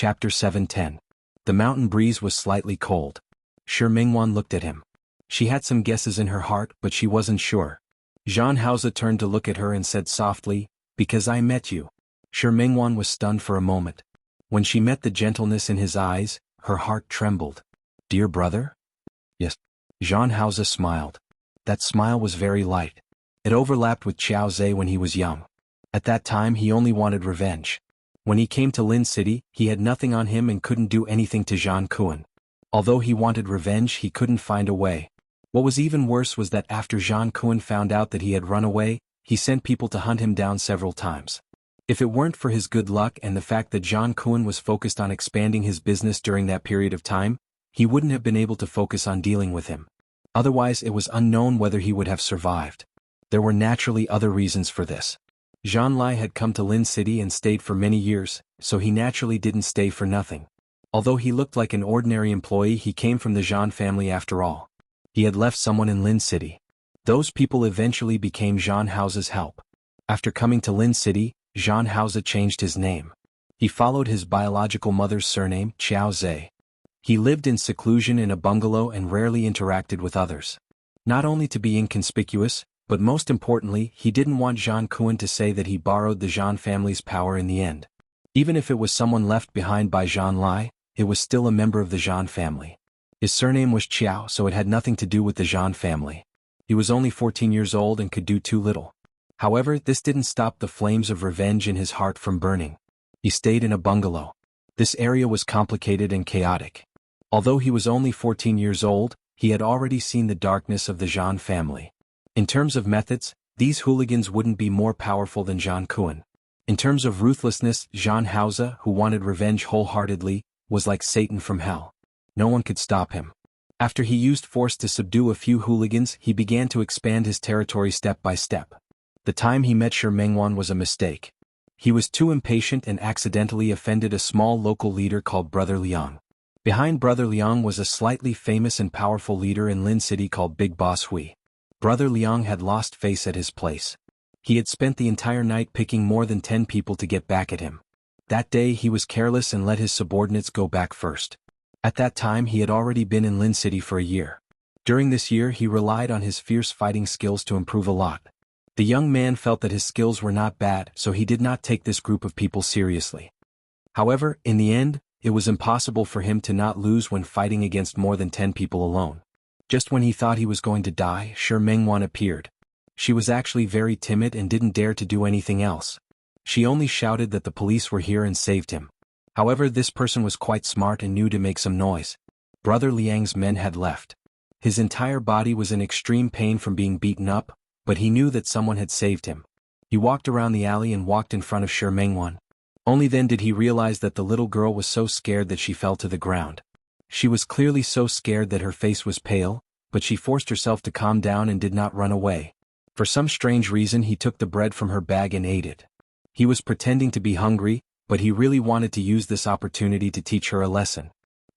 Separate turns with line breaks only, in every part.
Chapter 710. The mountain breeze was slightly cold. Shi Mingwan looked at him. She had some guesses in her heart, but she wasn't sure. Zhang Haoze turned to look at her and said softly, "Because I met you." Shi Mingwan was stunned for a moment. When she met the gentleness in his eyes, her heart trembled. "Dear brother?" "Yes." Zhang Haoze smiled. That smile was very light. It overlapped with Qiao Zhe when he was young. At that time he only wanted revenge. When he came to Lin City, he had nothing on him and couldn't do anything to Zhang Kuan. Although he wanted revenge, he couldn't find a way. What was even worse was that after Zhang Kuan found out that he had run away, he sent people to hunt him down several times. If it weren't for his good luck and the fact that Zhang Kuan was focused on expanding his business during that period of time, he wouldn't have been able to focus on dealing with him. Otherwise it was unknown whether he would have survived. There were naturally other reasons for this. Zhang Lai had come to Lin City and stayed for many years, so he naturally didn't stay for nothing. Although he looked like an ordinary employee, he came from the Zhang family after all. He had left someone in Lin City. Those people eventually became Zhang Haoze's help. After coming to Lin City, Zhang Haoze changed his name. He followed his biological mother's surname, Qiao Zhe. He lived in seclusion in a bungalow and rarely interacted with others. Not only to be inconspicuous, but most importantly, he didn't want Zhang Kuan to say that he borrowed the Zhang family's power in the end. Even if it was someone left behind by Zhang Lai, it was still a member of the Zhang family. His surname was Qiao, so it had nothing to do with the Zhang family. He was only 14 years old and could do too little. However, this didn't stop the flames of revenge in his heart from burning. He stayed in a bungalow. This area was complicated and chaotic. Although he was only 14 years old, he had already seen the darkness of the Zhang family. In terms of methods, these hooligans wouldn't be more powerful than Zhang Kuan. In terms of ruthlessness, Zhang Haoze, who wanted revenge wholeheartedly, was like Satan from hell. No one could stop him. After he used force to subdue a few hooligans, he began to expand his territory step by step. The time he met Shi Mingwan was a mistake. He was too impatient and accidentally offended a small local leader called Brother Liang. Behind Brother Liang was a slightly famous and powerful leader in Lin City called Big Boss Hui. Brother Liang had lost face at his place. He had spent the entire night picking more than 10 people to get back at him. That day he was careless and let his subordinates go back first. At that time he had already been in Lin City for a year. During this year he relied on his fierce fighting skills to improve a lot. The young man felt that his skills were not bad, so he did not take this group of people seriously. However, in the end, it was impossible for him to not lose when fighting against more than 10 people alone. Just when he thought he was going to die, Shi Mingwan appeared. She was actually very timid and didn't dare to do anything else. She only shouted that the police were here and saved him. However, this person was quite smart and knew to make some noise. Brother Liang's men had left. His entire body was in extreme pain from being beaten up, but he knew that someone had saved him. He walked around the alley and walked in front of Shi Mingwan. Only then did he realize that the little girl was so scared that she fell to the ground. She was clearly so scared that her face was pale, but she forced herself to calm down and did not run away. For some strange reason he took the bread from her bag and ate it. He was pretending to be hungry, but he really wanted to use this opportunity to teach her a lesson.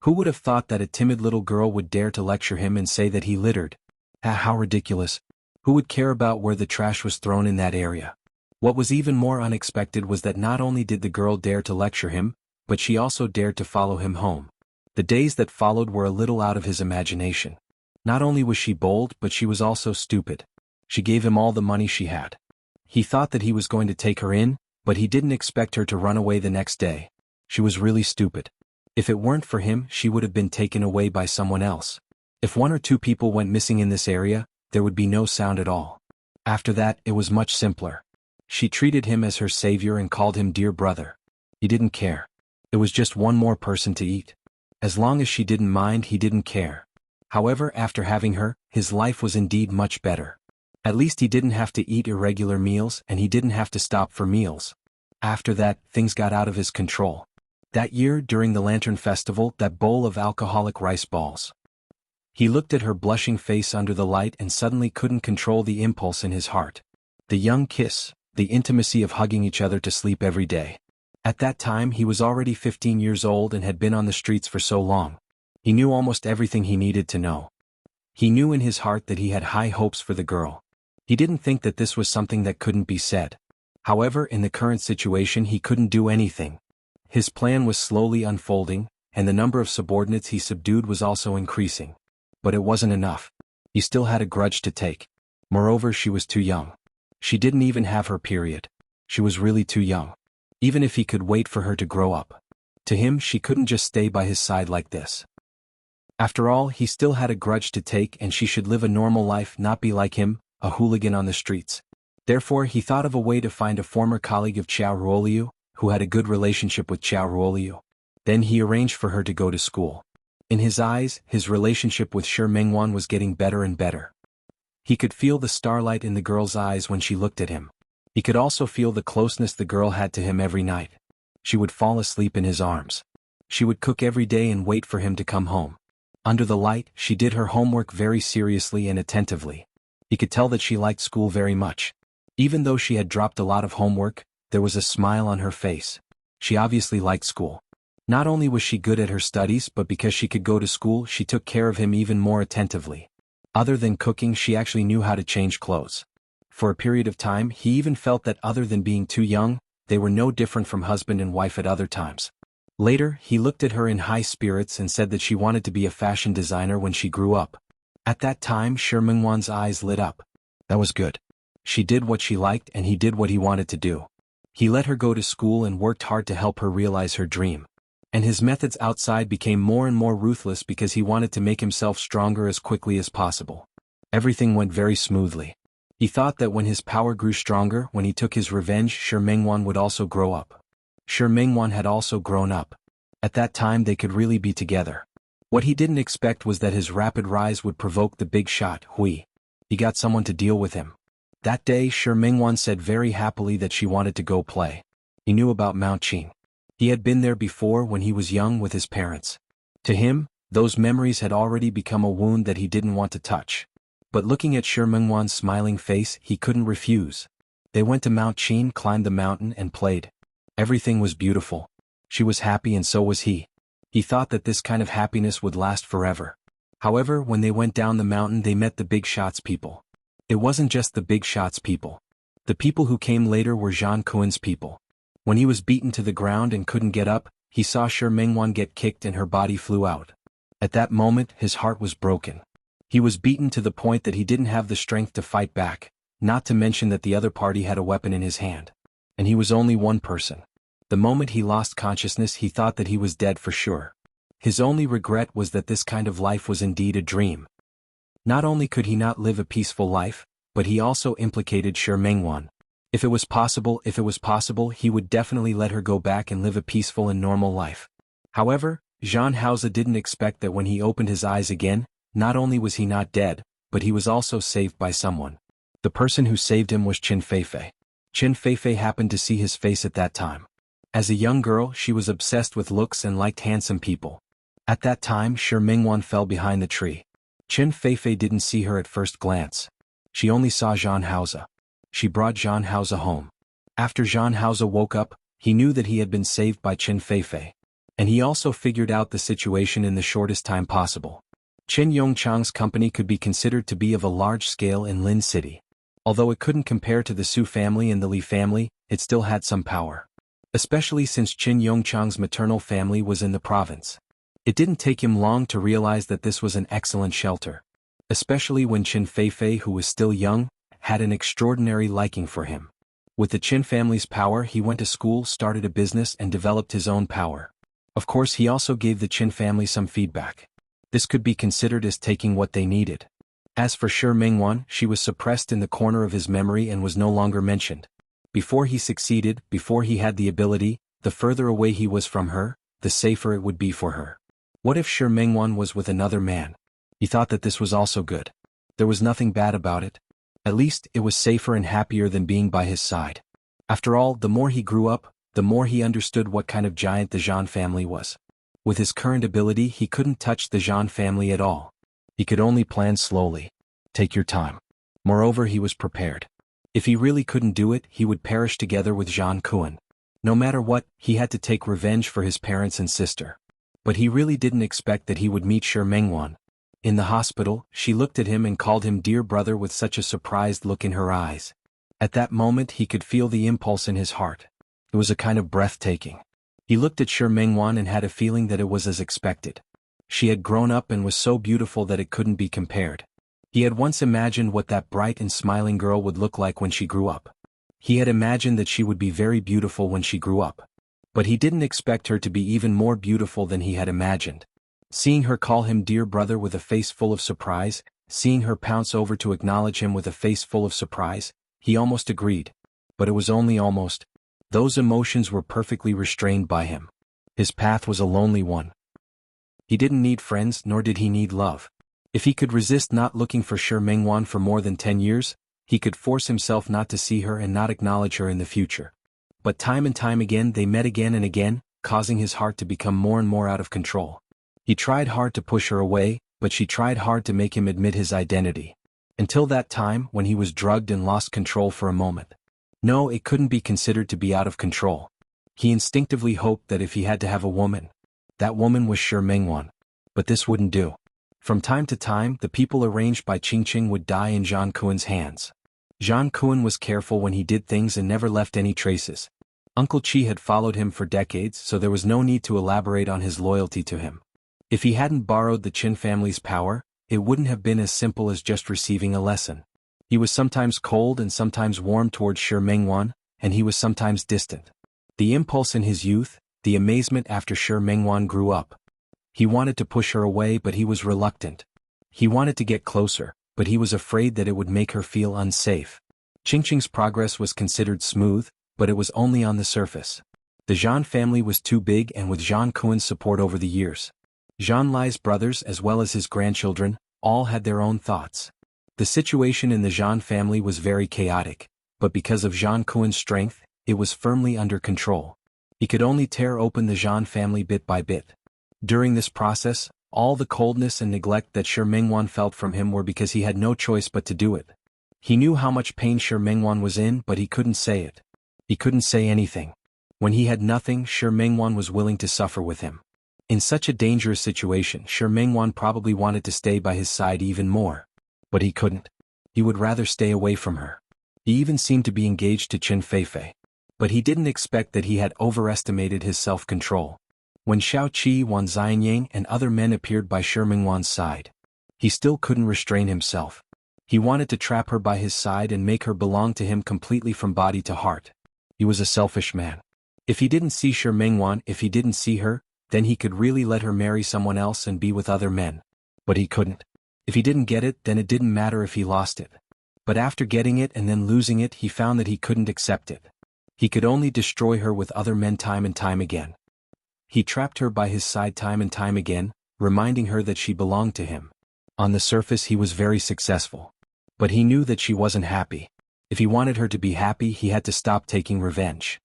Who would have thought that a timid little girl would dare to lecture him and say that he littered? How ridiculous. Who would care about where the trash was thrown in that area? What was even more unexpected was that not only did the girl dare to lecture him, but she also dared to follow him home. The days that followed were a little out of his imagination. Not only was she bold, but she was also stupid. She gave him all the money she had. He thought that he was going to take her in, but he didn't expect her to run away the next day. She was really stupid. If it weren't for him, she would have been taken away by someone else. If 1 or 2 people went missing in this area, there would be no sound at all. After that, it was much simpler. She treated him as her savior and called him dear brother. He didn't care. It was just one more person to eat. As long as she didn't mind, he didn't care. However, after having her, his life was indeed much better. At least he didn't have to eat irregular meals and he didn't have to stop for meals. After that, things got out of his control. That year, during the Lantern Festival, that bowl of alcoholic rice balls. He looked at her blushing face under the light and suddenly couldn't control the impulse in his heart. The young kiss, the intimacy of hugging each other to sleep every day. At that time he was already 15 years old and had been on the streets for so long. He knew almost everything he needed to know. He knew in his heart that he had high hopes for the girl. He didn't think that this was something that couldn't be said. However, in the current situation he couldn't do anything. His plan was slowly unfolding, and the number of subordinates he subdued was also increasing. But it wasn't enough. He still had a grudge to take. Moreover, she was too young. She didn't even have her period. She was really too young. Even if he could wait for her to grow up. To him, she couldn't just stay by his side like this. After all, he still had a grudge to take, and she should live a normal life, not be like him, a hooligan on the streets. Therefore, he thought of a way to find a former colleague of Qiao Ruoliu, who had a good relationship with Qiao Ruoliu. Then he arranged for her to go to school. In his eyes, his relationship with Shi Mingwan was getting better and better. He could feel the starlight in the girl's eyes when she looked at him. He could also feel the closeness the girl had to him every night. She would fall asleep in his arms. She would cook every day and wait for him to come home. Under the light, she did her homework very seriously and attentively. He could tell that she liked school very much. Even though she had dropped a lot of homework, there was a smile on her face. She obviously liked school. Not only was she good at her studies, but because she could go to school, she took care of him even more attentively. Other than cooking, she actually knew how to change clothes. For a period of time, he even felt that other than being too young, they were no different from husband and wife at other times. Later, he looked at her in high spirits and said that she wanted to be a fashion designer when she grew up. At that time, Shi Mingwan's eyes lit up. That was good. She did what she liked and he did what he wanted to do. He let her go to school and worked hard to help her realize her dream. And his methods outside became more and more ruthless because he wanted to make himself stronger as quickly as possible. Everything went very smoothly. He thought that when his power grew stronger, when he took his revenge, Shi Mingwan would also grow up. Shi Mingwan had also grown up. At that time they could really be together. What he didn't expect was that his rapid rise would provoke the big shot, Hui. He got someone to deal with him. That day Shi Mingwan said very happily that she wanted to go play. He knew about Mount Qing. He had been there before when he was young with his parents. To him, those memories had already become a wound that he didn't want to touch. But looking at Shi Mingwan's smiling face, he couldn't refuse. They went to Mount Qing, climbed the mountain and played. Everything was beautiful. She was happy and so was he. He thought that this kind of happiness would last forever. However, when they went down the mountain they met the big shots people. It wasn't just the big shots people. The people who came later were Zhang Kuan's people. When he was beaten to the ground and couldn't get up, he saw Shi Mingwan get kicked and her body flew out. At that moment, his heart was broken. He was beaten to the point that he didn't have the strength to fight back, not to mention that the other party had a weapon in his hand. And he was only one person. The moment he lost consciousness he thought that he was dead for sure. His only regret was that this kind of life was indeed a dream. Not only could he not live a peaceful life, but he also implicated Shi Mingwan. If it was possible, he would definitely let her go back and live a peaceful and normal life. However, Zhang Haoze didn't expect that when he opened his eyes again, not only was he not dead, but he was also saved by someone. The person who saved him was Qin Feifei. Qin Feifei happened to see his face at that time. As a young girl, she was obsessed with looks and liked handsome people. At that time, Shi Mingwan fell behind the tree. Qin Feifei didn't see her at first glance. She only saw Zhang Haoze. She brought Zhang Haoze home. After Zhang Haoze woke up, he knew that he had been saved by Qin Feifei. And he also figured out the situation in the shortest time possible. Qin Yongchang's company could be considered to be of a large scale in Lin City. Although it couldn't compare to the Su family and the Li family, it still had some power. Especially since Qin Yongchang's maternal family was in the province. It didn't take him long to realize that this was an excellent shelter. Especially when Qin Feifei, who was still young, had an extraordinary liking for him. With the Qin family's power he went to school, started a business and developed his own power. Of course he also gave the Qin family some feedback. This could be considered as taking what they needed. As for Shi Mingwan, she was suppressed in the corner of his memory and was no longer mentioned. Before he succeeded, before he had the ability, the further away he was from her, the safer it would be for her. What if Shi Mingwan was with another man? He thought that this was also good. There was nothing bad about it. At least, it was safer and happier than being by his side. After all, the more he grew up, the more he understood what kind of giant the Zhan family was. With his current ability he couldn't touch the Zhan family at all. He could only plan slowly. Take your time. Moreover, he was prepared. If he really couldn't do it, he would perish together with Zhang Kuan. No matter what, he had to take revenge for his parents and sister. But he really didn't expect that he would meet Shi Mingwan. In the hospital, she looked at him and called him dear brother with such a surprised look in her eyes. At that moment he could feel the impulse in his heart. It was a kind of breathtaking. He looked at Shi Mingwan and had a feeling that it was as expected. She had grown up and was so beautiful that it couldn't be compared. He had once imagined what that bright and smiling girl would look like when she grew up. He had imagined that she would be very beautiful when she grew up. But he didn't expect her to be even more beautiful than he had imagined. Seeing her call him dear brother with a face full of surprise, seeing her pounce over to acknowledge him with a face full of surprise, he almost agreed. But it was only almost. Those emotions were perfectly restrained by him. His path was a lonely one. He didn't need friends, nor did he need love. If he could resist not looking for Shi Mingwan for more than 10 years, he could force himself not to see her and not acknowledge her in the future. But time and time again they met again and again, causing his heart to become more and more out of control. He tried hard to push her away, but she tried hard to make him admit his identity. Until that time when he was drugged and lost control for a moment. No, it couldn't be considered to be out of control. He instinctively hoped that if he had to have a woman, that woman was Shi Mingwan. But this wouldn't do. From time to time, the people arranged by Qingqing would die in Zhang Kuan's hands. Zhang Kuan was careful when he did things and never left any traces. Uncle Qi had followed him for decades, so there was no need to elaborate on his loyalty to him. If he hadn't borrowed the Qin family's power, it wouldn't have been as simple as just receiving a lesson. He was sometimes cold and sometimes warm towards Shi Mingwan, and he was sometimes distant. The impulse in his youth, the amazement after Shi Mingwan grew up. He wanted to push her away, but he was reluctant. He wanted to get closer, but he was afraid that it would make her feel unsafe. Qingqing's progress was considered smooth, but it was only on the surface. The Zhan family was too big, and with Zhang Kuan's support over the years, Zhan Lai's brothers as well as his grandchildren, all had their own thoughts. The situation in the Zhan family was very chaotic, but because of Zhang Kuan's strength, it was firmly under control. He could only tear open the Zhan family bit by bit. During this process, all the coldness and neglect that Shi Mingwan felt from him were because he had no choice but to do it. He knew how much pain Shi Mingwan was in, but he couldn't say it. He couldn't say anything. When he had nothing, Shi Mingwan was willing to suffer with him. In such a dangerous situation, Shi Mingwan probably wanted to stay by his side even more. But he couldn't. He would rather stay away from her. He even seemed to be engaged to Qin Feifei. But he didn't expect that he had overestimated his self-control. When Xiao Qi, Wan Xianyang and other men appeared by Shi Mingwan's side, he still couldn't restrain himself. He wanted to trap her by his side and make her belong to him completely from body to heart. He was a selfish man. If he didn't see Shi Mingwan, if he didn't see her, then he could really let her marry someone else and be with other men. But he couldn't. If he didn't get it, then it didn't matter if he lost it. But after getting it and then losing it, he found that he couldn't accept it. He could only destroy her with other men time and time again. He trapped her by his side time and time again, reminding her that she belonged to him. On the surface he was very successful. But he knew that she wasn't happy. If he wanted her to be happy, he had to stop taking revenge.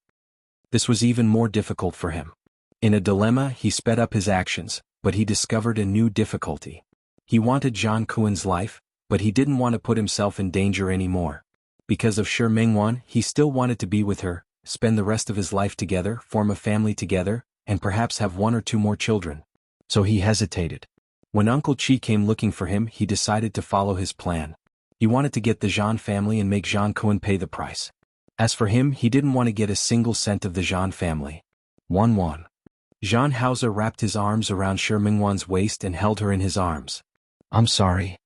This was even more difficult for him. In a dilemma, he sped up his actions, but he discovered a new difficulty. He wanted Zhang Kuan's life, but he didn't want to put himself in danger anymore. Because of Shi Mingwan, he still wanted to be with her, spend the rest of his life together, form a family together, and perhaps have 1 or 2 more children. So he hesitated. When Uncle Qi came looking for him, he decided to follow his plan. He wanted to get the Zhan family and make Zhang Kuan pay the price. As for him, he didn't want to get a single cent of the Zhan family. 1. Zhan Hauze wrapped his arms around Shi Mingwan's waist and held her in his arms. "I'm sorry."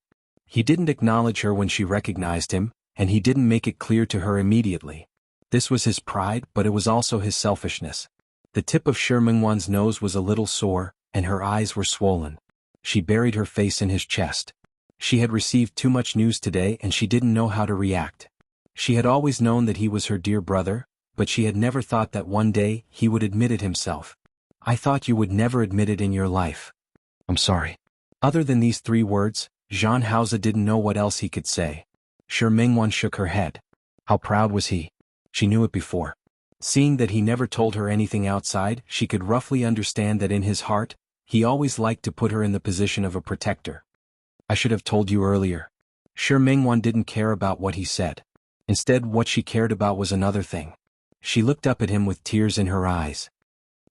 He didn't acknowledge her when she recognized him, and he didn't make it clear to her immediately. This was his pride, but it was also his selfishness. The tip of Shi Mingwan's nose was a little sore, and her eyes were swollen. She buried her face in his chest. She had received too much news today and she didn't know how to react. She had always known that he was her dear brother, but she had never thought that one day he would admit it himself. "I thought you would never admit it in your life. I'm sorry." Other than these 3 words, Zhan Hauze didn't know what else he could say. Shi Mingwan shook her head. How proud was he? She knew it before. Seeing that he never told her anything outside, she could roughly understand that in his heart, he always liked to put her in the position of a protector. "I should have told you earlier." Shi Mingwan didn't care about what he said. Instead, what she cared about was another thing. She looked up at him with tears in her eyes.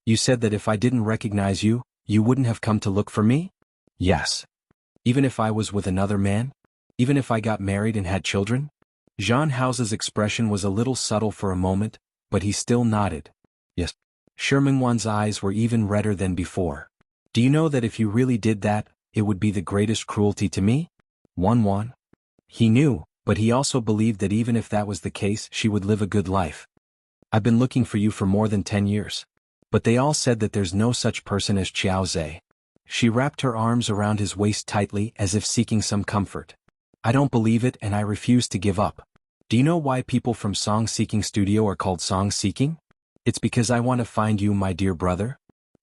"You said that if I didn't recognize you, you wouldn't have come to look for me?" "Yes." "Even if I was with another man? Even if I got married and had children?" Zhan Hauze's expression was a little subtle for a moment, but he still nodded. "Yes." Shi Mingwan's eyes were even redder than before. Do you know that if you really did that, it would be the greatest cruelty to me? Wan. He knew, but he also believed that even if that was the case, she would live a good life. I've been looking for you for more than 10 years. But they all said that there's no such person as Qiao Zhe. She wrapped her arms around his waist tightly as if seeking some comfort. I don't believe it and I refuse to give up. Do you know why people from Song Seeking Studio are called Song Seeking? It's because I want to find you, my dear brother.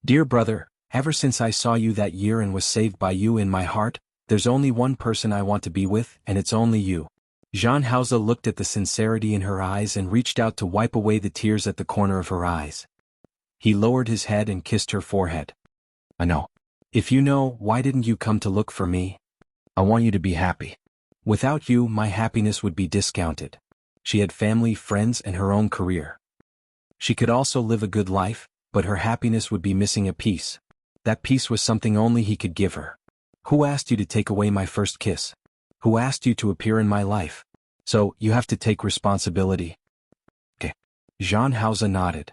Dear brother, ever since I saw you that year and was saved by you in my heart, there's only one person I want to be with, and it's only you. Zhan Haoze looked at the sincerity in her eyes and reached out to wipe away the tears at the corner of her eyes. He lowered his head and kissed her forehead. I know. If you know, why didn't you come to look for me? I want you to be happy. Without you, my happiness would be discounted. She had family, friends, and her own career. She could also live a good life, but her happiness would be missing a piece. That piece was something only he could give her. Who asked you to take away my first kiss? Who asked you to appear in my life? So, you have to take responsibility. Okay. Zhan Haoze nodded.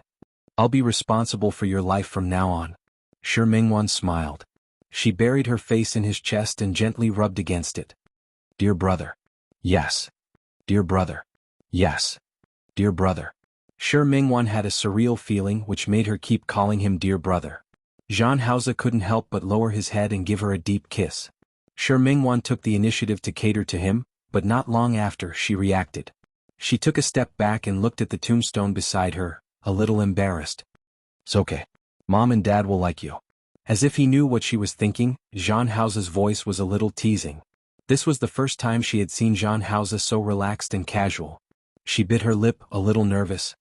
I'll be responsible for your life from now on. Shi Mingwan smiled. She buried her face in his chest and gently rubbed against it. Dear brother. Yes. Dear brother. Yes. Dear brother. Shi Mingwan had a surreal feeling which made her keep calling him dear brother. Zhan Haoze couldn't help but lower his head and give her a deep kiss. Shi Mingwan took the initiative to cater to him, but not long after she reacted. She took a step back and looked at the tombstone beside her, a little embarrassed. It's okay. Mom and Dad will like you. As if he knew what she was thinking, Zhan Haoze's voice was a little teasing. This was the first time she had seen Zhan Haoze so relaxed and casual. She bit her lip, a little nervous.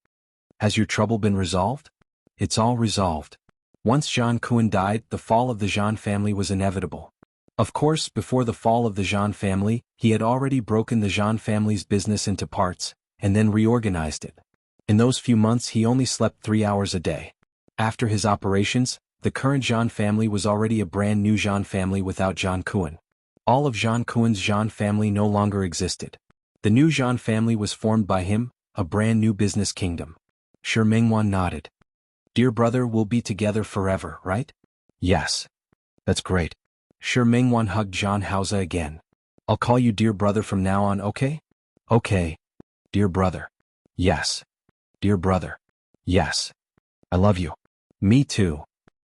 Has your trouble been resolved? It's all resolved. Once Zhan Kuan died, the fall of the Zhan family was inevitable. Of course, before the fall of the Zhan family, he had already broken the Zhan family's business into parts, and then reorganized it. In those few months he only slept 3 hours a day. After his operations, the current Zhan family was already a brand new Zhan family without Zhan Kuan. All of Zhan Kuan's Zhan family no longer existed. The new Zhan family was formed by him, a brand new business kingdom. Shi Mingwan nodded. Dear brother, we'll be together forever, right? Yes. That's great. Shi Mingwan hugged Zhan Haoze again. I'll call you dear brother from now on, okay? Okay. Dear brother. Yes. Dear brother. Yes. I love you. Me too.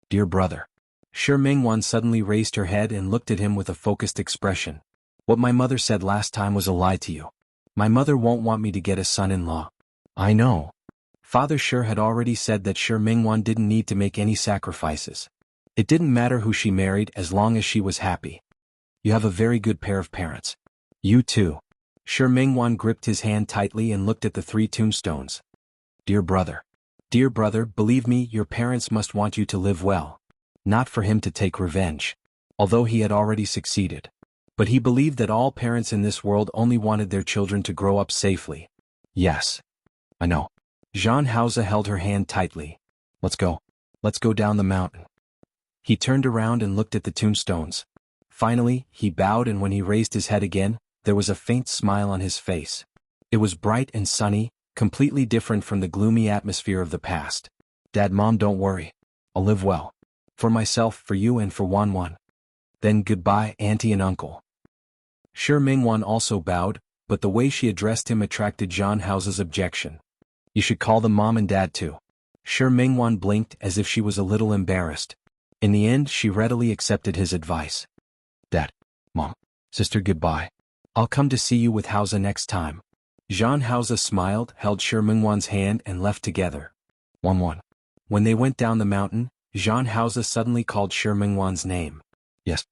Dear brother. Shi Mingwan suddenly raised her head and looked at him with a focused expression. What my mother said last time was a lie to you. My mother won't want me to get a son-in-law. I know. Father Shi had already said that Shi Mingwan didn't need to make any sacrifices. It didn't matter who she married as long as she was happy. You have a very good pair of parents. You too. Shi Mingwan gripped his hand tightly and looked at the 3 tombstones. Dear brother. Dear brother, believe me, your parents must want you to live well. Not for him to take revenge. Although he had already succeeded. But he believed that all parents in this world only wanted their children to grow up safely. Yes. I know. Zhan Haoze held her hand tightly. Let's go. Let's go down the mountain. He turned around and looked at the tombstones. Finally, he bowed, and when he raised his head again, there was a faint smile on his face. It was bright and sunny, completely different from the gloomy atmosphere of the past. Dad, Mom, don't worry. I'll live well. For myself, for you, and for Wan. Then goodbye, Auntie and Uncle. Shi Mingwan also bowed, but the way she addressed him attracted Zhan Haoze's objection. You should call them Mom and Dad too. Shi Mingwan blinked as if she was a little embarrassed. In the end, she readily accepted his advice. Dad, Mom, Sister, goodbye. I'll come to see you with Haoze next time. Zhan Haoze smiled, held Shi Mingwan's hand, and left together. Wan. When they went down the mountain, Zhan Haoze suddenly called Shi Mingwan's name. Yes.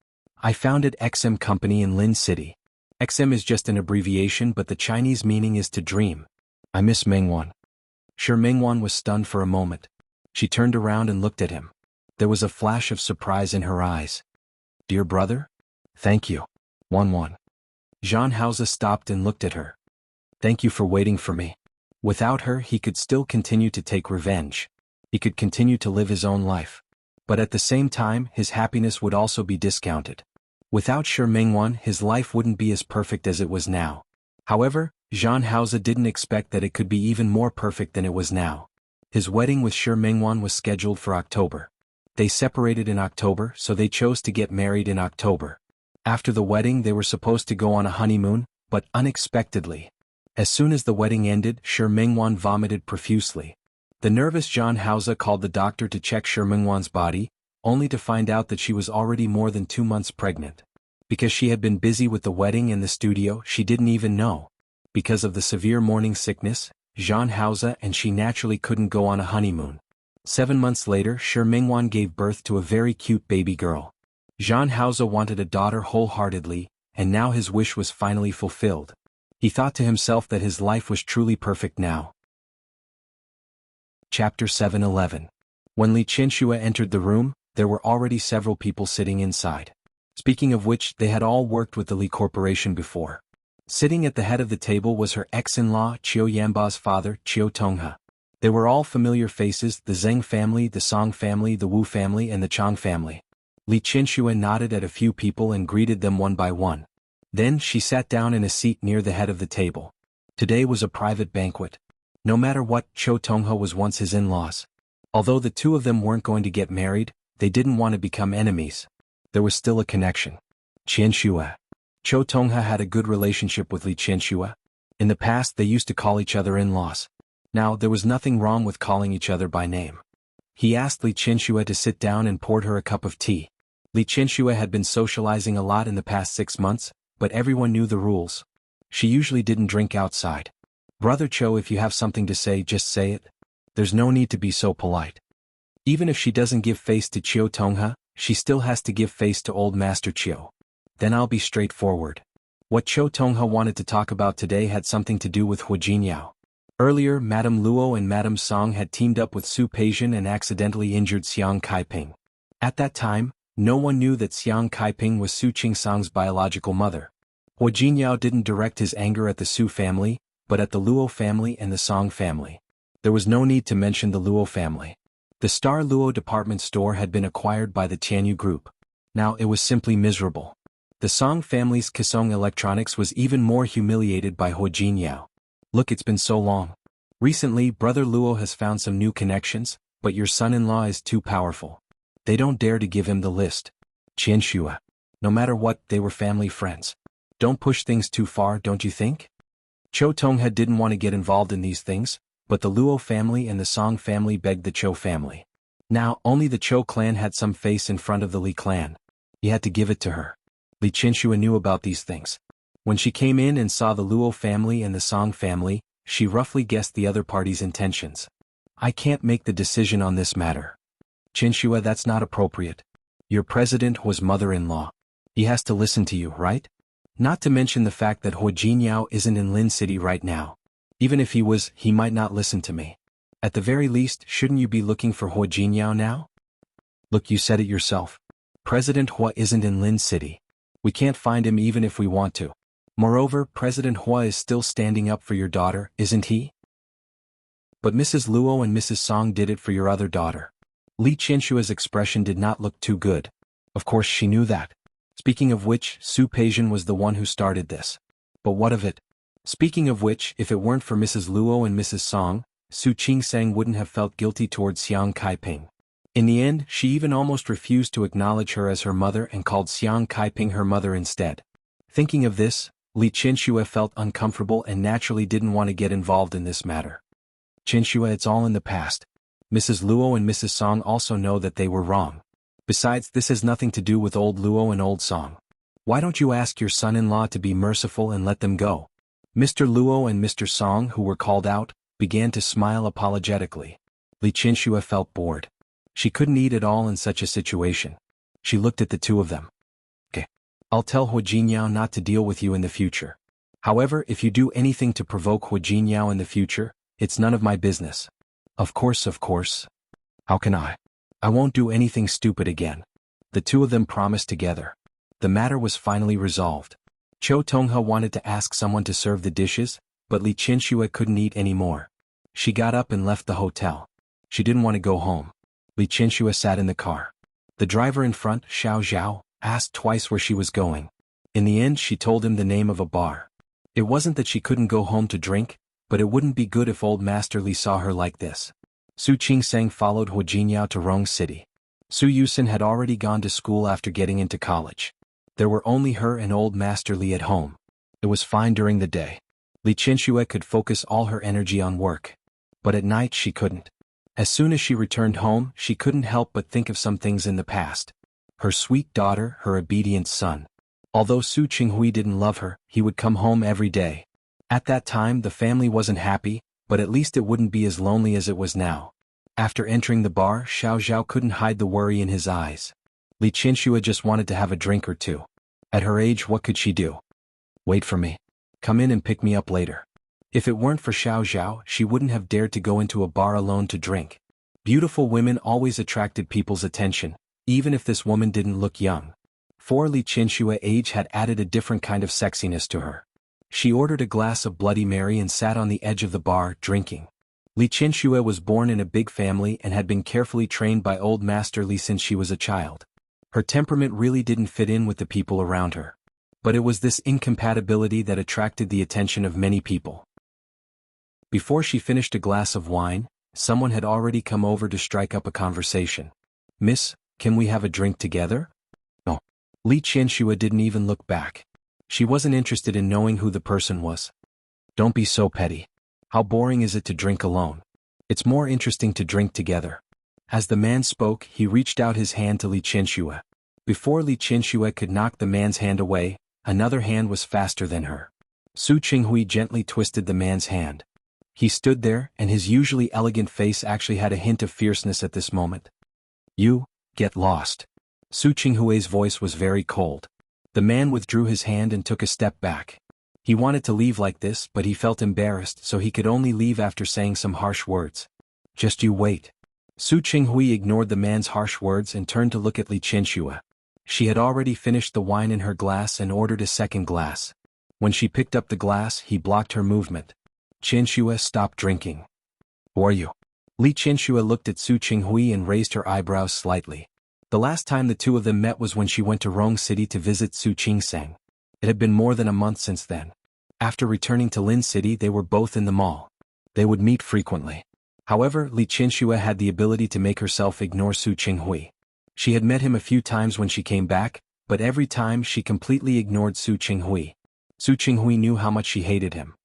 I founded XM Company in Lin City. XM is just an abbreviation, but the Chinese meaning is to dream. I miss Mingwan. Shi Mingwan was stunned for a moment. She turned around and looked at him. There was a flash of surprise in her eyes. Dear brother? Thank you. Wan. Zhan Haoze stopped and looked at her. Thank you for waiting for me. Without her, he could still continue to take revenge. He could continue to live his own life. But at the same time, his happiness would also be discounted. Without Shi Mingwan, his life wouldn't be as perfect as it was now. However, Zhan Haoze didn't expect that it could be even more perfect than it was now. His wedding with Shi Mingwan was scheduled for October. They separated in October, so they chose to get married in October. After the wedding they were supposed to go on a honeymoon, but unexpectedly. As soon as the wedding ended, Shi Mingwan vomited profusely. The nervous Zhang Haoze called the doctor to check Shi Mingwan's body, only to find out that she was already more than 2 months pregnant. Because she had been busy with the wedding and the studio, she didn't even know. Because of the severe morning sickness, Zhang Haoze and she naturally couldn't go on a honeymoon. 7 months later, Shi Mingwan gave birth to a very cute baby girl. Zhang Haoze wanted a daughter wholeheartedly, and now his wish was finally fulfilled. He thought to himself that his life was truly perfect now. Chapter 7:11. When Li Qianxue entered the room, there were already several people sitting inside. Speaking of which, they had all worked with the Li Corporation before. Sitting at the head of the table was her ex-in-law, Qiu Yanba's father, Qiu Tonghe. They were all familiar faces, the Zheng family, the Song family, the Wu family and the Chang family. Li Qianxue nodded at a few people and greeted them one by one. Then she sat down in a seat near the head of the table. Today was a private banquet. No matter what, Qiu Tonghe was once his in-laws. Although the two of them weren't going to get married, they didn't want to become enemies. There was still a connection. Qianxue. Qiu Tonghe had a good relationship with Li Qianxue. In the past they used to call each other in-laws. Now there was nothing wrong with calling each other by name. He asked Li Qianxue to sit down and poured her a cup of tea. Li Qianxue had been socializing a lot in the past 6 months, but everyone knew the rules. She usually didn't drink outside. Brother Qiu, if you have something to say, just say it. There's no need to be so polite. Even if she doesn't give face to Qiu Tonghe, she still has to give face to old Master Qiu. Then I'll be straightforward. What Qiu Tonghe wanted to talk about today had something to do with Hu Jinyao. Earlier, Madame Luo and Madame Song had teamed up with Su Peijian and accidentally injured Xiang Kaiping. At that time, no one knew that Xiang Kaiping was Su Qingsang's biological mother. Hu Jinyao didn't direct his anger at the Su family, but at the Luo family and the Song family. There was no need to mention the Luo family. The Star Luo department store had been acquired by the Tianyu Group. Now it was simply miserable. The Song family's Kisong Electronics was even more humiliated by Hu Jinyao. Look, it's been so long. Recently, Brother Luo has found some new connections, but your son-in-law is too powerful. They don't dare to give him the list. Qianxue. No matter what, they were family friends. Don't push things too far, don't you think? Qiu Tonghe didn't want to get involved in these things, but the Luo family and the Song family begged the Qiu family. Now, only the Qiu clan had some face in front of the Li clan. He had to give it to her. Li Qianxue knew about these things. When she came in and saw the Luo family and the Song family, she roughly guessed the other party's intentions. I can't make the decision on this matter. Qianxue, that's not appropriate. Your president was mother-in-law. He has to listen to you, right? Not to mention the fact that Hu Jinyao isn't in Lin City right now. Even if he was, he might not listen to me. At the very least, shouldn't you be looking for Hu Jinyao now? Look, you said it yourself. President Hua isn't in Lin City. We can't find him even if we want to. Moreover, President Hua is still standing up for your daughter, isn't he? But Mrs. Luo and Mrs. Song did it for your other daughter. Li Qianshue's expression did not look too good. Of course she knew that. Speaking of which, Su Peijian was the one who started this. But what of it? Speaking of which, if it weren't for Mrs. Luo and Mrs. Song, Su Qingsang wouldn't have felt guilty towards Xiang Kaiping. In the end, she even almost refused to acknowledge her as her mother and called Xiang Kaiping her mother instead. Thinking of this, Li Qianxue felt uncomfortable and naturally didn't want to get involved in this matter. Qianxue, it's all in the past. Mrs. Luo and Mrs. Song also know that they were wrong. Besides, this has nothing to do with old Luo and old Song. Why don't you ask your son-in-law to be merciful and let them go? Mr. Luo and Mr. Song, who were called out, began to smile apologetically. Li Qianxue felt bored. She couldn't eat at all in such a situation. She looked at the two of them. Okay. I'll tell Hu Jinyao not to deal with you in the future. However, if you do anything to provoke Hu Jinyao in the future, it's none of my business. Of course, of course. How can I? I won't do anything stupid again. The two of them promised together. The matter was finally resolved. Qiu Tonghe wanted to ask someone to serve the dishes, but Li Qianxue couldn't eat anymore. She got up and left the hotel. She didn't want to go home. Li Qianxue sat in the car. The driver in front, Xiao Zhao, asked twice where she was going. In the end, she told him the name of a bar. It wasn't that she couldn't go home to drink, but it wouldn't be good if old Master Li saw her like this. Su Qingsang followed Hu Jinyao to Rong City. Su Yusin had already gone to school after getting into college. There were only her and old Master Li at home. It was fine during the day. Li Qianxue could focus all her energy on work. But at night she couldn't. As soon as she returned home, she couldn't help but think of some things in the past. Her sweet daughter, her obedient son. Although Su Qinghui didn't love her, he would come home every day. At that time the family wasn't happy, but at least it wouldn't be as lonely as it was now. After entering the bar, Xiao Zhao couldn't hide the worry in his eyes. Li Qianxue just wanted to have a drink or two. At her age, what could she do? Wait for me. Come in and pick me up later. If it weren't for Xiao Zhao, she wouldn't have dared to go into a bar alone to drink. Beautiful women always attracted people's attention, even if this woman didn't look young. For Li Qianxue's age had added a different kind of sexiness to her. She ordered a glass of Bloody Mary and sat on the edge of the bar, drinking. Li Qianxue was born in a big family and had been carefully trained by old Master Li since she was a child. Her temperament really didn't fit in with the people around her. But it was this incompatibility that attracted the attention of many people. Before she finished a glass of wine, someone had already come over to strike up a conversation. "Miss, can we have a drink together?" No. Li Qianxue didn't even look back. She wasn't interested in knowing who the person was. Don't be so petty. How boring is it to drink alone? It's more interesting to drink together. As the man spoke, he reached out his hand to Li Qianxue. Before Li Qianxue could knock the man's hand away, another hand was faster than her. Su Qinghui gently twisted the man's hand. He stood there, and his usually elegant face actually had a hint of fierceness at this moment. "You, get lost." Su Qinghui's voice was very cold. The man withdrew his hand and took a step back. He wanted to leave like this, but he felt embarrassed, so he could only leave after saying some harsh words. "Just you wait." Su Qinghui ignored the man's harsh words and turned to look at Li Qianxue. She had already finished the wine in her glass and ordered a second glass. When she picked up the glass, he blocked her movement. "Qianxue, stop drinking." "Who are you?" Li Qianxue looked at Su Qinghui and raised her eyebrows slightly. The last time the two of them met was when she went to Rong City to visit Su Qingsang. It had been more than a month since then. After returning to Lin City, they were both in the mall. They would meet frequently. However, Li Qianxue had the ability to make herself ignore Su Qinghui. She had met him a few times when she came back, but every time she completely ignored Su Qinghui. Su Qinghui knew how much she hated him.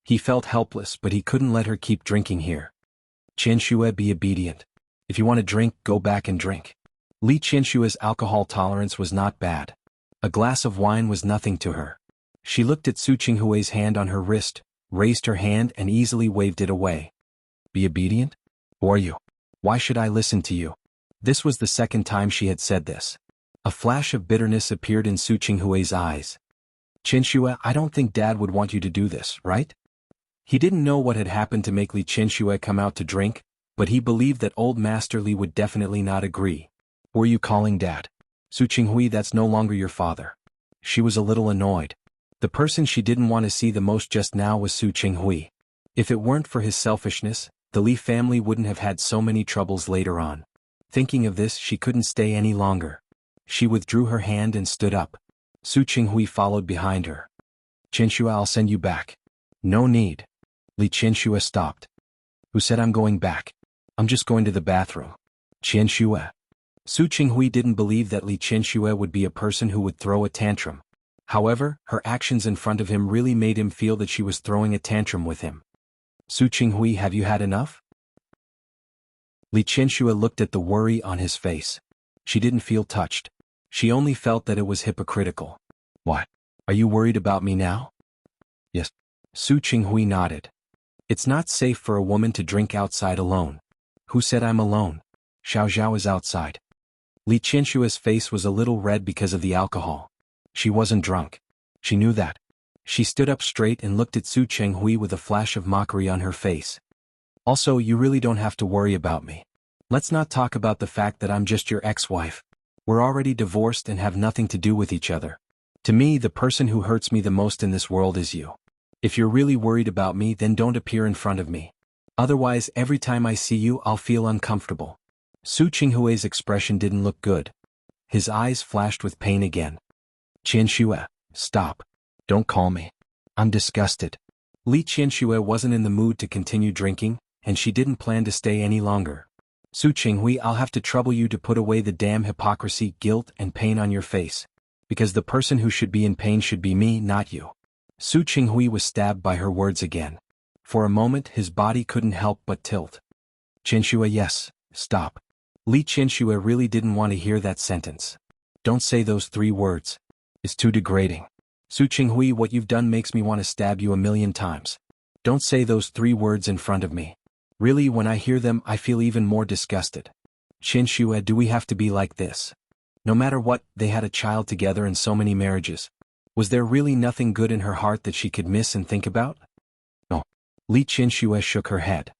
He felt helpless, but he couldn't let her keep drinking here. "Qianxue, be obedient. If you want to drink, go back and drink." Li Qianxue's alcohol tolerance was not bad. A glass of wine was nothing to her. She looked at Su Qinghui's hand on her wrist, raised her hand and easily waved it away. "Be obedient? Who are you? Why should I listen to you?" This was the second time she had said this. A flash of bitterness appeared in Su Qinghui's eyes. "Qianxue, I don't think Dad would want you to do this, right?" He didn't know what had happened to make Li Qianxue come out to drink, but he believed that old Master Li would definitely not agree. "Who are you calling Dad? Su Qinghui, that's no longer your father." She was a little annoyed. The person she didn't want to see the most just now was Su Qinghui. If it weren't for his selfishness, the Li family wouldn't have had so many troubles later on. Thinking of this, she couldn't stay any longer. She withdrew her hand and stood up. Su Qinghui followed behind her. "Qianxue, I'll send you back." "No need." Li Qianxue stopped. "Who said I'm going back? I'm just going to the bathroom." "Qianxue." Su Qinghui didn't believe that Li Qianxue would be a person who would throw a tantrum. However, her actions in front of him really made him feel that she was throwing a tantrum with him. "Su Qinghui, have you had enough?" Li Qianxue looked at the worry on his face. She didn't feel touched. She only felt that it was hypocritical. "What? Are you worried about me now?" "Yes." Su Qinghui nodded. "It's not safe for a woman to drink outside alone." "Who said I'm alone? Xiao Zhao is outside." Li Qianxue's face was a little red because of the alcohol. She wasn't drunk. She knew that. She stood up straight and looked at Su Qinghui with a flash of mockery on her face. "Also, you really don't have to worry about me. Let's not talk about the fact that I'm just your ex-wife. We're already divorced and have nothing to do with each other. To me, the person who hurts me the most in this world is you. If you're really worried about me, then don't appear in front of me. Otherwise, every time I see you, I'll feel uncomfortable." Su Qinghui's expression didn't look good. His eyes flashed with pain again. "Qianxue, stop. Don't call me. I'm disgusted." Li Qianxue wasn't in the mood to continue drinking, and she didn't plan to stay any longer. Su Qinghui, I'll have to trouble you to put away the damn hypocrisy, guilt, and pain on your face. Because the person who should be in pain should be me, not you. Su Qinghui was stabbed by her words again. For a moment his body couldn't help but tilt. Qinshui, yes, stop. Li Qinshui really didn't want to hear that sentence. Don't say those 3 words. It's too degrading. Su Qinghui, what you've done makes me want to stab you 1,000,000 times. Don't say those 3 words in front of me. Really, when I hear them I feel even more disgusted. Qinshui, do we have to be like this? No matter what, they had a child together and so many marriages. Was there really nothing good in her heart that she could miss and think about? No. Li Qinshui shook her head.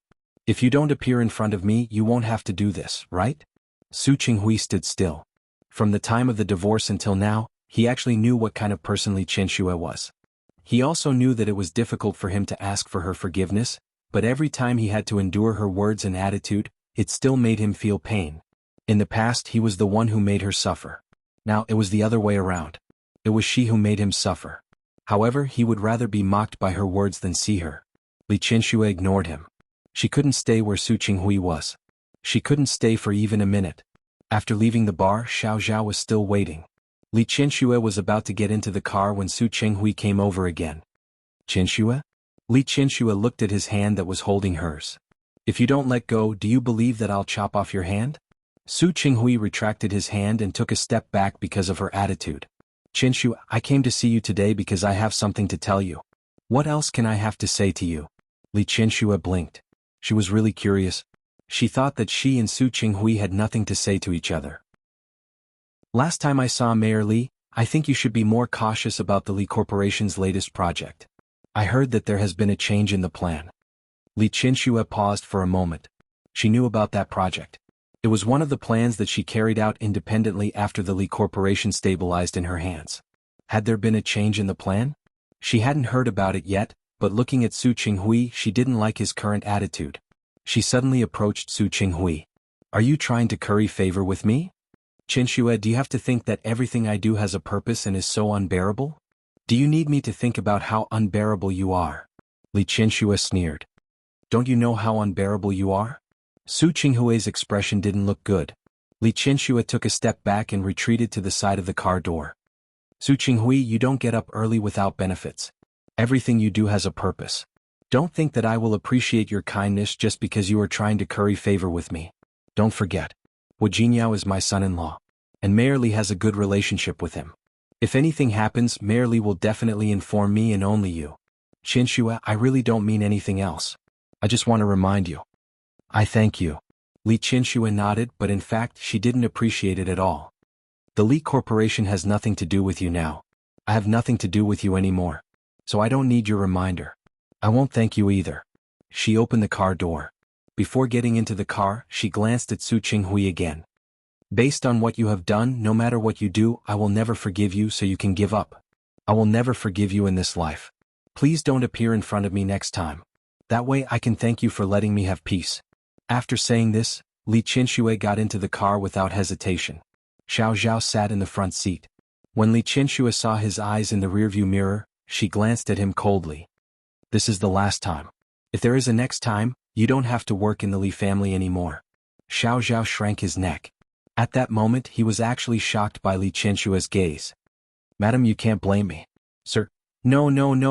If you don't appear in front of me, you won't have to do this, right? Su Qinghui stood still. From the time of the divorce until now, he actually knew what kind of person Li Qinshui was. He also knew that it was difficult for him to ask for her forgiveness, but every time he had to endure her words and attitude, it still made him feel pain. In the past he was the one who made her suffer. Now it was the other way around. It was she who made him suffer. However, he would rather be mocked by her words than see her. Li Qinshui ignored him. She couldn't stay where Su Qinghui was. She couldn't stay for even a minute. After leaving the bar, Xiao Zhao was still waiting. Li Qinshui was about to get into the car when Su Qinghui came over again. Qinshui? Li Qinshui looked at his hand that was holding hers. If you don't let go, do you believe that I'll chop off your hand? Su Qinghui retracted his hand and took a step back because of her attitude. Qinshui, I came to see you today because I have something to tell you. What else can I have to say to you? Li Qinshui blinked. She was really curious. She thought that she and Su Qinghui had nothing to say to each other. Last time I saw Mayor Li, I think you should be more cautious about the Li Corporation's latest project. I heard that there has been a change in the plan. Li Qinshui paused for a moment. She knew about that project. It was one of the plans that she carried out independently after the Li Corporation stabilized in her hands. Had there been a change in the plan? She hadn't heard about it yet, but looking at Su Qinghui, she didn't like his current attitude. She suddenly approached Su Qinghui. Are you trying to curry favor with me? Qinshui, do you have to think that everything I do has a purpose and is so unbearable? Do you need me to think about how unbearable you are? Li Qinshui sneered. Don't you know how unbearable you are? Su Qinghui's expression didn't look good. Li Qinshui took a step back and retreated to the side of the car door. Su Qinghui, you don't get up early without benefits. Everything you do has a purpose. Don't think that I will appreciate your kindness just because you are trying to curry favor with me. Don't forget. Wu Jingyao is my son-in-law. And Mayor Li has a good relationship with him. If anything happens, Mayor Li will definitely inform me and only you. Qinshui, I really don't mean anything else. I just want to remind you. I thank you. Li Qinshui nodded, but in fact she didn't appreciate it at all. The Li Corporation has nothing to do with you now. I have nothing to do with you anymore. So I don't need your reminder. I won't thank you either. She opened the car door. Before getting into the car, she glanced at Su Qinghui again. Based on what you have done, no matter what you do, I will never forgive you, so you can give up. I will never forgive you in this life. Please don't appear in front of me next time. That way I can thank you for letting me have peace. After saying this, Li Qinshui got into the car without hesitation. Xiao Zhao sat in the front seat. When Li Qinshui saw his eyes in the rearview mirror, she glanced at him coldly. This is the last time. If there is a next time, you don't have to work in the Li family anymore. Xiao Zhao shrank his neck. At that moment he was actually shocked by Li Qinshui's gaze. Madam, you can't blame me. Sir. No,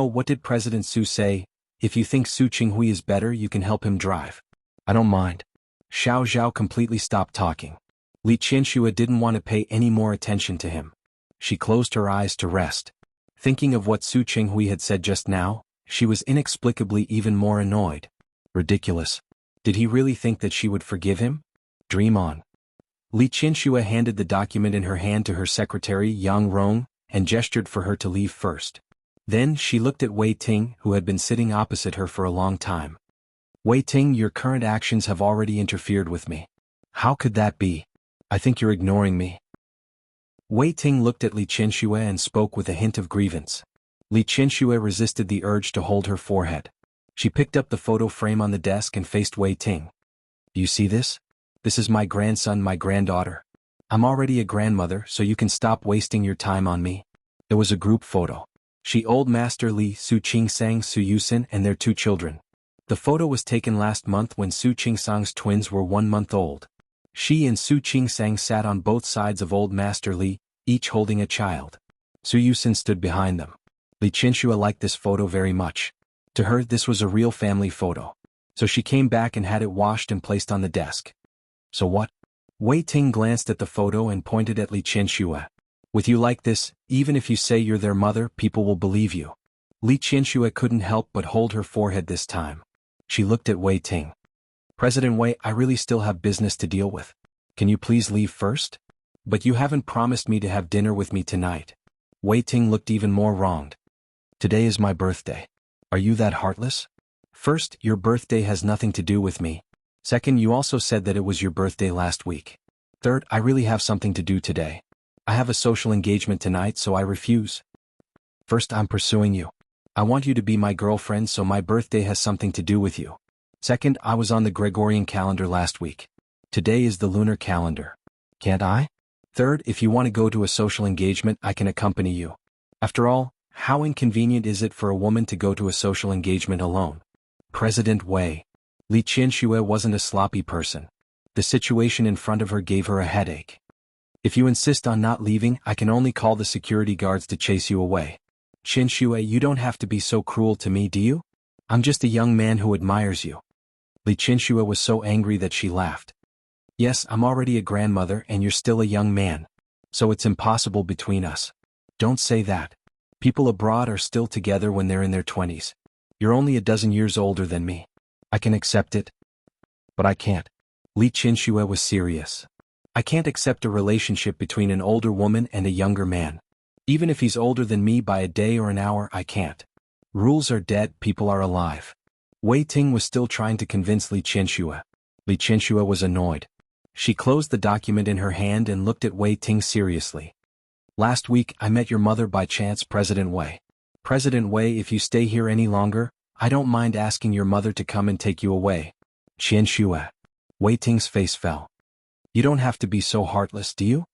what did President Su say? If you think Su Qinghui is better, you can help him drive. I don't mind. Xiao Zhao completely stopped talking. Li Qinshui didn't want to pay any more attention to him. She closed her eyes to rest. Thinking of what Su Qinghui had said just now, she was inexplicably even more annoyed. Ridiculous. Did he really think that she would forgive him? Dream on. Li Qinshui handed the document in her hand to her secretary Yang Rong, and gestured for her to leave first. Then she looked at Wei Ting, who had been sitting opposite her for a long time. Wei Ting, your current actions have already interfered with me. How could that be? I think you're ignoring me. Wei Ting looked at Li Qinshui and spoke with a hint of grievance. Li Qinshui resisted the urge to hold her forehead. She picked up the photo frame on the desk and faced Wei Ting. Do you see this? This is my grandson, my granddaughter. I'm already a grandmother, so you can stop wasting your time on me. It was a group photo. She, Old Master Li, Su Qingsang, Su Yusin, and their 2 children. The photo was taken last month when Su Qingsang's twins were 1 month old. She and Su Qingsang sat on both sides of old Master Li, each holding a child. Su Yusin stood behind them. Li Qianxue liked this photo very much. To her, this was a real family photo. So she came back and had it washed and placed on the desk. So what? Wei Ting glanced at the photo and pointed at Li Qianxue. With you like this, even if you say you're their mother, people will believe you. Li Qianxue couldn't help but hold her forehead this time. She looked at Wei Ting. President Wei, I really still have business to deal with. Can you please leave first? But you haven't promised me to have dinner with me tonight. Wei Ting looked even more wronged. Today is my birthday. Are you that heartless? First, your birthday has nothing to do with me. Second, you also said that it was your birthday last week. Third, I really have something to do today. I have a social engagement tonight, so I refuse. First, I'm pursuing you. I want you to be my girlfriend, so my birthday has something to do with you. Second, I was on the Gregorian calendar last week. Today is the lunar calendar. Can't I? Third, if you want to go to a social engagement, I can accompany you. After all, how inconvenient is it for a woman to go to a social engagement alone? President Wei. Li Qianxue wasn't a sloppy person. The situation in front of her gave her a headache. If you insist on not leaving, I can only call the security guards to chase you away. Qianxue, you don't have to be so cruel to me, do you? I'm just a young man who admires you. Li Qianxue was so angry that she laughed. Yes, I'm already a grandmother and you're still a young man. So it's impossible between us. Don't say that. People abroad are still together when they're in their 20s. You're only a dozen years older than me. I can accept it. But I can't. Li Qianxue was serious. I can't accept a relationship between an older woman and a younger man. Even if he's older than me by a day or an hour, I can't. Rules are dead, people are alive. Wei Ting was still trying to convince Li Qianxue. Li Qianxue was annoyed. She closed the document in her hand and looked at Wei Ting seriously. Last week, I met your mother by chance, President Wei. President Wei, if you stay here any longer, I don't mind asking your mother to come and take you away. Qianxue. Wei Ting's face fell. You don't have to be so heartless, do you?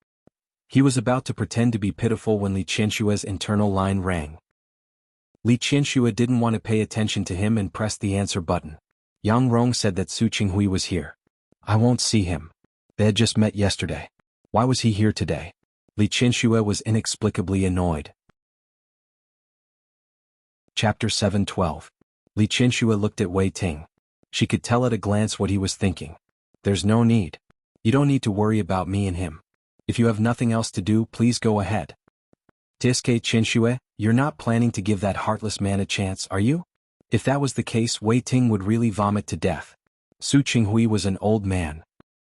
He was about to pretend to be pitiful when Li Qianxue's internal line rang. Li Qianxue didn't want to pay attention to him and pressed the answer button. Yang Rong said that Su Qinghui was here. I won't see him. They had just met yesterday. Why was he here today? Li Qianxue was inexplicably annoyed. Chapter 7:12. Li Qianxue looked at Wei Ting. She could tell at a glance what he was thinking. There's no need. You don't need to worry about me and him. If you have nothing else to do, please go ahead. Tiske Qianxue, you're not planning to give that heartless man a chance, are you? If that was the case, Wei Ting would really vomit to death. Su Qinghui was an old man.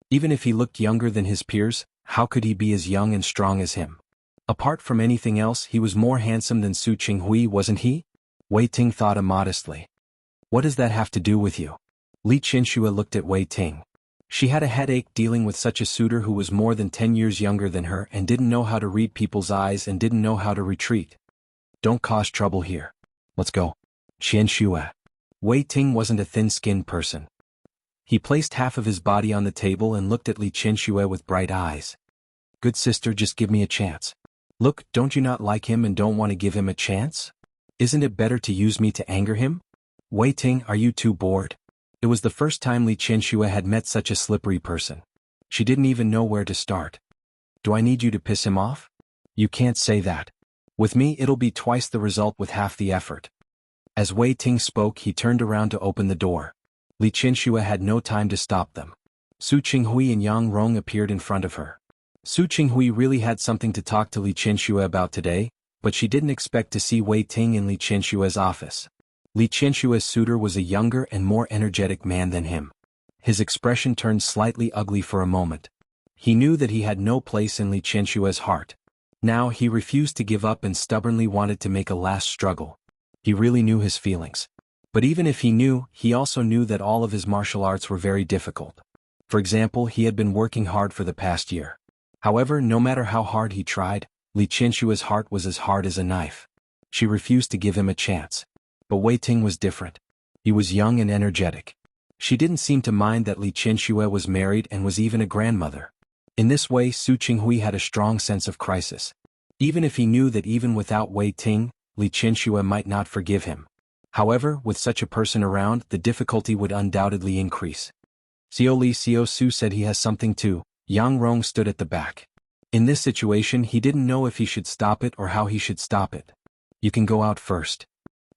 Even if he looked younger than his peers, how could he be as young and strong as him? Apart from anything else, he was more handsome than Su Qinghui, wasn't he? Wei Ting thought immodestly. What does that have to do with you? Li Qianxue looked at Wei Ting. She had a headache dealing with such a suitor who was more than 10 years younger than her and didn't know how to read people's eyes and didn't know how to retreat. Don't cause trouble here. Let's go. Qianxue. Wei Ting wasn't a thin-skinned person. He placed half of his body on the table and looked at Li Qianxue with bright eyes. Good sister, just give me a chance. Look, don't you not like him and don't want to give him a chance? Isn't it better to use me to anger him? Wei Ting, are you too bored? It was the first time Li Qianxue had met such a slippery person. She didn't even know where to start. Do I need you to piss him off? You can't say that. With me it'll be twice the result with half the effort. As Wei Ting spoke, he turned around to open the door. Li Qianxue had no time to stop them. Su Qinghui and Yang Rong appeared in front of her. Su Qinghui really had something to talk to Li Qianxue about today, but she didn't expect to see Wei Ting in Li Qianxue's office. Li Qianxue's suitor was a younger and more energetic man than him. His expression turned slightly ugly for a moment. He knew that he had no place in Li Qianxue's heart. Now he refused to give up and stubbornly wanted to make a last struggle. He really knew his feelings. But even if he knew, he also knew that all of his martial arts were very difficult. For example, he had been working hard for the past year. However, no matter how hard he tried, Li Qianxue's heart was as hard as a knife. She refused to give him a chance. But Wei Ting was different. He was young and energetic. She didn't seem to mind that Li Qianxue was married and was even a grandmother. In this way, Su Qinghui had a strong sense of crisis. Even if he knew that even without Wei Ting, Li Qianxue might not forgive him. However, with such a person around, the difficulty would undoubtedly increase. Xiao Li Xiao Su said he has something too. Yang Rong stood at the back. In this situation he didn't know if he should stop it or how he should stop it. You can go out first.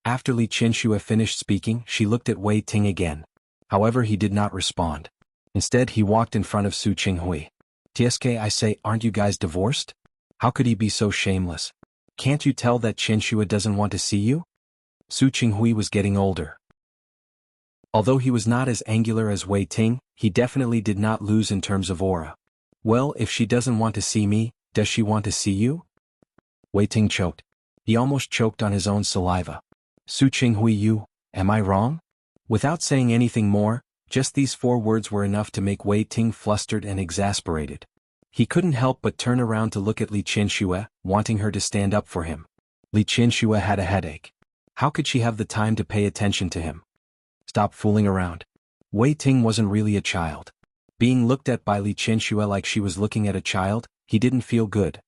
After Li Qianxue finished speaking, she looked at Wei Ting again. However, he did not respond. Instead, he walked in front of Su Qinghui. "Tsk, I say, aren't you guys divorced? How could he be so shameless? Can't you tell that Qianxue doesn't want to see you?" Su Qinghui was getting older. Although he was not as angular as Wei Ting, he definitely did not lose in terms of aura. "Well, if she doesn't want to see me, does she want to see you?" Wei Ting choked. He almost choked on his own saliva. "Su Qinghui, you, am I wrong?" Without saying anything more, just these 4 words were enough to make Wei Ting flustered and exasperated. He couldn't help but turn around to look at Li Qianxue, wanting her to stand up for him. Li Qianxue had a headache. How could she have the time to pay attention to him? Stop fooling around. Wei Ting wasn't really a child. Being looked at by Li Qianxue like she was looking at a child, he didn't feel good.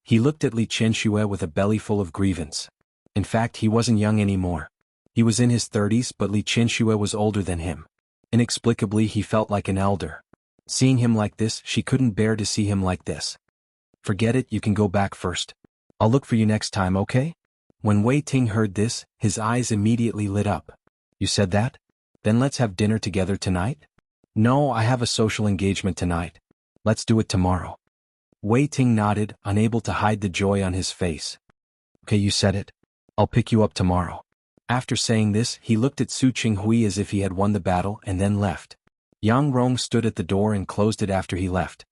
He looked at Li Qianxue with a belly full of grievance. In fact, he wasn't young anymore. He was in his 30s, but Li Qianxue was older than him. Inexplicably, he felt like an elder. Seeing him like this, she couldn't bear to see him like this. "Forget it, you can go back first. I'll look for you next time, okay?" When Wei Ting heard this, his eyes immediately lit up. "You said that? Then let's have dinner together tonight?" "No, I have a social engagement tonight. Let's do it tomorrow." Wei Ting nodded, unable to hide the joy on his face. "Okay, you said it. I'll pick you up tomorrow." After saying this, he looked at Su Qinghui as if he had won the battle and then left. Yang Rong stood at the door and closed it after he left.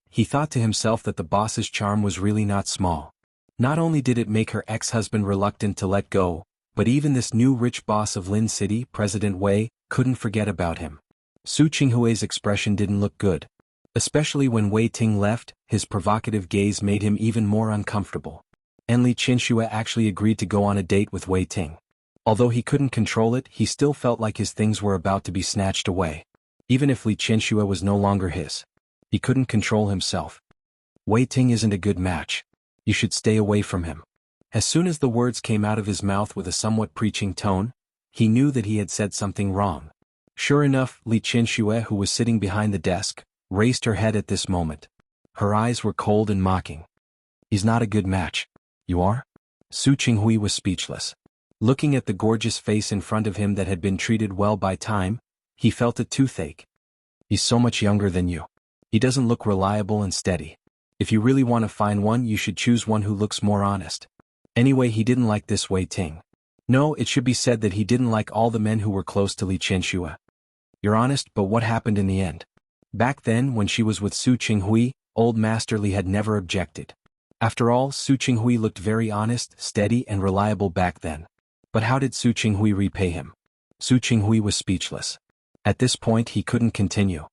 He thought to himself that the boss's charm was really not small. Not only did it make her ex-husband reluctant to let go, but even this new rich boss of Lin City, President Wei, couldn't forget about him. Su Qinghui's expression didn't look good. Especially when Wei Ting left, his provocative gaze made him even more uncomfortable. And Li Qianxue actually agreed to go on a date with Wei Ting. Although he couldn't control it, he still felt like his things were about to be snatched away. Even if Li Qianxue was no longer his, he couldn't control himself. "Wei Ting isn't a good match. You should stay away from him." As soon as the words came out of his mouth with a somewhat preaching tone, he knew that he had said something wrong. Sure enough, Li Qianxue, who was sitting behind the desk, raised her head at this moment. Her eyes were cold and mocking. "He's not a good match. You are?" Su Qinghui was speechless. Looking at the gorgeous face in front of him that had been treated well by time, he felt a toothache. "He's so much younger than you. He doesn't look reliable and steady. If you really want to find one, you should choose one who looks more honest." Anyway, he didn't like this Wei Ting. No, it should be said that he didn't like all the men who were close to Li Qianxue. "You're honest, but what happened in the end?" Back then, when she was with Su Qinghui, old Master Li had never objected. After all, Su Qinghui looked very honest, steady, and reliable back then. But how did Su Qinghui repay him? Su Qinghui was speechless. At this point, he couldn't continue.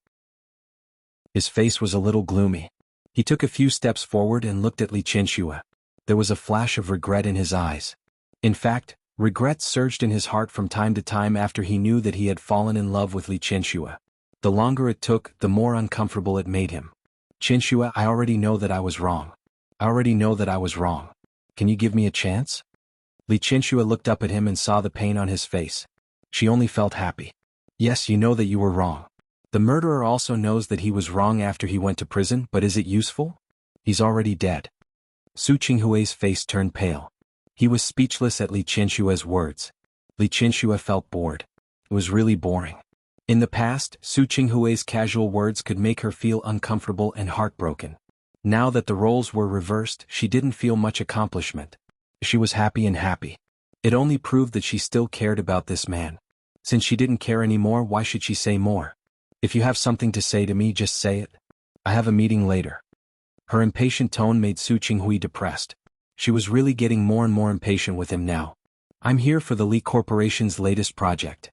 His face was a little gloomy. He took a few steps forward and looked at Li Qianxue. There was a flash of regret in his eyes. In fact, regret surged in his heart from time to time after he knew that he had fallen in love with Li Qianxue. The longer it took, the more uncomfortable it made him. "Qianxue, I already know that I was wrong. I already know that I was wrong. Can you give me a chance?" Li Qianxue looked up at him and saw the pain on his face. She only felt happy. "Yes, you know that you were wrong. The murderer also knows that he was wrong after he went to prison, but is it useful? He's already dead." Su Qinghui's face turned pale. He was speechless at Li Qianxue's words. Li Qianxue felt bored. It was really boring. In the past, Su Qinghui's casual words could make her feel uncomfortable and heartbroken. Now that the roles were reversed, she didn't feel much accomplishment. She was happy and happy. It only proved that she still cared about this man. Since she didn't care anymore, why should she say more? "If you have something to say to me, just say it. I have a meeting later." Her impatient tone made Su Qinghui depressed. She was really getting more and more impatient with him now. "I'm here for the Li Corporation's latest project."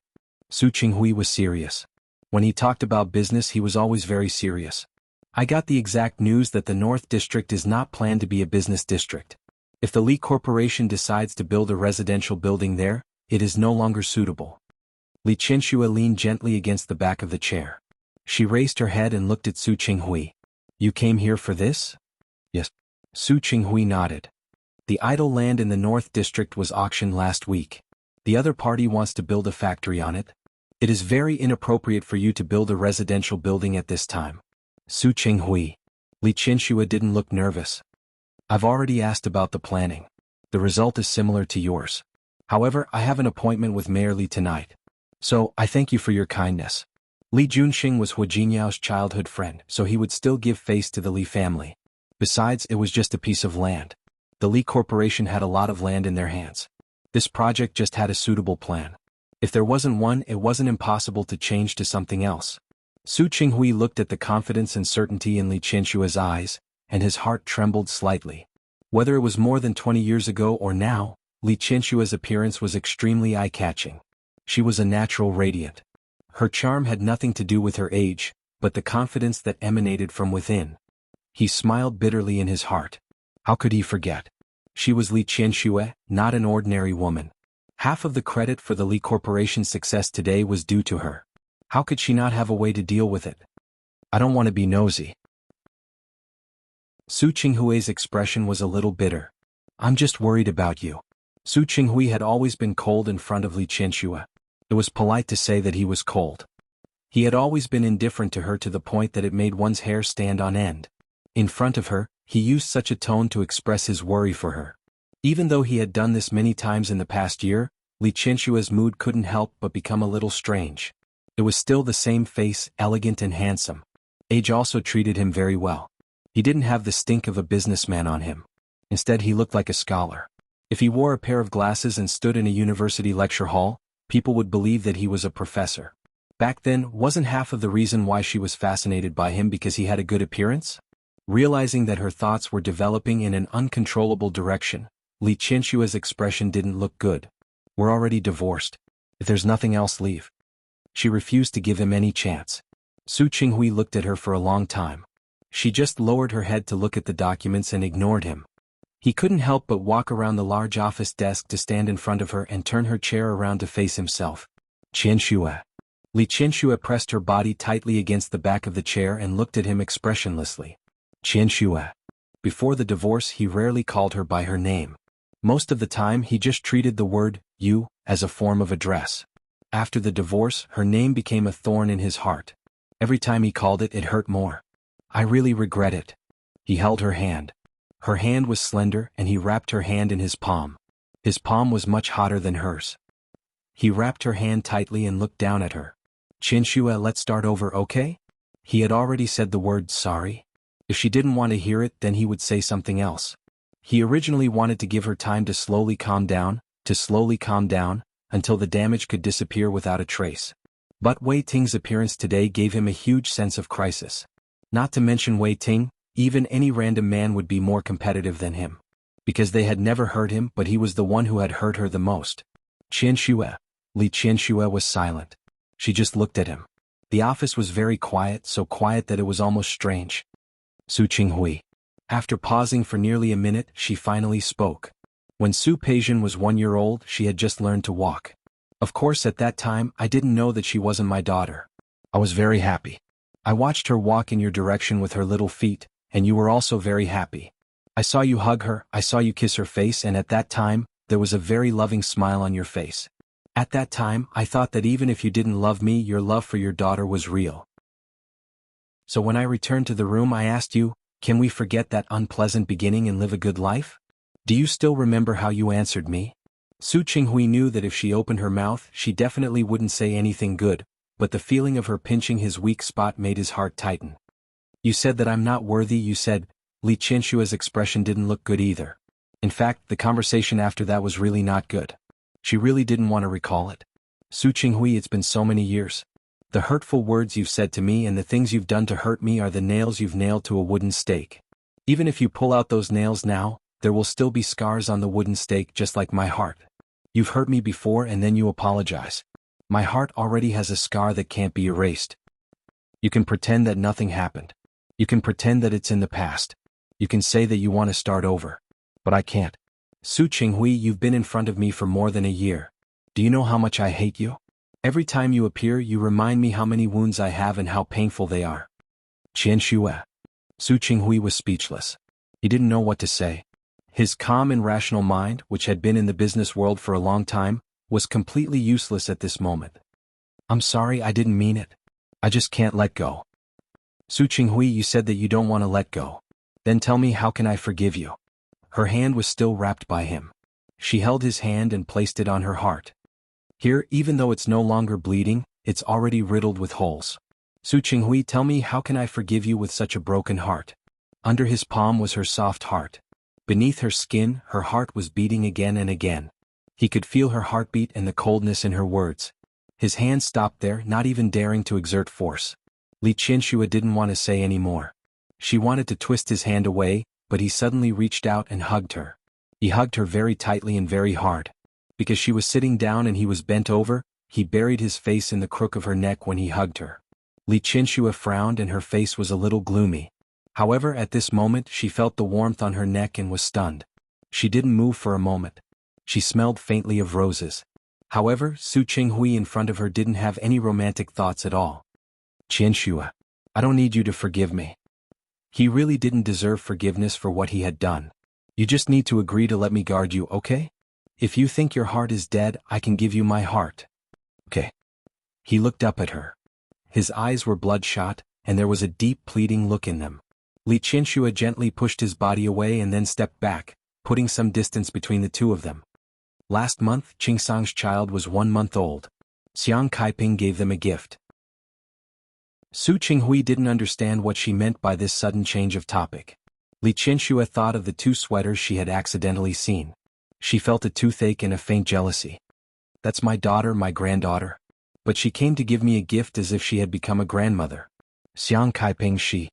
Su Qinghui was serious. When he talked about business, he was always very serious. "I got the exact news that the North District is not planned to be a business district. If the Li Corporation decides to build a residential building there, it is no longer suitable." Li Qianxue leaned gently against the back of the chair. She raised her head and looked at Su Qinghui. "You came here for this?" "Yes." Su Qinghui nodded. The idle land in the North District was auctioned last week. The other party wants to build a factory on it. It is very inappropriate for you to build a residential building at this time. Su Qinghui. Li Qianxue didn't look nervous. I've already asked about the planning. The result is similar to yours. However, I have an appointment with Mayor Li tonight. So, I thank you for your kindness. Li Junxing was Hu Jinyao's childhood friend, so he would still give face to the Li family. Besides, it was just a piece of land. The Li Corporation had a lot of land in their hands. This project just had a suitable plan. If there wasn't one, it wasn't impossible to change to something else. Su Qinghui looked at the confidence and certainty in Li Qianshue's eyes, and his heart trembled slightly. Whether it was more than 20 years ago or now, Li Qianshue's appearance was extremely eye-catching. She was a natural radiant. Her charm had nothing to do with her age, but the confidence that emanated from within. He smiled bitterly in his heart. How could he forget? She was Li Qianxue, not an ordinary woman. Half of the credit for the Li Corporation's success today was due to her. How could she not have a way to deal with it? I don't want to be nosy. Su Qinghui's expression was a little bitter. I'm just worried about you. Su Qinghui had always been cold in front of Li Qianxue. It was polite to say that he was cold. He had always been indifferent to her to the point that it made one's hair stand on end. In front of her, he used such a tone to express his worry for her. Even though he had done this many times in the past year, Li Qianshue's mood couldn't help but become a little strange. It was still the same face, elegant and handsome. Age also treated him very well. He didn't have the stink of a businessman on him. Instead, he looked like a scholar. If he wore a pair of glasses and stood in a university lecture hall, people would believe that he was a professor. Back then, wasn't half of the reason why she was fascinated by him because he had a good appearance? Realizing that her thoughts were developing in an uncontrollable direction, Li Qianshue's expression didn't look good. We're already divorced. If there's nothing else, leave. She refused to give him any chance. Su Qinghui looked at her for a long time. She just lowered her head to look at the documents and ignored him. He couldn't help but walk around the large office desk to stand in front of her and turn her chair around to face himself. Qianxue. Li Qianxue pressed her body tightly against the back of the chair and looked at him expressionlessly. Qianxue. Before the divorce, he rarely called her by her name. Most of the time, he just treated the word, you, as a form of address. After the divorce, her name became a thorn in his heart. Every time he called it, it hurt more. I really regret it. He held her hand. Her hand was slender, and he wrapped her hand in his palm. His palm was much hotter than hers. He wrapped her hand tightly and looked down at her. Qianxue, let's start over, okay? He had already said the word sorry. If she didn't want to hear it, then he would say something else. He originally wanted to give her time to slowly calm down, until the damage could disappear without a trace. But Wei Ting's appearance today gave him a huge sense of crisis. Not to mention Wei Ting, even any random man would be more competitive than him. Because they had never hurt him, but he was the one who had hurt her the most. Qianxue. Li Qianxue was silent. She just looked at him. The office was very quiet, so quiet that it was almost strange. Su Qinghui. After pausing for nearly a minute, she finally spoke. When Su Peijian was 1 year old, she had just learned to walk. Of course, at that time, I didn't know that she wasn't my daughter. I was very happy. I watched her walk in your direction with her little feet, and you were also very happy. I saw you hug her, I saw you kiss her face, and at that time, there was a very loving smile on your face. At that time, I thought that even if you didn't love me, your love for your daughter was real. So when I returned to the room, I asked you, can we forget that unpleasant beginning and live a good life? Do you still remember how you answered me? Su Qinghui knew that if she opened her mouth, she definitely wouldn't say anything good, but the feeling of her pinching his weak spot made his heart tighten. You said that I'm not worthy, you said. Li Qianshue's expression didn't look good either. In fact, the conversation after that was really not good. She really didn't want to recall it. Su Qinghui, it's been so many years. The hurtful words you've said to me and the things you've done to hurt me are the nails you've nailed to a wooden stake. Even if you pull out those nails now, there will still be scars on the wooden stake just like my heart. You've hurt me before and then you apologize. My heart already has a scar that can't be erased. You can pretend that nothing happened. You can pretend that it's in the past. You can say that you want to start over. But I can't. Su Qinghui, you've been in front of me for more than a year. Do you know how much I hate you? Every time you appear, you remind me how many wounds I have and how painful they are. Qianxue. Su Qinghui was speechless. He didn't know what to say. His calm and rational mind, which had been in the business world for a long time, was completely useless at this moment. I'm sorry, I didn't mean it. I just can't let go. Su Qinghui, you said that you don't want to let go. Then tell me, how can I forgive you? Her hand was still wrapped by him. She held his hand and placed it on her heart. Here, even though it's no longer bleeding, it's already riddled with holes. Su Qinghui, tell me, how can I forgive you with such a broken heart? Under his palm was her soft heart. Beneath her skin, her heart was beating again and again. He could feel her heartbeat and the coldness in her words. His hand stopped there, not even daring to exert force. Li Qianxue didn't want to say any more. She wanted to twist his hand away, but he suddenly reached out and hugged her. He hugged her very tightly and very hard. Because she was sitting down and he was bent over, he buried his face in the crook of her neck when he hugged her. Li Qianxue frowned and her face was a little gloomy. However, at this moment she felt the warmth on her neck and was stunned. She didn't move for a moment. She smelled faintly of roses. However, Su Qinghui in front of her didn't have any romantic thoughts at all. Qianxue, I don't need you to forgive me. He really didn't deserve forgiveness for what he had done. You just need to agree to let me guard you, okay? If you think your heart is dead, I can give you my heart. Okay. He looked up at her. His eyes were bloodshot, and there was a deep pleading look in them. Li Qianxue gently pushed his body away and then stepped back, putting some distance between the two of them. Last month, Qingsang's child was 1 month old. Xiang Kaiping gave them a gift. Su Qinghui didn't understand what she meant by this sudden change of topic. Li Qianxue thought of the 2 sweaters she had accidentally seen. She felt a toothache and a faint jealousy. That's my daughter, my granddaughter. But she came to give me a gift as if she had become a grandmother. Xiang Kaiping,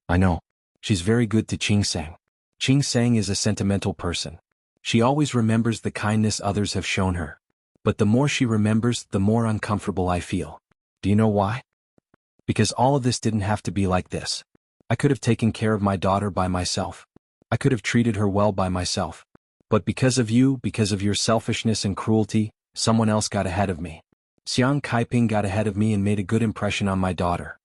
I know. She's very good to Qingsang. Qingsang is a sentimental person. She always remembers the kindness others have shown her. But the more she remembers, the more uncomfortable I feel. Do you know why? Because all of this didn't have to be like this. I could have taken care of my daughter by myself. I could have treated her well by myself. But because of you, because of your selfishness and cruelty, someone else got ahead of me. Xiang Kaiping got ahead of me and made a good impression on my daughter.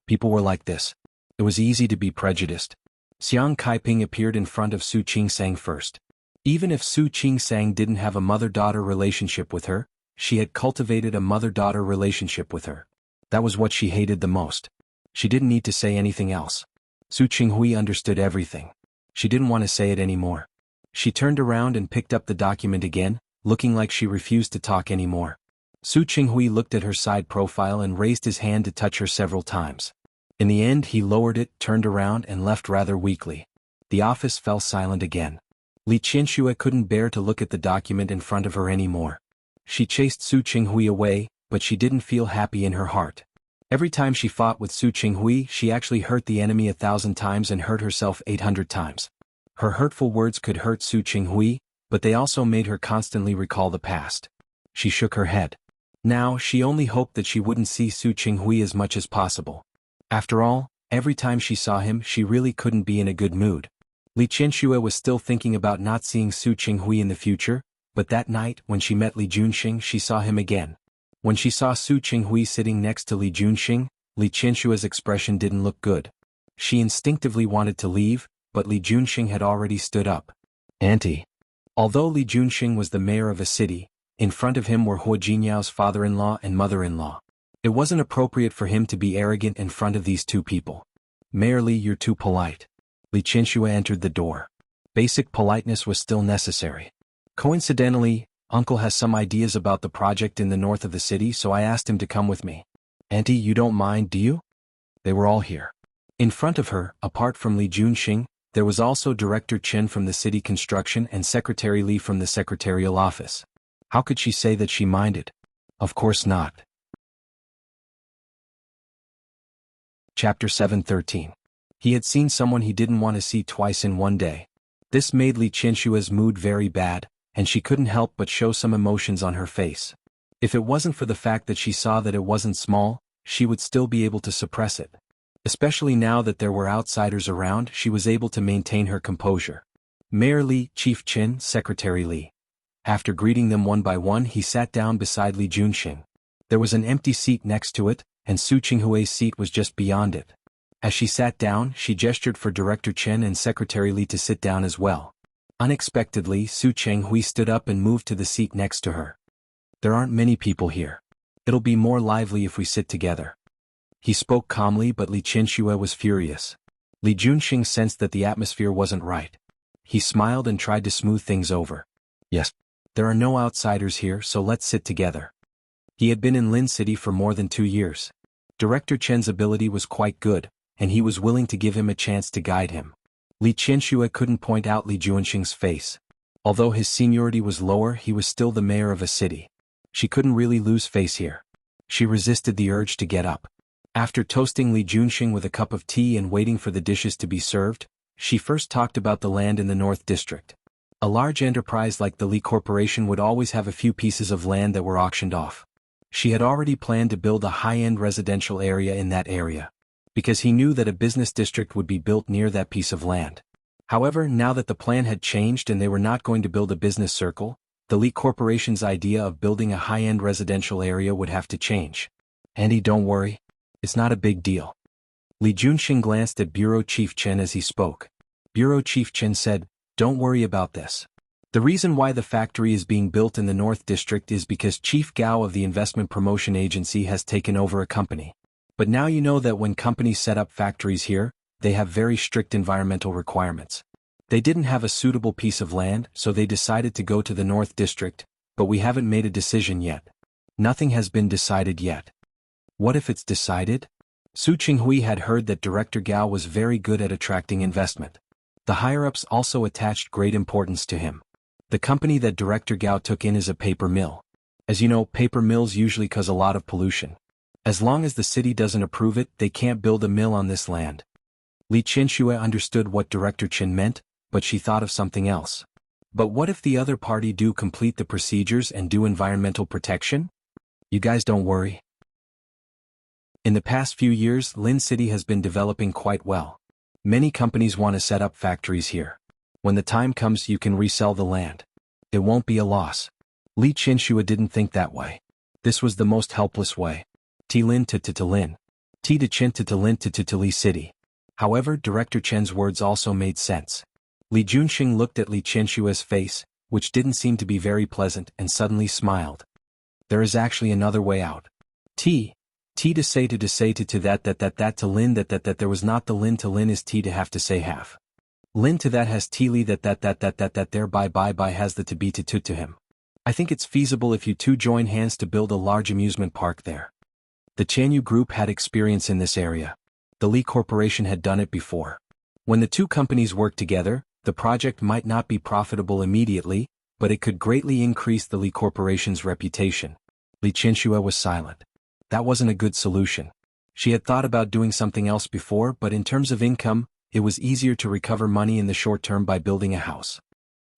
People were like this. It was easy to be prejudiced. Xiang Kaiping appeared in front of Su Qingsang first. Even if Su Qingsang didn't have a mother-daughter relationship with her, she had cultivated a mother-daughter relationship with her. That was what she hated the most. She didn't need to say anything else. Su Qinghui understood everything. She didn't want to say it anymore. She turned around and picked up the document again, looking like she refused to talk anymore. Su Qinghui looked at her side profile and raised his hand to touch her several times. In the end, he lowered it, turned around and left rather weakly. The office fell silent again. Li Qianxue couldn't bear to look at the document in front of her anymore. She chased Su Qinghui away, but she didn't feel happy in her heart. Every time she fought with Su Qinghui, she actually hurt the enemy 1,000 times and hurt herself 800 times. Her hurtful words could hurt Su Qinghui, but they also made her constantly recall the past. She shook her head. Now, she only hoped that she wouldn't see Su Qinghui as much as possible. After all, every time she saw him, she really couldn't be in a good mood. Li Qianxue was still thinking about not seeing Su Qinghui in the future, but that night, when she met Li Junxing, she saw him again. When she saw Su Qinghui sitting next to Li Junxing, Li Qianxue's expression didn't look good. She instinctively wanted to leave, but Li Junxing had already stood up. Auntie. Although Li Junxing was the mayor of a city, in front of him were Huo Jinyao's father-in-law and mother-in-law. It wasn't appropriate for him to be arrogant in front of these 2 people. Mayor Li, you're too polite. Li Qianxue entered the door. Basic politeness was still necessary. Coincidentally, Uncle has some ideas about the project in the north of the city, so I asked him to come with me. Auntie, you don't mind, do you? They were all here. In front of her, apart from Li Junxing, there was also Director Chen from the city construction and Secretary Li from the secretarial office. How could she say that she minded? Of course not. Chapter 7:13. He had seen someone he didn't want to see twice in one day. This made Li Qianxue's mood very bad, and she couldn't help but show some emotions on her face. If it wasn't for the fact that she saw that it wasn't small, she would still be able to suppress it. Especially now that there were outsiders around, she was able to maintain her composure. Mayor Li, Chief Chen, Secretary Li. After greeting them one by one, he sat down beside Li Junxing. There was an empty seat next to it, and Su Qinghui's seat was just beyond it. As she sat down, she gestured for Director Chen and Secretary Li to sit down as well. Unexpectedly, Su Qinghui stood up and moved to the seat next to her. There aren't many people here. It'll be more lively if we sit together. He spoke calmly, but Li Qinxue was furious. Li Junxing sensed that the atmosphere wasn't right. He smiled and tried to smooth things over. Yes. There are no outsiders here, so let's sit together. He had been in Lin City for more than 2 years. Director Chen's ability was quite good, and he was willing to give him a chance to guide him. Li Qinxue couldn't point out Li Junxing's face. Although his seniority was lower, he was still the mayor of a city. She couldn't really lose face here. She resisted the urge to get up. After toasting Li Junxing with a cup of tea and waiting for the dishes to be served, she first talked about the land in the North District. A large enterprise like the Li Corporation would always have a few pieces of land that were auctioned off. She had already planned to build a high-end residential area in that area, because he knew that a business district would be built near that piece of land. However, now that the plan had changed and they were not going to build a business circle, the Li Corporation's idea of building a high-end residential area would have to change. Andy, don't worry. It's not a big deal. Li Junxing glanced at Bureau Chief Chen as he spoke. Bureau Chief Chen said, "Don't worry about this. The reason why the factory is being built in the North District is because Chief Gao of the Investment Promotion Agency has taken over a company. But now you know that when companies set up factories here, they have very strict environmental requirements. They didn't have a suitable piece of land, so they decided to go to the North District, but we haven't made a decision yet. Nothing has been decided yet." What if it's decided? Su Qinghui had heard that Director Gao was very good at attracting investment. The higher-ups also attached great importance to him. The company that Director Gao took in is a paper mill. As you know, paper mills usually cause a lot of pollution. As long as the city doesn't approve it, they can't build a mill on this land. Li Qinxue understood what Director Chen meant, but she thought of something else. But what if the other party do complete the procedures and do environmental protection? You guys don't worry. In the past few years, Lin City has been developing quite well. Many companies want to set up factories here. When the time comes, you can resell the land. It won't be a loss. Li Qinxue didn't think that way. This was the most helpless way. Lin to Lin. T to Chen to Lin to Li City. However, Director Chen's words also made sense. Li Junxing looked at Li Qinshue's face, which didn't seem to be very pleasant, and suddenly smiled. There is actually another way out. T to say to that to Lin that there was not the Lin to Lin is T to have to say half. Lin to that has T Li that there by has the to be to him. I think it's feasible if you two join hands to build a large amusement park there. The Chanyu Group had experience in this area. The Li Corporation had done it before. When the two companies worked together, the project might not be profitable immediately, but it could greatly increase the Li Corporation's reputation. Li Qinxue was silent. That wasn't a good solution. She had thought about doing something else before, but in terms of income, it was easier to recover money in the short term by building a house.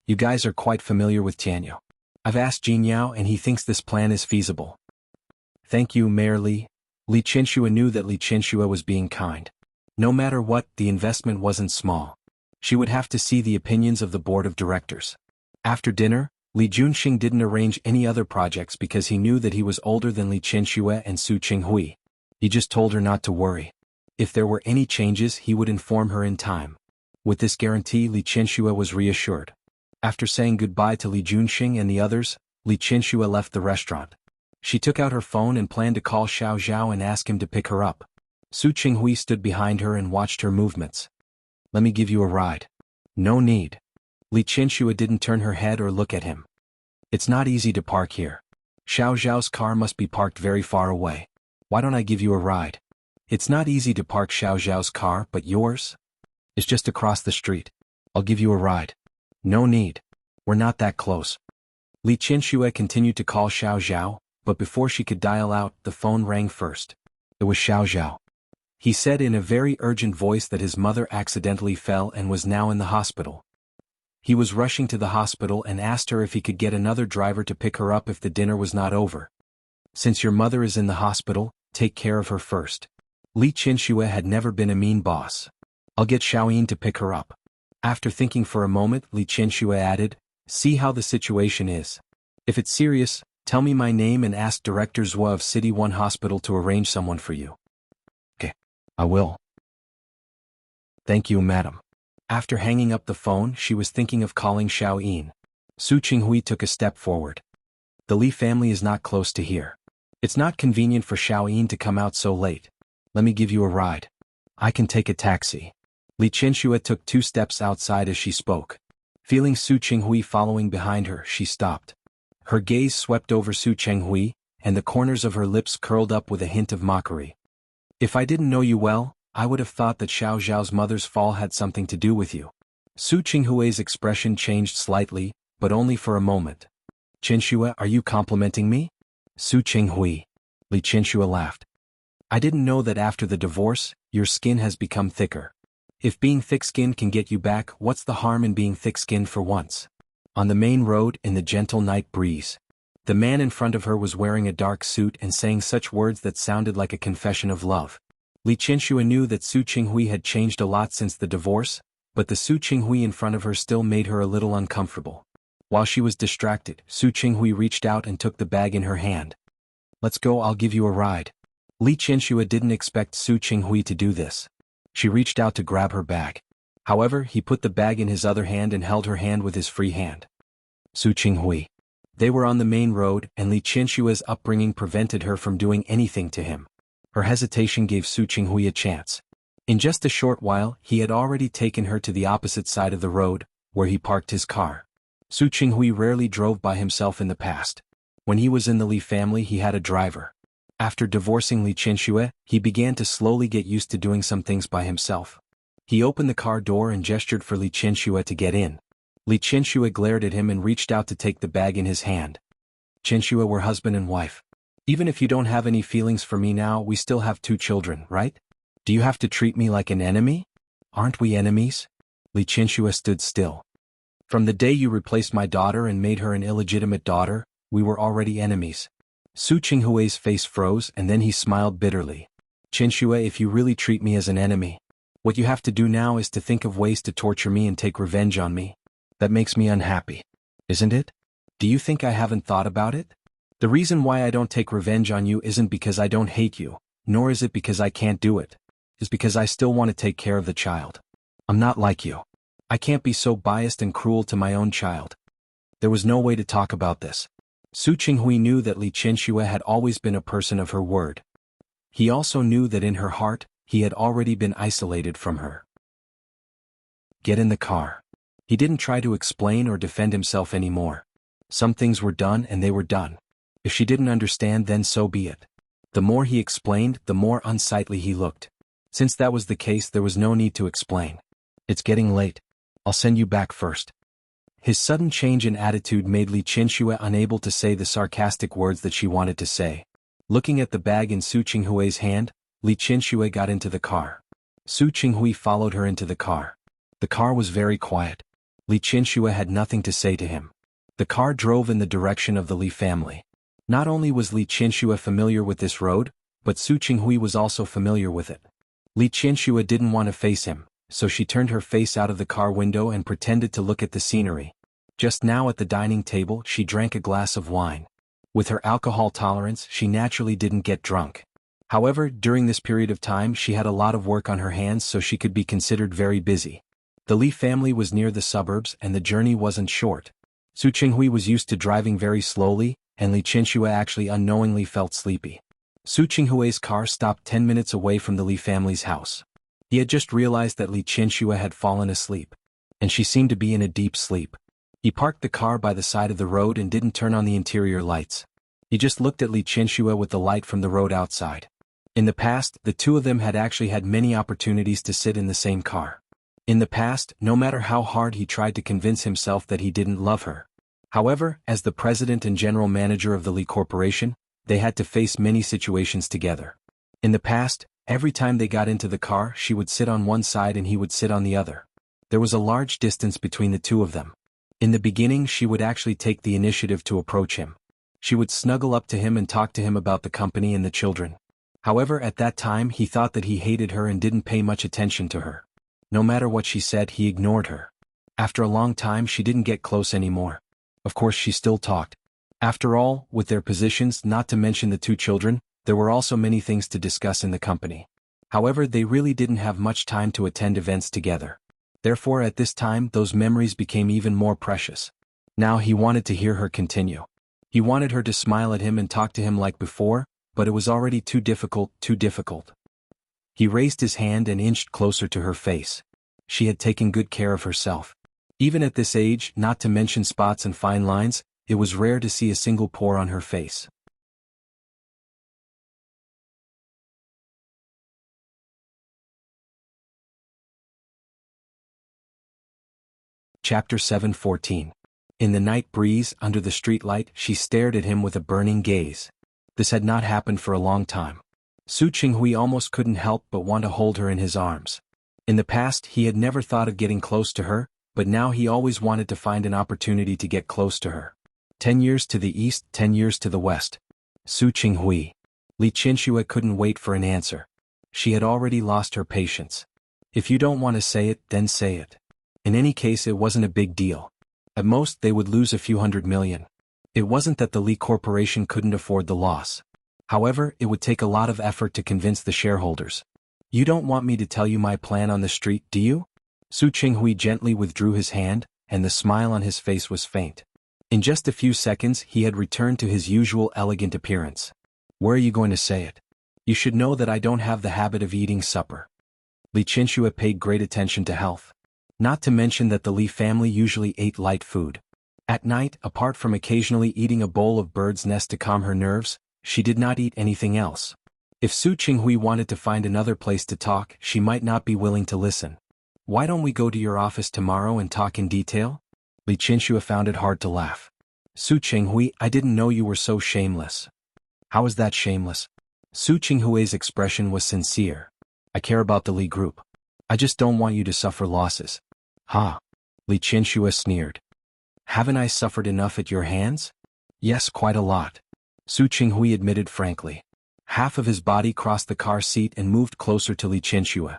You guys are quite familiar with Tianyu. I've asked Jin Yao and he thinks this plan is feasible. Thank you, Mayor Li. Li Qinxue knew that Li Qinxue was being kind. No matter what, the investment wasn't small. She would have to see the opinions of the board of directors. After dinner, Li Junxing didn't arrange any other projects because he knew that he was older than Li Qinxue and Su Qinghui. He just told her not to worry. If there were any changes, he would inform her in time. With this guarantee, Li Qinxue was reassured. After saying goodbye to Li Junxing and the others, Li Qinxue left the restaurant. She took out her phone and planned to call Xiao Zhao and ask him to pick her up. Su Qinghui stood behind her and watched her movements. Let me give you a ride. No need. Li Qinxue didn't turn her head or look at him. It's not easy to park here. Xiao Zhao's car must be parked very far away. Why don't I give you a ride? It's not easy to park Xiao Zhao's car, but yours? It's just across the street. I'll give you a ride. No need. We're not that close. Li Qinxue continued to call Xiao Zhao, but before she could dial out, the phone rang first. It was Xiao Zhao. He said in a very urgent voice that his mother accidentally fell and was now in the hospital. He was rushing to the hospital and asked her if he could get another driver to pick her up if the dinner was not over. Since your mother is in the hospital, take care of her first. Li Qinxue had never been a mean boss. I'll get Xiaoyin to pick her up. After thinking for a moment, Li Qinxue added, see how the situation is. If it's serious, tell me my name and ask Director Zhua of City 1 Hospital to arrange someone for you. Okay, I will. Thank you, madam. After hanging up the phone, she was thinking of calling Xiaoyin. Su Qinghui took a step forward. The Li family is not close to here. It's not convenient for Xiaoyin to come out so late. Let me give you a ride. I can take a taxi. Li Qianxue took 2 steps outside as she spoke. Feeling Su Qinghui following behind her, she stopped. Her gaze swept over Su Qinghui, and the corners of her lips curled up with a hint of mockery. If I didn't know you well, I would have thought that Xiao Zhao's mother's fall had something to do with you. Su Qinghui's expression changed slightly, but only for a moment. Qianxue, are you complimenting me? Su Qinghui. Li Qianxue laughed. I didn't know that after the divorce, your skin has become thicker. If being thick-skinned can get you back, what's the harm in being thick-skinned for once? On the main road, in the gentle night breeze, the man in front of her was wearing a dark suit and saying such words that sounded like a confession of love. Li Qianxue knew that Su Qinghui had changed a lot since the divorce, but the Su Qinghui in front of her still made her a little uncomfortable. While she was distracted, Su Qinghui reached out and took the bag in her hand. Let's go, I'll give you a ride. Li Qianxue didn't expect Su Qinghui to do this. She reached out to grab her bag. However, he put the bag in his other hand and held her hand with his free hand. Su Qinghui. They were on the main road, and Li Qianxue's upbringing prevented her from doing anything to him. Her hesitation gave Su Qinghui a chance. In just a short while, he had already taken her to the opposite side of the road, where he parked his car. Su Qinghui rarely drove by himself in the past. When he was in the Li family, he had a driver. After divorcing Li Qianxue, he began to slowly get used to doing some things by himself. He opened the car door and gestured for Li Qianxue to get in. Li Qianxue glared at him and reached out to take the bag in his hand. Qianxue, we're husband and wife. Even if you don't have any feelings for me now, we still have 2 children, right? Do you have to treat me like an enemy? Aren't we enemies? Li Qianxue stood still. From the day you replaced my daughter and made her an illegitimate daughter, we were already enemies. Su Qinghui's face froze and then he smiled bitterly. Qianxue, if you really treat me as an enemy, what you have to do now is to think of ways to torture me and take revenge on me. That makes me unhappy. Isn't it? Do you think I haven't thought about it? The reason why I don't take revenge on you isn't because I don't hate you, nor is it because I can't do it. It's because I still want to take care of the child. I'm not like you. I can't be so biased and cruel to my own child. There was no way to talk about this. Su Qinghui knew that Li Qianxue had always been a person of her word. He also knew that in her heart, he had already been isolated from her. Get in the car. He didn't try to explain or defend himself anymore. Some things were done and they were done. If she didn't understand, then so be it. The more he explained, the more unsightly he looked. Since that was the case, there was no need to explain. It's getting late. I'll send you back first. His sudden change in attitude made Li Qianxue unable to say the sarcastic words that she wanted to say. Looking at the bag in Su Qinghui's hand, Li Qianxue got into the car. Su Qinghui followed her into the car. The car was very quiet. Li Qianxue had nothing to say to him. The car drove in the direction of the Li family. Not only was Li Qianxue familiar with this road, but Su Qinghui was also familiar with it. Li Qianxue didn't want to face him, so she turned her face out of the car window and pretended to look at the scenery. Just now at the dining table, she drank a glass of wine. With her alcohol tolerance, she naturally didn't get drunk. However, during this period of time she had a lot of work on her hands, so she could be considered very busy. The Li family was near the suburbs and the journey wasn't short. Su Qinghui was used to driving very slowly, and Li Qianxue actually unknowingly felt sleepy. Su Qinghui's car stopped 10 minutes away from the Li family's house. He had just realized that Li Qianxue had fallen asleep, and she seemed to be in a deep sleep. He parked the car by the side of the road and didn't turn on the interior lights. He just looked at Li Qianxue with the light from the road outside. In the past, the two of them had actually had many opportunities to sit in the same car. In the past, no matter how hard he tried to convince himself that he didn't love her. However, as the president and general manager of the Li Corporation, they had to face many situations together. In the past, every time they got into the car, she would sit on one side and he would sit on the other. There was a large distance between the two of them. In the beginning, she would actually take the initiative to approach him. She would snuggle up to him and talk to him about the company and the children. However, at that time he thought that he hated her and didn't pay much attention to her. No matter what she said, he ignored her. After a long time, she didn't get close anymore. Of course, she still talked. After all, with their positions, not to mention the 2 children, there were also many things to discuss in the company. However, they really didn't have much time to attend events together. Therefore, at this time, those memories became even more precious. Now he wanted to hear her continue. He wanted her to smile at him and talk to him like before, but it was already too difficult, too difficult. He raised his hand and inched closer to her face. She had taken good care of herself. Even at this age, not to mention spots and fine lines, it was rare to see a single pore on her face. Chapter 7:14. In the night breeze, under the streetlight, she stared at him with a burning gaze. This had not happened for a long time. Su Qinghui almost couldn't help but want to hold her in his arms. In the past, he had never thought of getting close to her, but now he always wanted to find an opportunity to get close to her. 10 years to the east, 10 years to the west. Su Qinghui. Li Qianxue couldn't wait for an answer. She had already lost her patience. If you don't want to say it, then say it. In any case, it wasn't a big deal. At most, they would lose a few $100 million. It wasn't that the Li Corporation couldn't afford the loss. However, it would take a lot of effort to convince the shareholders. You don't want me to tell you my plan on the street, do you? Su Qinghui gently withdrew his hand, and the smile on his face was faint. In just a few seconds, he had returned to his usual elegant appearance. Where are you going to say it? You should know that I don't have the habit of eating supper. Li Qianxue paid great attention to health. Not to mention that the Li family usually ate light food. At night, apart from occasionally eating a bowl of bird's nest to calm her nerves, she did not eat anything else. If Su Qinghui wanted to find another place to talk, she might not be willing to listen. Why don't we go to your office tomorrow and talk in detail? Li Qianxue found it hard to laugh. Su Qinghui, I didn't know you were so shameless. How is that shameless? Su Qinghui's expression was sincere. I care about the Li group. I just don't want you to suffer losses. Ha! Li Qianxue sneered. Haven't I suffered enough at your hands? Yes, quite a lot. Su Qinghui admitted frankly. Half of his body crossed the car seat and moved closer to Li Qianxue.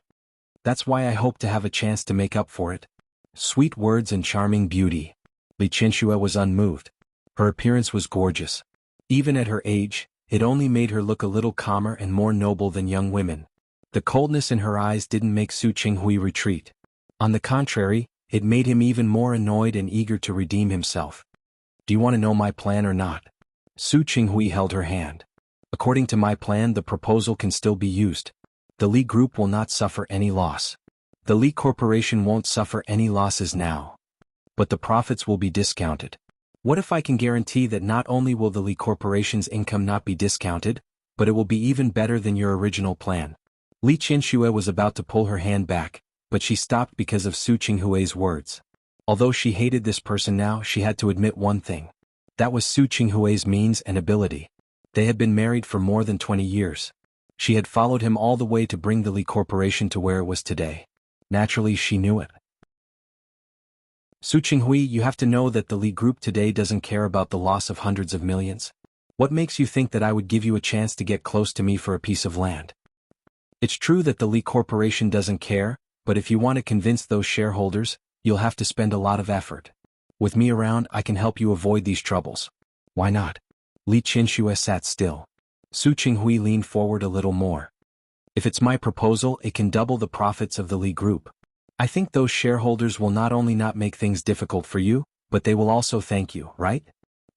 That's why I hope to have a chance to make up for it. Sweet words and charming beauty. Li Qianxue was unmoved. Her appearance was gorgeous. Even at her age, it only made her look a little calmer and more noble than young women. The coldness in her eyes didn't make Su Qinghui retreat. On the contrary, it made him even more annoyed and eager to redeem himself. Do you want to know my plan or not? Su Qinghui held her hand. According to my plan, the proposal can still be used. The Li Group will not suffer any loss. The Li Corporation won't suffer any losses now. But the profits will be discounted. What if I can guarantee that not only will the Li Corporation's income not be discounted, but it will be even better than your original plan? Li Qianxue was about to pull her hand back, but she stopped because of Su Qinghui's words. Although she hated this person now, she had to admit one thing. That was Su Qinghui's means and ability. They had been married for more than 20 years. She had followed him all the way to bring the Li Corporation to where it was today. Naturally, she knew it. Su Qinghui, you have to know that the Li Group today doesn't care about the loss of hundreds of millions. What makes you think that I would give you a chance to get close to me for a piece of land? It's true that the Li Corporation doesn't care, but if you want to convince those shareholders, you'll have to spend a lot of effort. With me around, I can help you avoid these troubles. Why not? Li Qianxue sat still. Su Qinghui leaned forward a little more. If it's my proposal, it can double the profits of the Li Group. I think those shareholders will not only not make things difficult for you, but they will also thank you, right?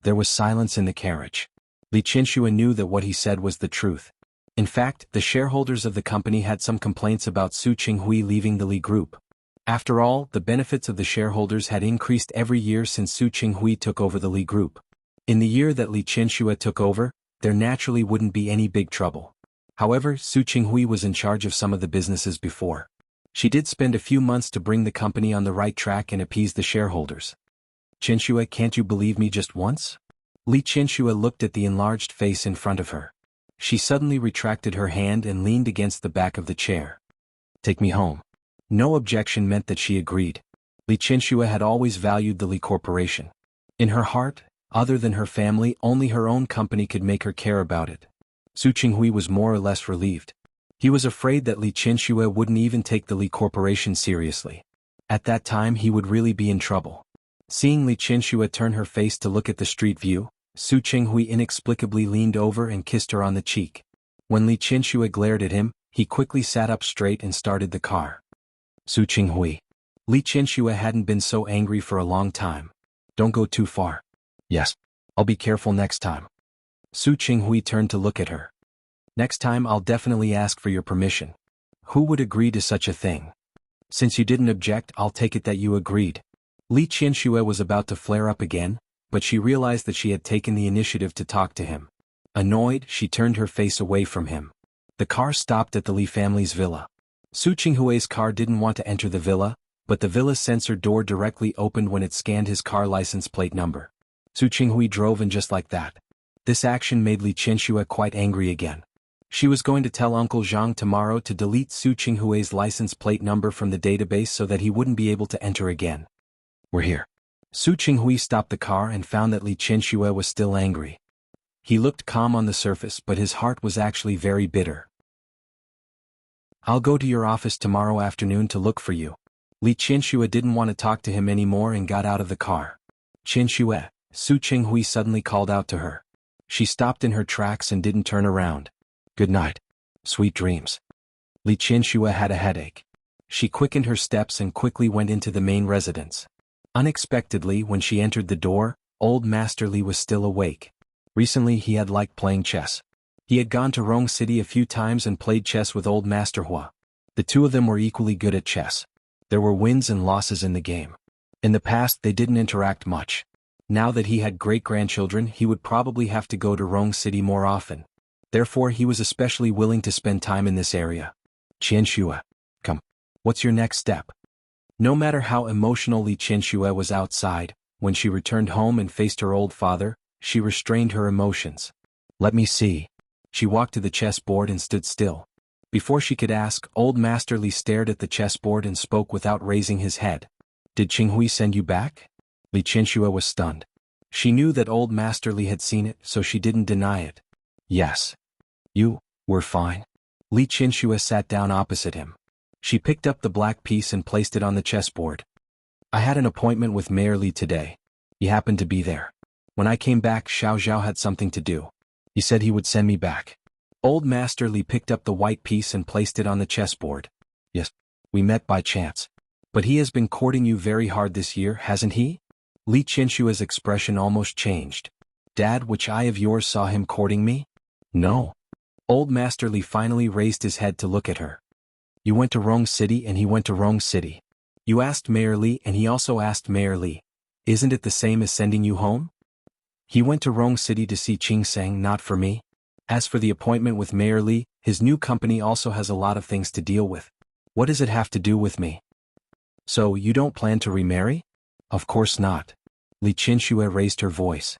There was silence in the carriage. Li Qianxue knew that what he said was the truth. In fact, the shareholders of the company had some complaints about Su Qinghui leaving the Li Group. After all, the benefits of the shareholders had increased every year since Su Qinghui took over the Li Group. In the year that Li Qianxue took over, there naturally wouldn't be any big trouble. However, Su Qinghui was in charge of some of the businesses before. She did spend a few months to bring the company on the right track and appease the shareholders. Qianxue, can't you believe me just once? Li Qianxue looked at the enlarged face in front of her. She suddenly retracted her hand and leaned against the back of the chair. Take me home. No objection meant that she agreed. Li Qianxue had always valued the Li Corporation. In her heart, other than her family, only her own company could make her care about it. Su Qinghui was more or less relieved. He was afraid that Li Qianxue wouldn't even take the Li Corporation seriously. At that time he would really be in trouble. Seeing Li Qianxue turn her face to look at the street view, Su Qinghui inexplicably leaned over and kissed her on the cheek. When Li Qianxue glared at him, he quickly sat up straight and started the car. Su Qinghui. Li Qianxue hadn't been so angry for a long time. Don't go too far. Yes. I'll be careful next time. Su Qinghui turned to look at her. Next time I'll definitely ask for your permission. Who would agree to such a thing? Since you didn't object, I'll take it that you agreed. Li Qianxue was about to flare up again, but she realized that she had taken the initiative to talk to him. Annoyed, she turned her face away from him. The car stopped at the Li family's villa. Su Qinghui's car didn't want to enter the villa, but the villa's sensor door directly opened when it scanned his car license plate number. Su Qinghui drove in just like that. This action made Li Qianxue quite angry again. She was going to tell Uncle Zhang tomorrow to delete Su Qinghui's license plate number from the database so that he wouldn't be able to enter again. We're here. Su Qinghui stopped the car and found that Li Qianxue was still angry. He looked calm on the surface, but his heart was actually very bitter. I'll go to your office tomorrow afternoon to look for you. Li Qianxue didn't want to talk to him anymore and got out of the car. Qianxue, Su Qinghui suddenly called out to her. She stopped in her tracks and didn't turn around. Good night. Sweet dreams. Li Qianxue had a headache. She quickened her steps and quickly went into the main residence. Unexpectedly, when she entered the door, old Master Li was still awake. Recently he had liked playing chess. He had gone to Rong City a few times and played chess with old Master Hua. The two of them were equally good at chess. There were wins and losses in the game. In the past they didn't interact much. Now that he had great-grandchildren, he would probably have to go to Rong City more often. Therefore he was especially willing to spend time in this area. Qianxue, come. What's your next step? No matter how emotional Li Qianxue was outside, when she returned home and faced her old father, she restrained her emotions. Let me see. She walked to the chessboard and stood still. Before she could ask, old Master Li stared at the chessboard and spoke without raising his head. Did Qinghui send you back? Li Qianxue was stunned. She knew that old Master Li had seen it, so she didn't deny it. Yes. You, were fine. Li Qianxue sat down opposite him. She picked up the black piece and placed it on the chessboard. I had an appointment with Mayor Li today. He happened to be there. When I came back, Xiao Zhao had something to do. He said he would send me back. Old Master Li picked up the white piece and placed it on the chessboard. Yes, we met by chance. But he has been courting you very hard this year, hasn't he? Li Qianxue's expression almost changed. Dad, which eye of yours saw him courting me? No. Old Master Li finally raised his head to look at her. You went to Rong City and he went to Rong City. You asked Mayor Li and he also asked Mayor Li. Isn't it the same as sending you home? He went to Rong City to see Qing Sang, not for me. As for the appointment with Mayor Li, his new company also has a lot of things to deal with. What does it have to do with me? So, you don't plan to remarry? Of course not. Li Qianxue raised her voice.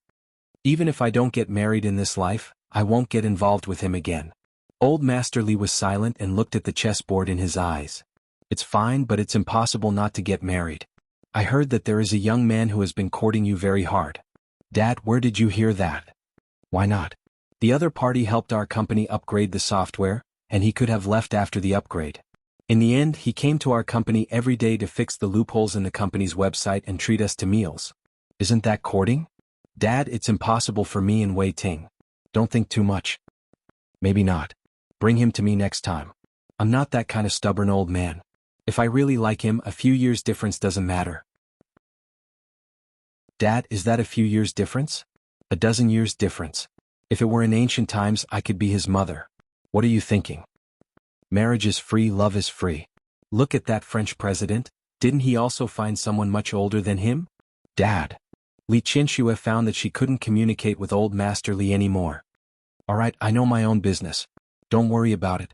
Even if I don't get married in this life, I won't get involved with him again. Old Master Li was silent and looked at the chessboard in his eyes. It's fine, but it's impossible not to get married. I heard that there is a young man who has been courting you very hard. Dad, where did you hear that? Why not? The other party helped our company upgrade the software, and he could have left after the upgrade. In the end, he came to our company every day to fix the loopholes in the company's website and treat us to meals. Isn't that courting? Dad, it's impossible for me and Wei Ting. Don't think too much. Maybe not. Bring him to me next time. I'm not that kind of stubborn old man. If I really like him, a few years difference doesn't matter. Dad, is that a few years difference? A dozen years difference. If it were in ancient times, I could be his mother. What are you thinking? Marriage is free, love is free. Look at that French president. Didn't he also find someone much older than him? Dad. Li Qianxue found that she couldn't communicate with old Master Li anymore. Alright, I know my own business. Don't worry about it.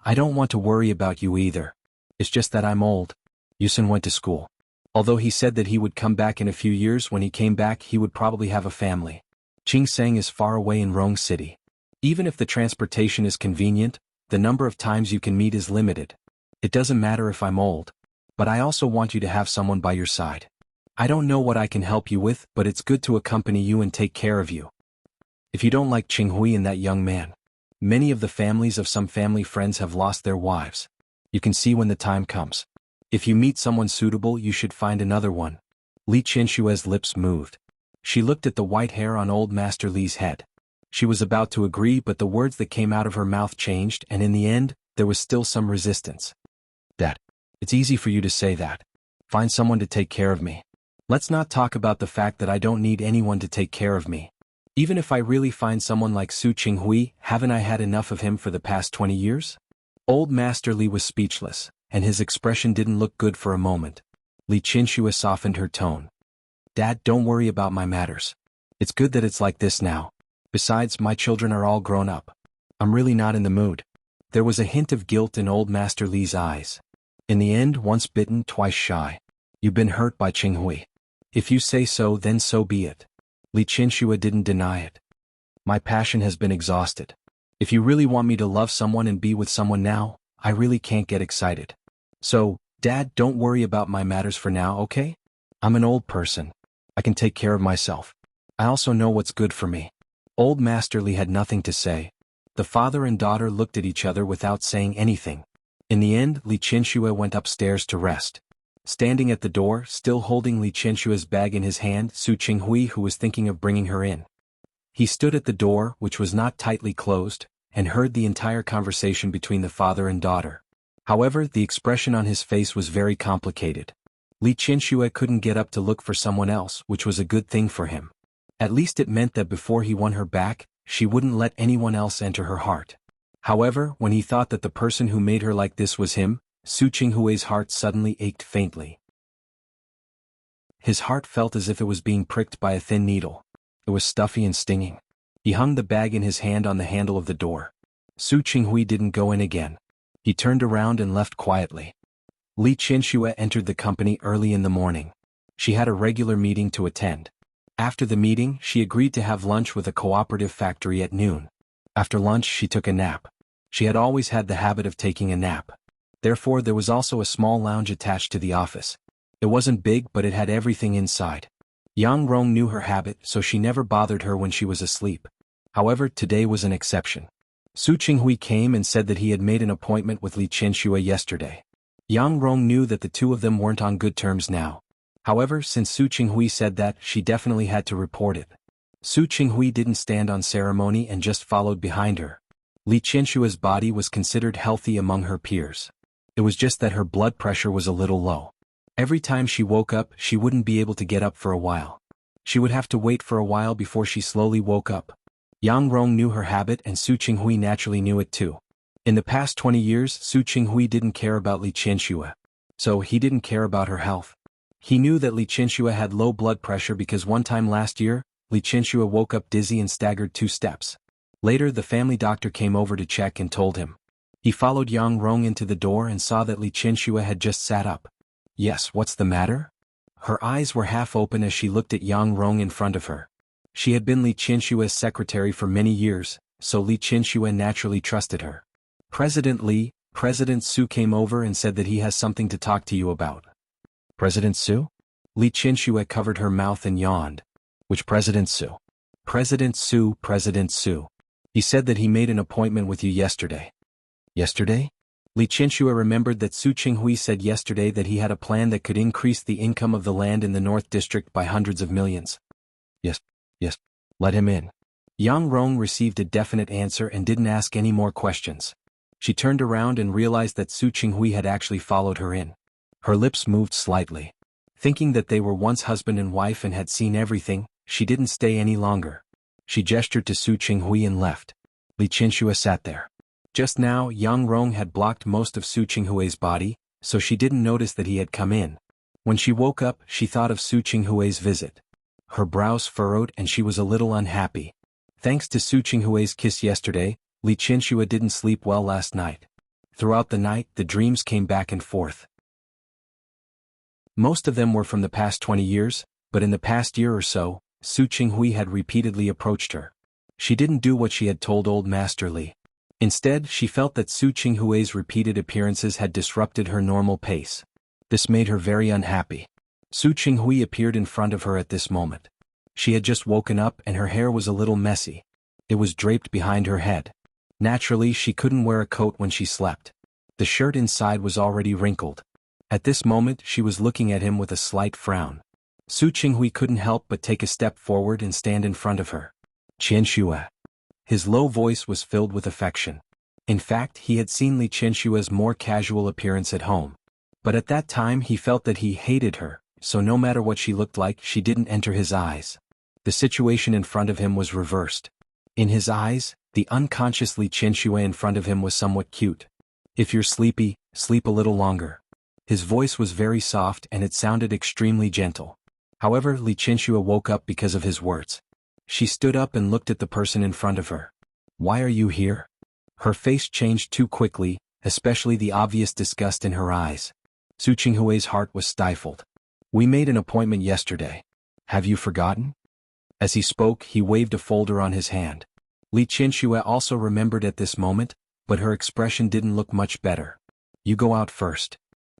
I don't want to worry about you either. It's just that I'm old. Yusen went to school. Although he said that he would come back in a few years, when he came back he would probably have a family. Qing Sang is far away in Rong City. Even if the transportation is convenient, the number of times you can meet is limited. It doesn't matter if I'm old. But I also want you to have someone by your side. I don't know what I can help you with, but it's good to accompany you and take care of you. If you don't like Qinghui and that young man, many of the families of some family friends have lost their wives. You can see when the time comes. If you meet someone suitable, you should find another one. Li Qianxue's lips moved. She looked at the white hair on old Master Li's head. She was about to agree, but the words that came out of her mouth changed, and in the end, there was still some resistance. Dad, it's easy for you to say that. Find someone to take care of me. Let's not talk about the fact that I don't need anyone to take care of me. Even if I really find someone like Su Qinghui, haven't I had enough of him for the past 20 years? Old Master Li was speechless, and his expression didn't look good for a moment. Li Qinxue softened her tone. Dad, don't worry about my matters. It's good that it's like this now. Besides, my children are all grown up. I'm really not in the mood. There was a hint of guilt in old Master Li's eyes. In the end, once bitten, twice shy. You've been hurt by Qinghui. If you say so, then so be it. Li Qinxue didn't deny it. My passion has been exhausted. If you really want me to love someone and be with someone now, I really can't get excited. So, Dad, don't worry about my matters for now, okay? I'm an old person. I can take care of myself. I also know what's good for me. Old Master Li had nothing to say. The father and daughter looked at each other without saying anything. In the end, Li Qinxue went upstairs to rest. Standing at the door, still holding Li Qinshue's bag in his hand, Su Qinghui, who was thinking of bringing her in. He stood at the door, which was not tightly closed, and heard the entire conversation between the father and daughter. However, the expression on his face was very complicated. Li Qinxue couldn't get up to look for someone else, which was a good thing for him. At least it meant that before he won her back, she wouldn't let anyone else enter her heart. However, when he thought that the person who made her like this was him, Su Qinghui's heart suddenly ached faintly. His heart felt as if it was being pricked by a thin needle. It was stuffy and stinging. He hung the bag in his hand on the handle of the door. Su Qinghui didn't go in again. He turned around and left quietly. Li Qinxue entered the company early in the morning. She had a regular meeting to attend. After the meeting, she agreed to have lunch with a cooperative factory at noon. After lunch, she took a nap. She had always had the habit of taking a nap. Therefore, there was also a small lounge attached to the office. It wasn't big, but it had everything inside. Yang Rong knew her habit, so she never bothered her when she was asleep. However, today was an exception. Su Qinghui came and said that he had made an appointment with Li Qinxue yesterday. Yang Rong knew that the two of them weren't on good terms now. However, since Su Qinghui said that, she definitely had to report it. Su Qinghui didn't stand on ceremony and just followed behind her. Li Qinshue's body was considered healthy among her peers. It was just that her blood pressure was a little low. Every time she woke up, she wouldn't be able to get up for a while. She would have to wait for a while before she slowly woke up. Yang Rong knew her habit and Su Qinghui naturally knew it too. In the past 20 years, Su Qinghui didn't care about Li Qinsue. So he didn't care about her health. He knew that Li Qinsue had low blood pressure because one time last year, Li Qinsue woke up dizzy and staggered 2 steps. Later, the family doctor came over to check and told him. He followed Yang Rong into the door and saw that Li Qinsue had just sat up. Yes, what's the matter? Her eyes were half open as she looked at Yang Rong in front of her. She had been Li Qinshue's secretary for many years, so Li Qinsue naturally trusted her. President Su came over and said that he has something to talk to you about. President Su? Li Qinsue covered her mouth and yawned. Which President Su? President Su. He said that he made an appointment with you yesterday. Yesterday? Li Qinsue remembered that Su Qinghui said yesterday that he had a plan that could increase the income of the land in the North District by hundreds of millions. Yes. Let him in. Yang Rong received a definite answer and didn't ask any more questions. She turned around and realized that Su Qinghui had actually followed her in. Her lips moved slightly. Thinking that they were once husband and wife and had seen everything, she didn't stay any longer. She gestured to Su Qinghui and left. Li Qinsue sat there. Just now, Yang Rong had blocked most of Su Qinghui's body, so she didn't notice that he had come in. When she woke up, she thought of Su Qinghui's visit. Her brows furrowed and she was a little unhappy. Thanks to Su Qinghui's kiss yesterday, Li Qinsue didn't sleep well last night. Throughout the night, the dreams came back and forth. Most of them were from the past 20 years, but in the past year or so, Su Qinghui had repeatedly approached her. She didn't do what she had told old Master Li. Instead, she felt that Su Qinghui's repeated appearances had disrupted her normal pace. This made her very unhappy. Su Qinghui appeared in front of her at this moment. She had just woken up and her hair was a little messy. It was draped behind her head. Naturally, she couldn't wear a coat when she slept. The shirt inside was already wrinkled. At this moment, she was looking at him with a slight frown. Su Qinghui couldn't help but take a step forward and stand in front of her. Qinsue. His low voice was filled with affection. In fact, he had seen Li Qinshue's more casual appearance at home. But at that time he felt that he hated her, so no matter what she looked like, she didn't enter his eyes. The situation in front of him was reversed. In his eyes, the unconscious Li Qianxue in front of him was somewhat cute. If you're sleepy, sleep a little longer. His voice was very soft and it sounded extremely gentle. However, Li Qianxue woke up because of his words. She stood up and looked at the person in front of her. Why are you here? Her face changed too quickly, especially the obvious disgust in her eyes. Su Qinghui's heart was stifled. We made an appointment yesterday. Have you forgotten? As he spoke, he waved a folder on his hand. Li Qianxue also remembered at this moment, but her expression didn't look much better. You go out first.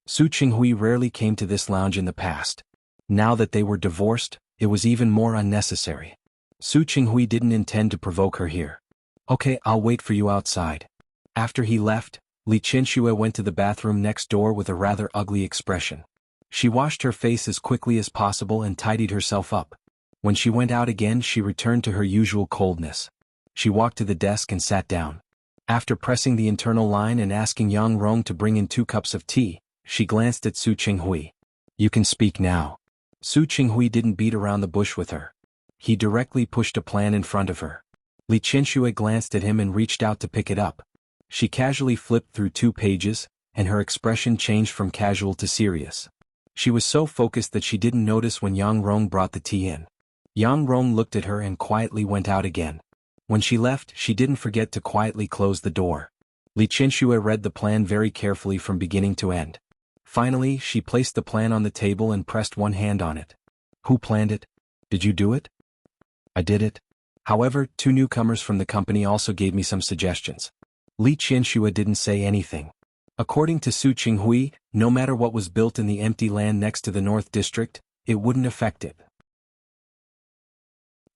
Su Qinghui rarely came to this lounge in the past. Now that they were divorced, it was even more unnecessary. Su Qinghui didn't intend to provoke her here. Okay, I'll wait for you outside. After he left, Li Qianxue went to the bathroom next door with a rather ugly expression. She washed her face as quickly as possible and tidied herself up. When she went out again, she returned to her usual coldness. She walked to the desk and sat down. After pressing the internal line and asking Yang Rong to bring in 2 cups of tea, she glanced at Su Qinghui. You can speak now. Su Qinghui didn't beat around the bush with her. He directly pushed a plan in front of her. Li Qianxue glanced at him and reached out to pick it up. She casually flipped through 2 pages, and her expression changed from casual to serious. She was so focused that she didn't notice when Yang Rong brought the tea in. Yang Rong looked at her and quietly went out again. When she left, she didn't forget to quietly close the door. Li Qianxue read the plan very carefully from beginning to end. Finally, she placed the plan on the table and pressed one hand on it. Who planned it? Did you do it? I did it. However, 2 newcomers from the company also gave me some suggestions. Li Qianxue didn't say anything. According to Su Qinghui, no matter what was built in the empty land next to the North District, it wouldn't affect it.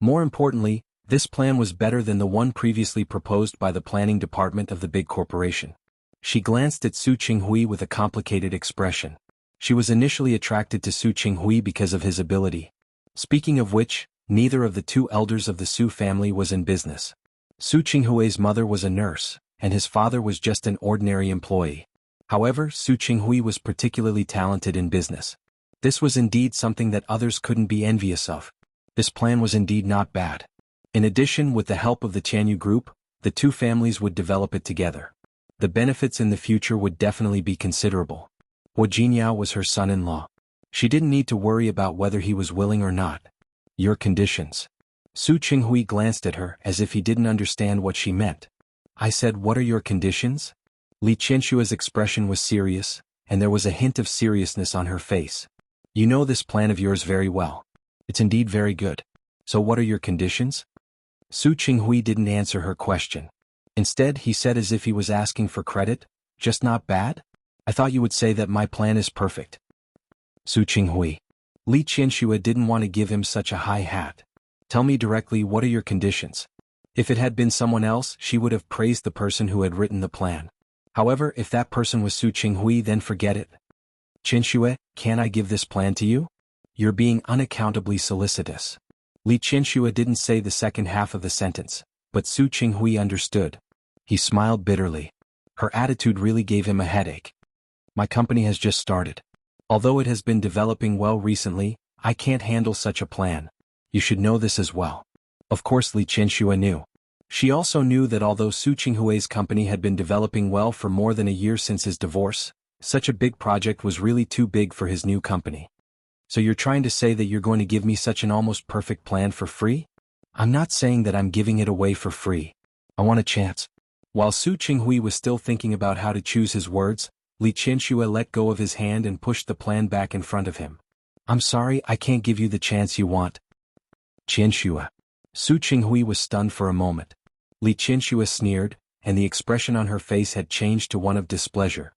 More importantly, this plan was better than the one previously proposed by the planning department of the big corporation. She glanced at Su Qinghui with a complicated expression. She was initially attracted to Su Qinghui because of his ability. Speaking of which, neither of the 2 elders of the Su family was in business. Su Qinghui's mother was a nurse, and his father was just an ordinary employee. However, Su Qinghui was particularly talented in business. This was indeed something that others couldn't be envious of. This plan was indeed not bad. In addition, with the help of the Tianyu group, the 2 families would develop it together. The benefits in the future would definitely be considerable. Wu Jinyao was her son-in-law. She didn't need to worry about whether he was willing or not. Your conditions. Su Qinghui glanced at her as if he didn't understand what she meant. I said, what are your conditions? Li Qianxue's expression was serious, and there was a hint of seriousness on her face. You know this plan of yours very well. It's indeed very good. So what are your conditions? Su Qinghui didn't answer her question. Instead, he said as if he was asking for credit, just not bad? I thought you would say that my plan is perfect. Su Qinghui. Li Qianxue didn't want to give him such a high hat. Tell me directly, what are your conditions? If it had been someone else, she would have praised the person who had written the plan. However, if that person was Su Qinghui, then forget it. Qianxue, can I give this plan to you? You're being unaccountably solicitous. Li Qianxue didn't say the second half of the sentence, but Su Qinghui understood. He smiled bitterly. Her attitude really gave him a headache. My company has just started. Although it has been developing well recently, I can't handle such a plan. You should know this as well. Of course, Li Qianxue knew. She also knew that although Su Qinghui's company had been developing well for more than a year since his divorce, such a big project was really too big for his new company. So you're trying to say that you're going to give me such an almost perfect plan for free? I'm not saying that I'm giving it away for free. I want a chance. While Su Qinghui was still thinking about how to choose his words, Li Qianxue let go of his hand and pushed the plan back in front of him. I'm sorry, I can't give you the chance you want. Qianxue. Su Qinghui was stunned for a moment. Li Qianxue sneered, and the expression on her face had changed to one of displeasure.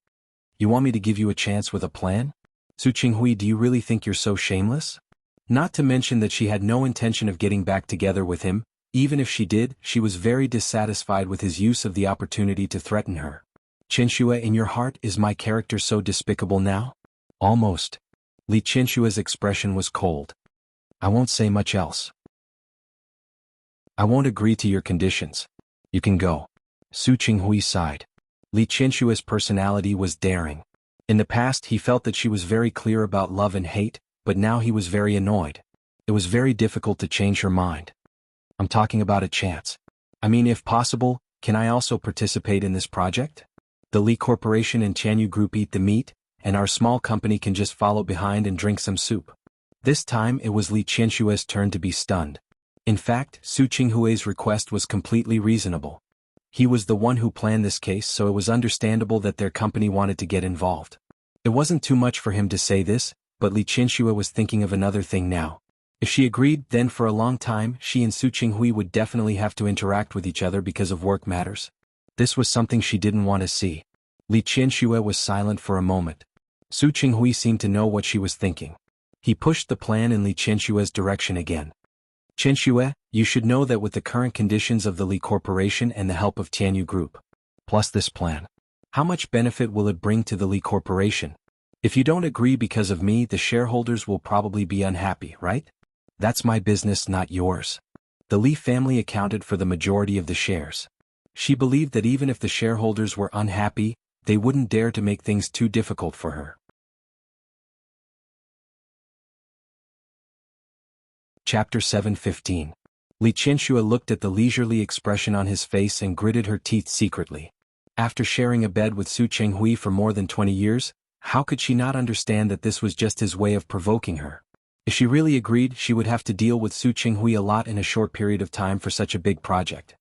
You want me to give you a chance with a plan? Su Qinghui, do you really think you're so shameless? Not to mention that she had no intention of getting back together with him. Even if she did, she was very dissatisfied with his use of the opportunity to threaten her. Qianxue, in your heart, is my character so despicable now? Almost. Li Qianxue's expression was cold. I won't say much else. I won't agree to your conditions. You can go. Su Qinghui sighed. Li Qianxue's personality was daring. In the past, he felt that she was very clear about love and hate, but now he was very annoyed. It was very difficult to change her mind. I'm talking about a chance. I mean, if possible, can I also participate in this project? The Li Corporation and Tianyu Group eat the meat, and our small company can just follow behind and drink some soup. This time it was Li Qianshue's turn to be stunned. In fact, Su Qinghui's request was completely reasonable. He was the one who planned this case, so it was understandable that their company wanted to get involved. It wasn't too much for him to say this, but Li Qianshue was thinking of another thing now. If she agreed, then for a long time she and Su Qinghui would definitely have to interact with each other because of work matters. This was something she didn't want to see. Li Qianshue was silent for a moment. Su Qinghui seemed to know what she was thinking. He pushed the plan in Li Qianshue's direction again. Qianshue, you should know that with the current conditions of the Li Corporation and the help of Tianyu Group, plus this plan, how much benefit will it bring to the Li Corporation? If you don't agree because of me, the shareholders will probably be unhappy, right? That's my business, not yours. The Li family accounted for the majority of the shares. She believed that even if the shareholders were unhappy, they wouldn't dare to make things too difficult for her. Chapter 7:15. Li Qianshue looked at the leisurely expression on his face and gritted her teeth secretly. After sharing a bed with Su Qinghui for more than 20 years, how could she not understand that this was just his way of provoking her? If she really agreed, she would have to deal with Su Qinghui a lot in a short period of time for such a big project.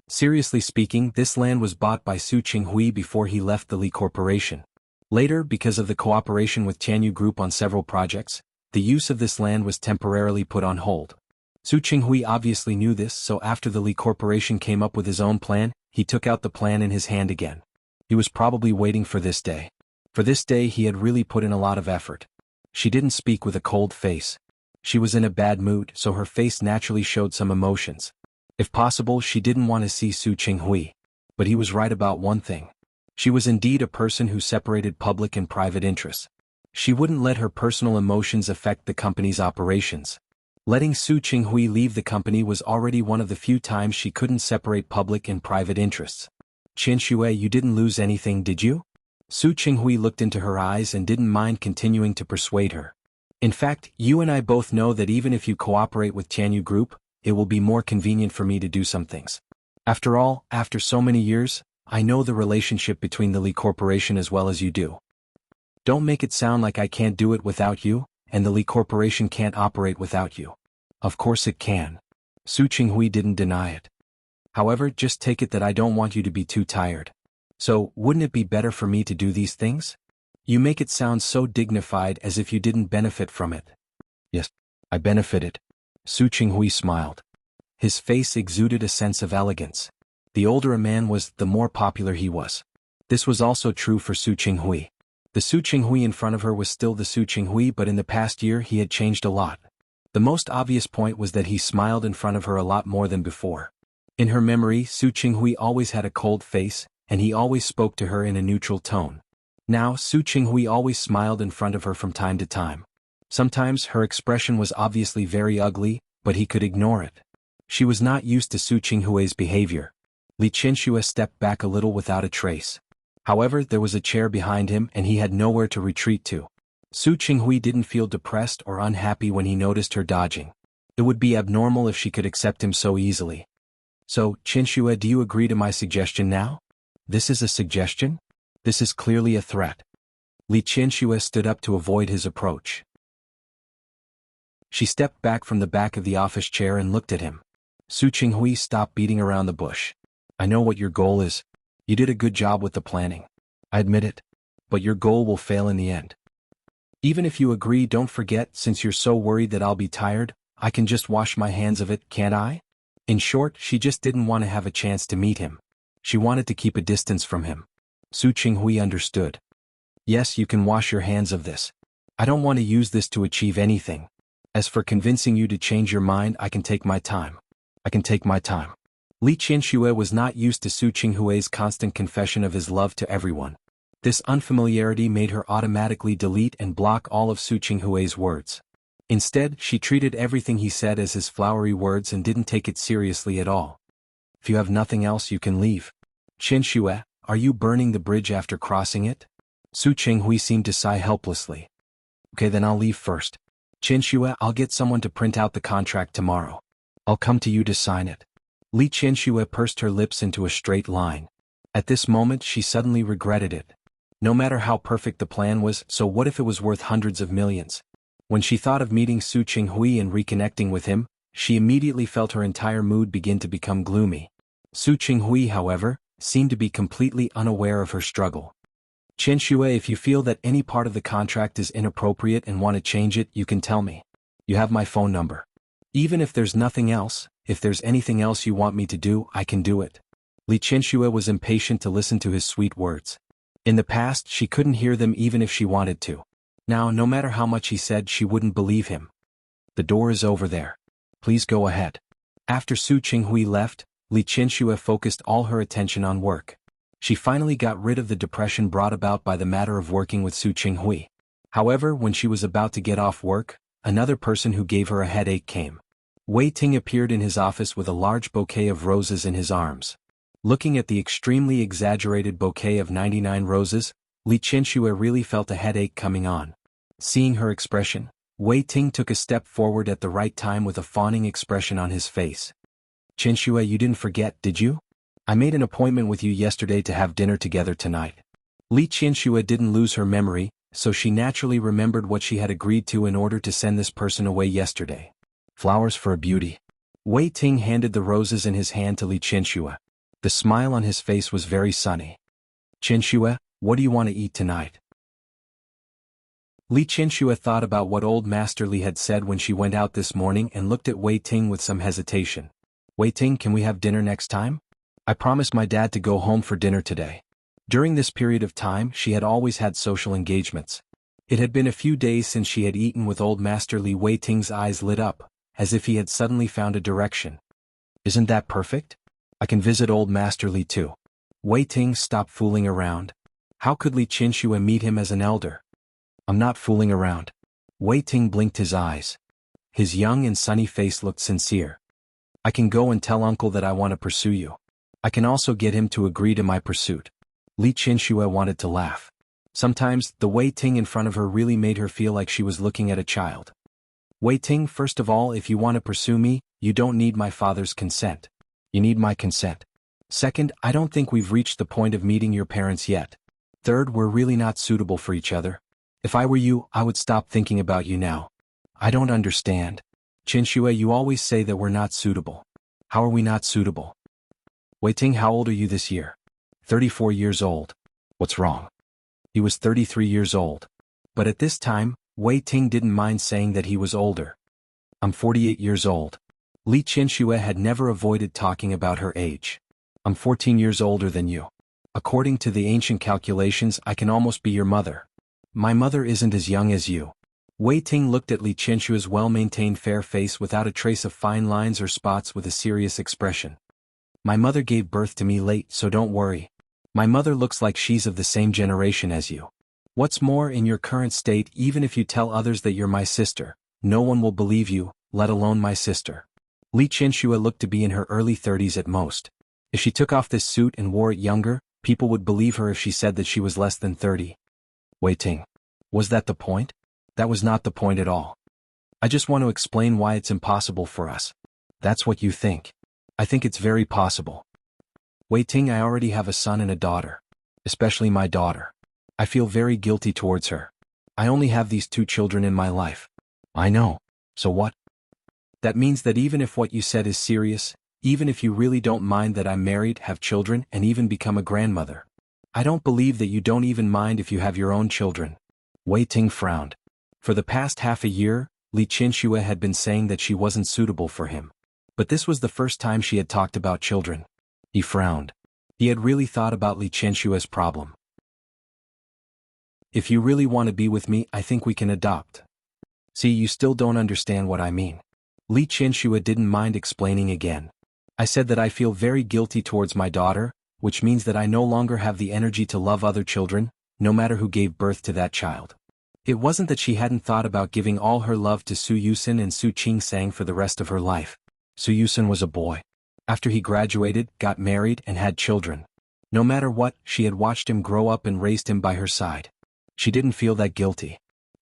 Seriously speaking, this land was bought by Su Qinghui before he left the Li Corporation. Later, because of the cooperation with Tianyu Group on several projects, the use of this land was temporarily put on hold. Su Qinghui obviously knew this, so after the Li Corporation came up with his own plan, he took out the plan in his hand again. He was probably waiting for this day. For this day he had really put in a lot of effort. She didn't speak with a cold face. She was in a bad mood, so her face naturally showed some emotions. If possible, she didn't want to see Su Qinghui. But he was right about one thing. She was indeed a person who separated public and private interests. She wouldn't let her personal emotions affect the company's operations. Letting Su Qinghui leave the company was already one of the few times she couldn't separate public and private interests. Qianshue, you didn't lose anything, did you? Su Qinghui looked into her eyes and didn't mind continuing to persuade her. In fact, you and I both know that even if you cooperate with Tianyu Group, it will be more convenient for me to do some things. After all, after so many years, I know the relationship between the Li Corporation as well as you do. Don't make it sound like I can't do it without you, and the Li Corporation can't operate without you. Of course it can. Su Qinghui didn't deny it. However, just take it that I don't want you to be too tired. So, wouldn't it be better for me to do these things? You make it sound so dignified as if you didn't benefit from it. Yes, I benefited. Su Qinghui smiled. His face exuded a sense of elegance. The older a man was, the more popular he was. This was also true for Su Qinghui. The Su Qinghui in front of her was still the Su Qinghui, but in the past year he had changed a lot. The most obvious point was that he smiled in front of her a lot more than before. In her memory, Su Qinghui always had a cold face, and he always spoke to her in a neutral tone. Now, Su Qinghui always smiled in front of her from time to time. Sometimes her expression was obviously very ugly, but he could ignore it. She was not used to Su Qinghui's behavior. Li Qianshue stepped back a little without a trace. However, there was a chair behind him and he had nowhere to retreat to. Su Qinghui didn't feel depressed or unhappy when he noticed her dodging. It would be abnormal if she could accept him so easily. So, Qianshue, do you agree to my suggestion now? This is a suggestion? This is clearly a threat. Li Qianshue stood up to avoid his approach. She stepped back from the back of the office chair and looked at him. Su Qinghui, stop beating around the bush. I know what your goal is. You did a good job with the planning. I admit it. But your goal will fail in the end. Even if you agree, don't forget, since you're so worried that I'll be tired, I can just wash my hands of it, can't I? In short, she just didn't want to have a chance to meet him. She wanted to keep a distance from him. Su Qinghui understood. Yes, you can wash your hands of this. I don't want to use this to achieve anything. As for convincing you to change your mind, I can take my time. I can take my time. Li Qianshue was not used to Su Qinghui's constant confession of his love to everyone. This unfamiliarity made her automatically delete and block all of Su Qinghui's words. Instead, she treated everything he said as his flowery words and didn't take it seriously at all. If you have nothing else, you can leave. Qianshue, are you burning the bridge after crossing it? Su Qinghui seemed to sigh helplessly. Okay, then I'll leave first. Qianxue, I'll get someone to print out the contract tomorrow. I'll come to you to sign it. Li Qianxue pursed her lips into a straight line. At this moment she suddenly regretted it. No matter how perfect the plan was, so what if it was worth hundreds of millions? When she thought of meeting Su Qinghui and reconnecting with him, she immediately felt her entire mood begin to become gloomy. Su Qinghui, however, seemed to be completely unaware of her struggle. Qianxue, if you feel that any part of the contract is inappropriate and want to change it, you can tell me. You have my phone number. Even if there's nothing else, if there's anything else you want me to do, I can do it. Li Qianxue was impatient to listen to his sweet words. In the past, she couldn't hear them even if she wanted to. Now, no matter how much he said, she wouldn't believe him. The door is over there. Please go ahead. After Su Qinghui left, Li Qianxue focused all her attention on work. She finally got rid of the depression brought about by the matter of working with Su Qinghui. However, when she was about to get off work, another person who gave her a headache came. Wei Ting appeared in his office with a large bouquet of roses in his arms. Looking at the extremely exaggerated bouquet of 99 roses, Li Qianxue really felt a headache coming on. Seeing her expression, Wei Ting took a step forward at the right time with a fawning expression on his face. Qianxue, you didn't forget, did you? I made an appointment with you yesterday to have dinner together tonight. Li Qianxue didn't lose her memory, so she naturally remembered what she had agreed to in order to send this person away yesterday. Flowers for a beauty. Wei Ting handed the roses in his hand to Li Qianxue. The smile on his face was very sunny. Qianxue, what do you want to eat tonight? Li Qianxue thought about what old Master Li had said when she went out this morning and looked at Wei Ting with some hesitation. Wei Ting, can we have dinner next time? I promised my dad to go home for dinner today. During this period of time, she had always had social engagements. It had been a few days since she had eaten with old Master Li. Wei Ting's eyes lit up, as if he had suddenly found a direction. Isn't that perfect? I can visit old Master Li too. Wei Ting stopped fooling around. How could Li Qianxue meet him as an elder? I'm not fooling around. Wei Ting blinked his eyes. His young and sunny face looked sincere. I can go and tell uncle that I want to pursue you. I can also get him to agree to my pursuit. Li Qianxue wanted to laugh. Sometimes, the Wei Ting in front of her really made her feel like she was looking at a child. Wei Ting, first of all, if you want to pursue me, you don't need my father's consent. You need my consent. Second, I don't think we've reached the point of meeting your parents yet. Third, we're really not suitable for each other. If I were you, I would stop thinking about you now. I don't understand. Qianxue, you always say that we're not suitable. How are we not suitable? Wei Ting, how old are you this year? 34 years old. What's wrong? He was 33 years old. But at this time, Wei Ting didn't mind saying that he was older. I'm 48 years old. Li Qianxue had never avoided talking about her age. I'm 14 years older than you. According to the ancient calculations, I can almost be your mother. My mother isn't as young as you. Wei Ting looked at Li Qianxue's well-maintained fair face without a trace of fine lines or spots with a serious expression. My mother gave birth to me late, so don't worry. My mother looks like she's of the same generation as you. What's more, in your current state, even if you tell others that you're my sister, no one will believe you, let alone my sister. Li Qianxue looked to be in her early 30s at most. If she took off this suit and wore it younger, people would believe her if she said that she was less than 30. Wei Ting. Was that the point? That was not the point at all. I just want to explain why it's impossible for us. That's what you think. I think it's very possible. Wei Ting, I already have a son and a daughter. Especially my daughter. I feel very guilty towards her. I only have these 2 children in my life. I know. So what? That means that even if what you said is serious, even if you really don't mind that I'm married, have children, and even become a grandmother, I don't believe that you don't even mind if you have your own children. Wei Ting frowned. For the past half a year, Li Qianxue had been saying that she wasn't suitable for him. But this was the first time she had talked about children. He frowned. He had really thought about Li Qianxue's problem. If you really want to be with me, I think we can adopt. See, you still don't understand what I mean. Li Qianxue didn't mind explaining again. I said that I feel very guilty towards my daughter, which means that I no longer have the energy to love other children, no matter who gave birth to that child. It wasn't that she hadn't thought about giving all her love to Su Yusen and Su Qingsang for the rest of her life. Su Yusen was a boy. After he graduated, got married, and had children. No matter what, she had watched him grow up and raised him by her side. She didn't feel that guilty.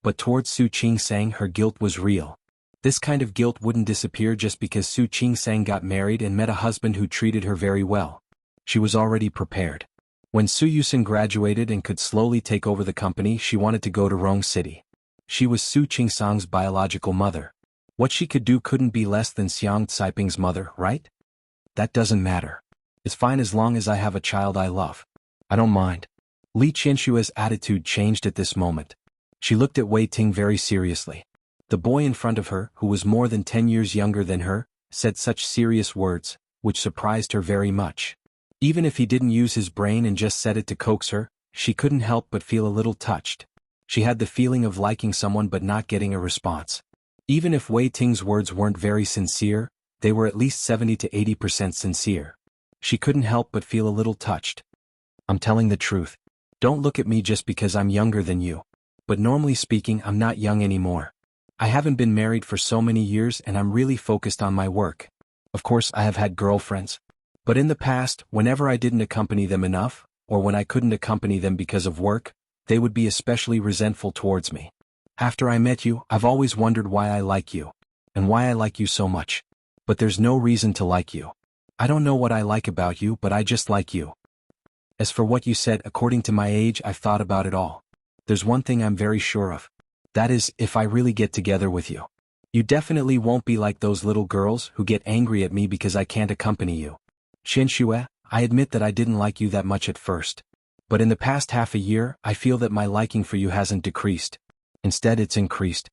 but towards Su Qingsang her guilt was real. This kind of guilt wouldn't disappear just because Su Qingsang got married and met a husband who treated her very well. She was already prepared. When Su Yusin graduated and could slowly take over the company, she wanted to go to Rong City. She was Su Qingsang's biological mother. What she could do couldn't be less than Xiang Caiping's mother, right? That doesn't matter. It's fine as long as I have a child I love. I don't mind. Li Qianshua's attitude changed at this moment. She looked at Wei Ting very seriously. The boy in front of her, who was more than 10 years younger than her, said such serious words, which surprised her very much. Even if he didn't use his brain and just said it to coax her, she couldn't help but feel a little touched. She had the feeling of liking someone but not getting a response. Even if Wei Ting's words weren't very sincere, they were at least 70 to 80% sincere. She couldn't help but feel a little touched. I'm telling the truth. Don't look at me just because I'm younger than you. But normally speaking, I'm not young anymore. I haven't been married for so many years and I'm really focused on my work. Of course, I have had girlfriends. But in the past, whenever I didn't accompany them enough, or when I couldn't accompany them because of work, they would be especially resentful towards me. After I met you, I've always wondered why I like you. And why I like you so much. But there's no reason to like you. I don't know what I like about you, but I just like you. As for what you said, according to my age, I've thought about it all. There's one thing I'm very sure of. That is, if I really get together with you. You definitely won't be like those little girls who get angry at me because I can't accompany you. Qianshue, I admit that I didn't like you that much at first. But in the past half a year, I feel that my liking for you hasn't decreased. Instead, it's increased.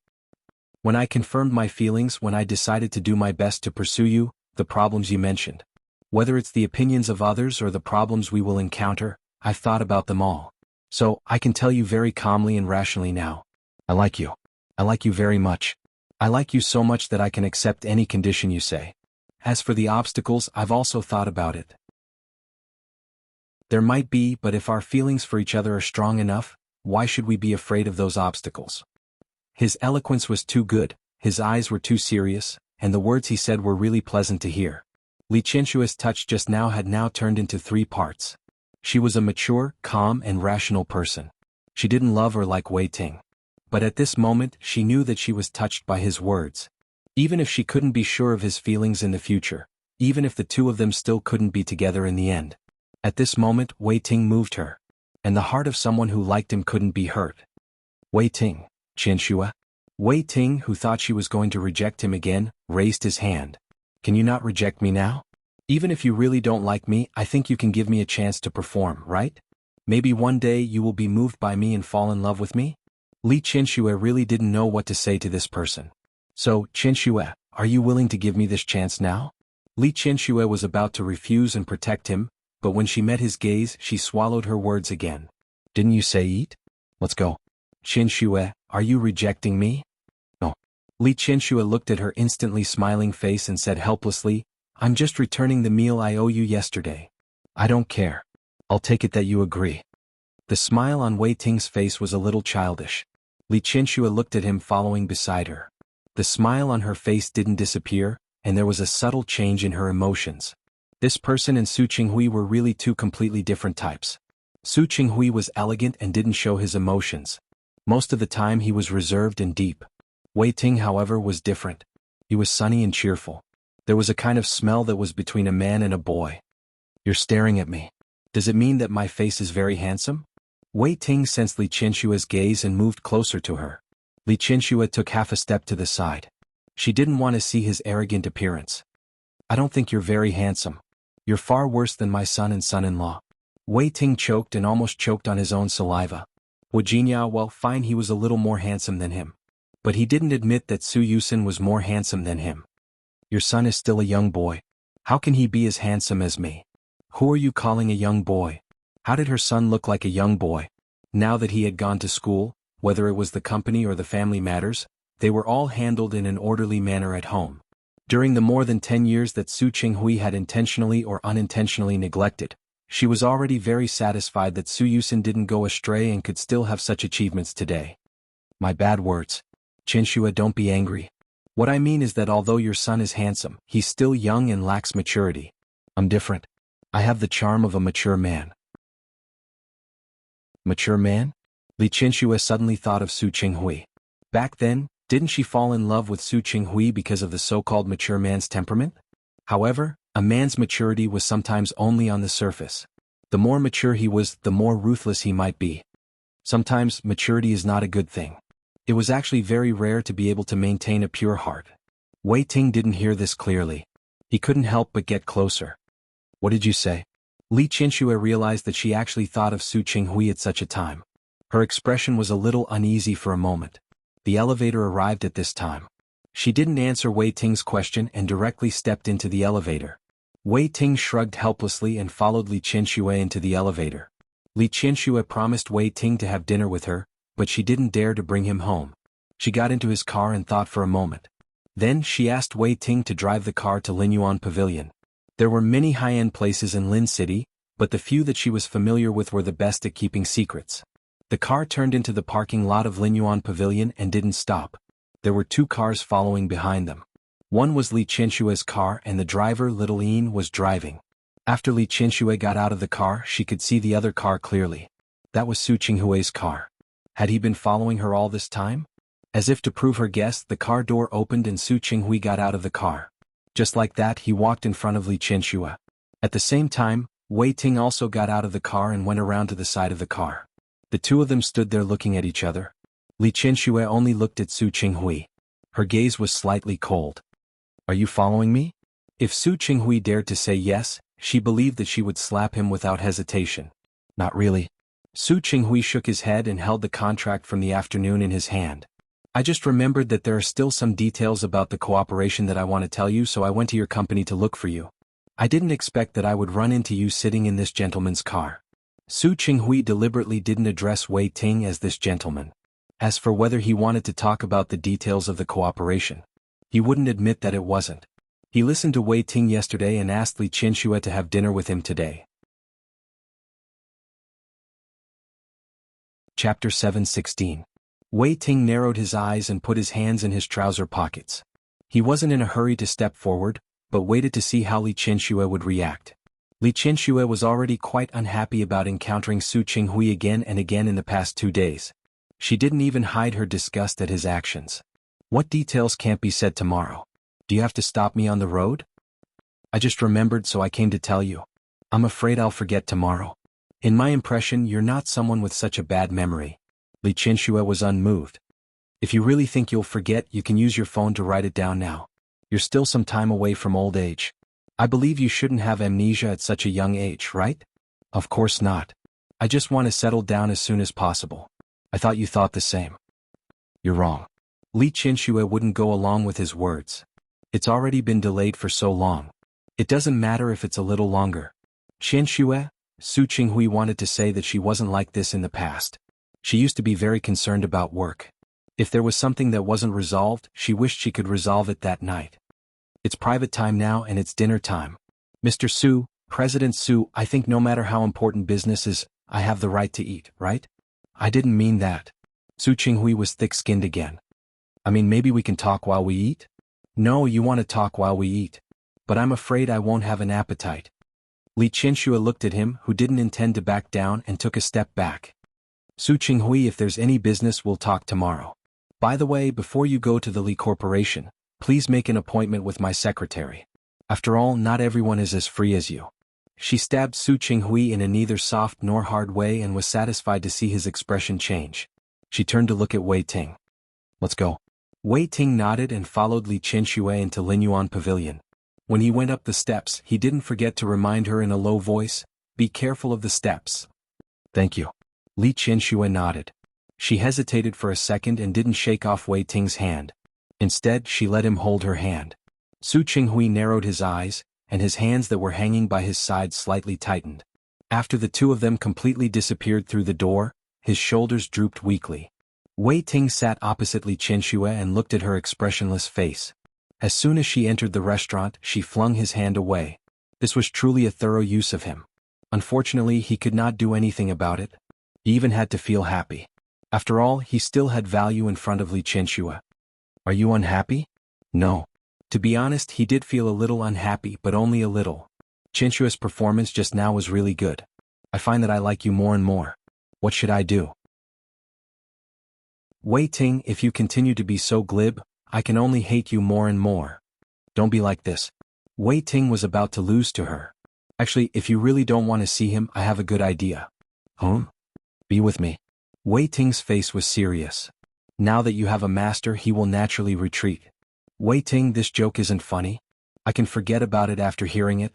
When I confirmed my feelings, when I decided to do my best to pursue you, the problems you mentioned. Whether it's the opinions of others or the problems we will encounter, I've thought about them all. So, I can tell you very calmly and rationally now. I like you. I like you very much. I like you so much that I can accept any condition you say. As for the obstacles, I've also thought about it. There might be, but if our feelings for each other are strong enough, why should we be afraid of those obstacles? His eloquence was too good, his eyes were too serious, and the words he said were really pleasant to hear. Li Qianshua's touch just now had now turned into 3 parts. She was a mature, calm and rational person. She didn't love or like Wei Ting. But at this moment, she knew that she was touched by his words. Even if she couldn't be sure of his feelings in the future, even if the two of them still couldn't be together in the end. At this moment, Wei Ting moved her. And the heart of someone who liked him couldn't be hurt. Wei Ting, Qianshue. Wei Ting, who thought she was going to reject him again, raised his hand. Can you not reject me now? Even if you really don't like me, I think you can give me a chance to perform, right? Maybe one day you will be moved by me and fall in love with me? Li Qianshue really didn't know what to say to this person. So, Qianshue, are you willing to give me this chance now? Li Qianshue was about to refuse and protect him, but when she met his gaze, she swallowed her words again. Didn't you say eat? Let's go. Qianshue, are you rejecting me? No. Li Qianshue looked at her instantly smiling face and said helplessly, I'm just returning the meal I owe you yesterday. I don't care. I'll take it that you agree. The smile on Wei Ting's face was a little childish. Li Qianshue looked at him following beside her. The smile on her face didn't disappear, and there was a subtle change in her emotions. This person and Su Qinghui were really 2 completely different types. Su Qinghui was elegant and didn't show his emotions. Most of the time he was reserved and deep. Wei Ting, however, was different. He was sunny and cheerful. There was a kind of smell that was between a man and a boy. You're staring at me. Does it mean that my face is very handsome? Wei Ting sensed Li Qianshue's gaze and moved closer to her. Li Qianshue took half a step to the side. She didn't want to see his arrogant appearance. I don't think you're very handsome. You're far worse than my son and son-in-law. Wei Ting choked and almost choked on his own saliva. Wu Jinya, well, fine, he was a little more handsome than him. But he didn't admit that Su Yusin was more handsome than him. Your son is still a young boy. How can he be as handsome as me? Who are you calling a young boy? How did her son look like a young boy? Now that he had gone to school, whether it was the company or the family matters, they were all handled in an orderly manner at home. During the more than 10 years that Su Qinghui had intentionally or unintentionally neglected, she was already very satisfied that Su Yusin didn't go astray and could still have such achievements today. My bad words. Qianshue, don't be angry. What I mean is that although your son is handsome, he's still young and lacks maturity. I'm different. I have the charm of a mature man. Mature man? Li Qianshue suddenly thought of Su Qinghui. Back then, didn't she fall in love with Su Qinghui because of the so-called mature man's temperament? However, a man's maturity was sometimes only on the surface. The more mature he was, the more ruthless he might be. Sometimes, maturity is not a good thing. It was actually very rare to be able to maintain a pure heart. Wei Ting didn't hear this clearly. He couldn't help but get closer. What did you say? Li Qianxue realized that she actually thought of Su Qinghui at such a time. Her expression was a little uneasy for a moment. The elevator arrived at this time. She didn't answer Wei Ting's question and directly stepped into the elevator. Wei Ting shrugged helplessly and followed Li Qianxue into the elevator. Li Qianxue promised Wei Ting to have dinner with her, but she didn't dare to bring him home. She got into his car and thought for a moment. Then she asked Wei Ting to drive the car to Linyuan Pavilion. There were many high-end places in Lin City, but the few that she was familiar with were the best at keeping secrets. The car turned into the parking lot of Linyuan Pavilion and didn't stop. There were 2 cars following behind them. One was Li Qianxue's car and the driver, Little Yin, was driving. After Li Qianxue got out of the car, she could see the other car clearly. That was Su Qinghui's car. Had he been following her all this time? As if to prove her guess, the car door opened and Su Qinghui got out of the car. Just like that, he walked in front of Li Qianxue. At the same time, Wei Ting also got out of the car and went around to the side of the car. The 2 of them stood there looking at each other. Li Qianxue only looked at Su Qinghui. Her gaze was slightly cold. Are you following me? If Su Qinghui dared to say yes, she believed that she would slap him without hesitation. Not really. Su Qinghui shook his head and held the contract from the afternoon in his hand. I just remembered that there are still some details about the cooperation that I want to tell you, so I went to your company to look for you. I didn't expect that I would run into you sitting in this gentleman's car. Su Qinghui deliberately didn't address Wei Ting as this gentleman. As for whether he wanted to talk about the details of the cooperation, he wouldn't admit that it wasn't. He listened to Wei Ting yesterday and asked Li Qianxue to have dinner with him today. Chapter 7:16. Wei Ting narrowed his eyes and put his hands in his trouser pockets. He wasn't in a hurry to step forward, but waited to see how Li Qianxue would react. Li Qianxue was already quite unhappy about encountering Su Qinghui again and again in the past 2 days. She didn't even hide her disgust at his actions. What details can't be said tomorrow? Do you have to stop me on the road? I just remembered, so I came to tell you. I'm afraid I'll forget tomorrow. In my impression, you're not someone with such a bad memory. Li Qianxue was unmoved. If you really think you'll forget, you can use your phone to write it down now. You're still some time away from old age. I believe you shouldn't have amnesia at such a young age, right? Of course not. I just want to settle down as soon as possible. I thought you thought the same. You're wrong. Li Qianxue wouldn't go along with his words. It's already been delayed for so long. It doesn't matter if it's a little longer. Qianxue, Su Qinghui wanted to say that she wasn't like this in the past. She used to be very concerned about work. If there was something that wasn't resolved, she wished she could resolve it that night. It's private time now and it's dinner time. Mr. Su, President Su, I think no matter how important business is, I have the right to eat, right? I didn't mean that. Su Qinghui was thick-skinned again. I mean, maybe we can talk while we eat? No, you want to talk while we eat. But I'm afraid I won't have an appetite. Li Qianxue looked at him, who didn't intend to back down, and took a step back. Su Qinghui, if there's any business, we'll talk tomorrow. By the way, before you go to the Li Corporation, please make an appointment with my secretary. After all, not everyone is as free as you. She stabbed Su Qinghui in a neither soft nor hard way and was satisfied to see his expression change. She turned to look at Wei Ting. Let's go. Wei Ting nodded and followed Li Qianxue into Linyuan Pavilion. When he went up the steps, he didn't forget to remind her in a low voice, "Be careful of the steps." Thank you. Li Qianxue nodded. She hesitated for a second and didn't shake off Wei Ting's hand. Instead, she let him hold her hand. Su Qinghui narrowed his eyes, and his hands that were hanging by his side slightly tightened. After the 2 of them completely disappeared through the door, his shoulders drooped weakly. Wei Ting sat opposite Li Qianxue and looked at her expressionless face. As soon as she entered the restaurant, she flung his hand away. This was truly a thorough use of him. Unfortunately, he could not do anything about it. He even had to feel happy. After all, he still had value in front of Li Qianxue. Are you unhappy? No. To be honest, he did feel a little unhappy, but only a little. Qianxue's performance just now was really good. I find that I like you more and more. What should I do? Wei Ting, if you continue to be so glib, I can only hate you more and more. Don't be like this. Wei Ting was about to lose to her. Actually, if you really don't want to see him, I have a good idea. Be with me. Wei Ting's face was serious. Now that you have a master, he will naturally retreat. Wei Ting, this joke isn't funny. I can forget about it after hearing it.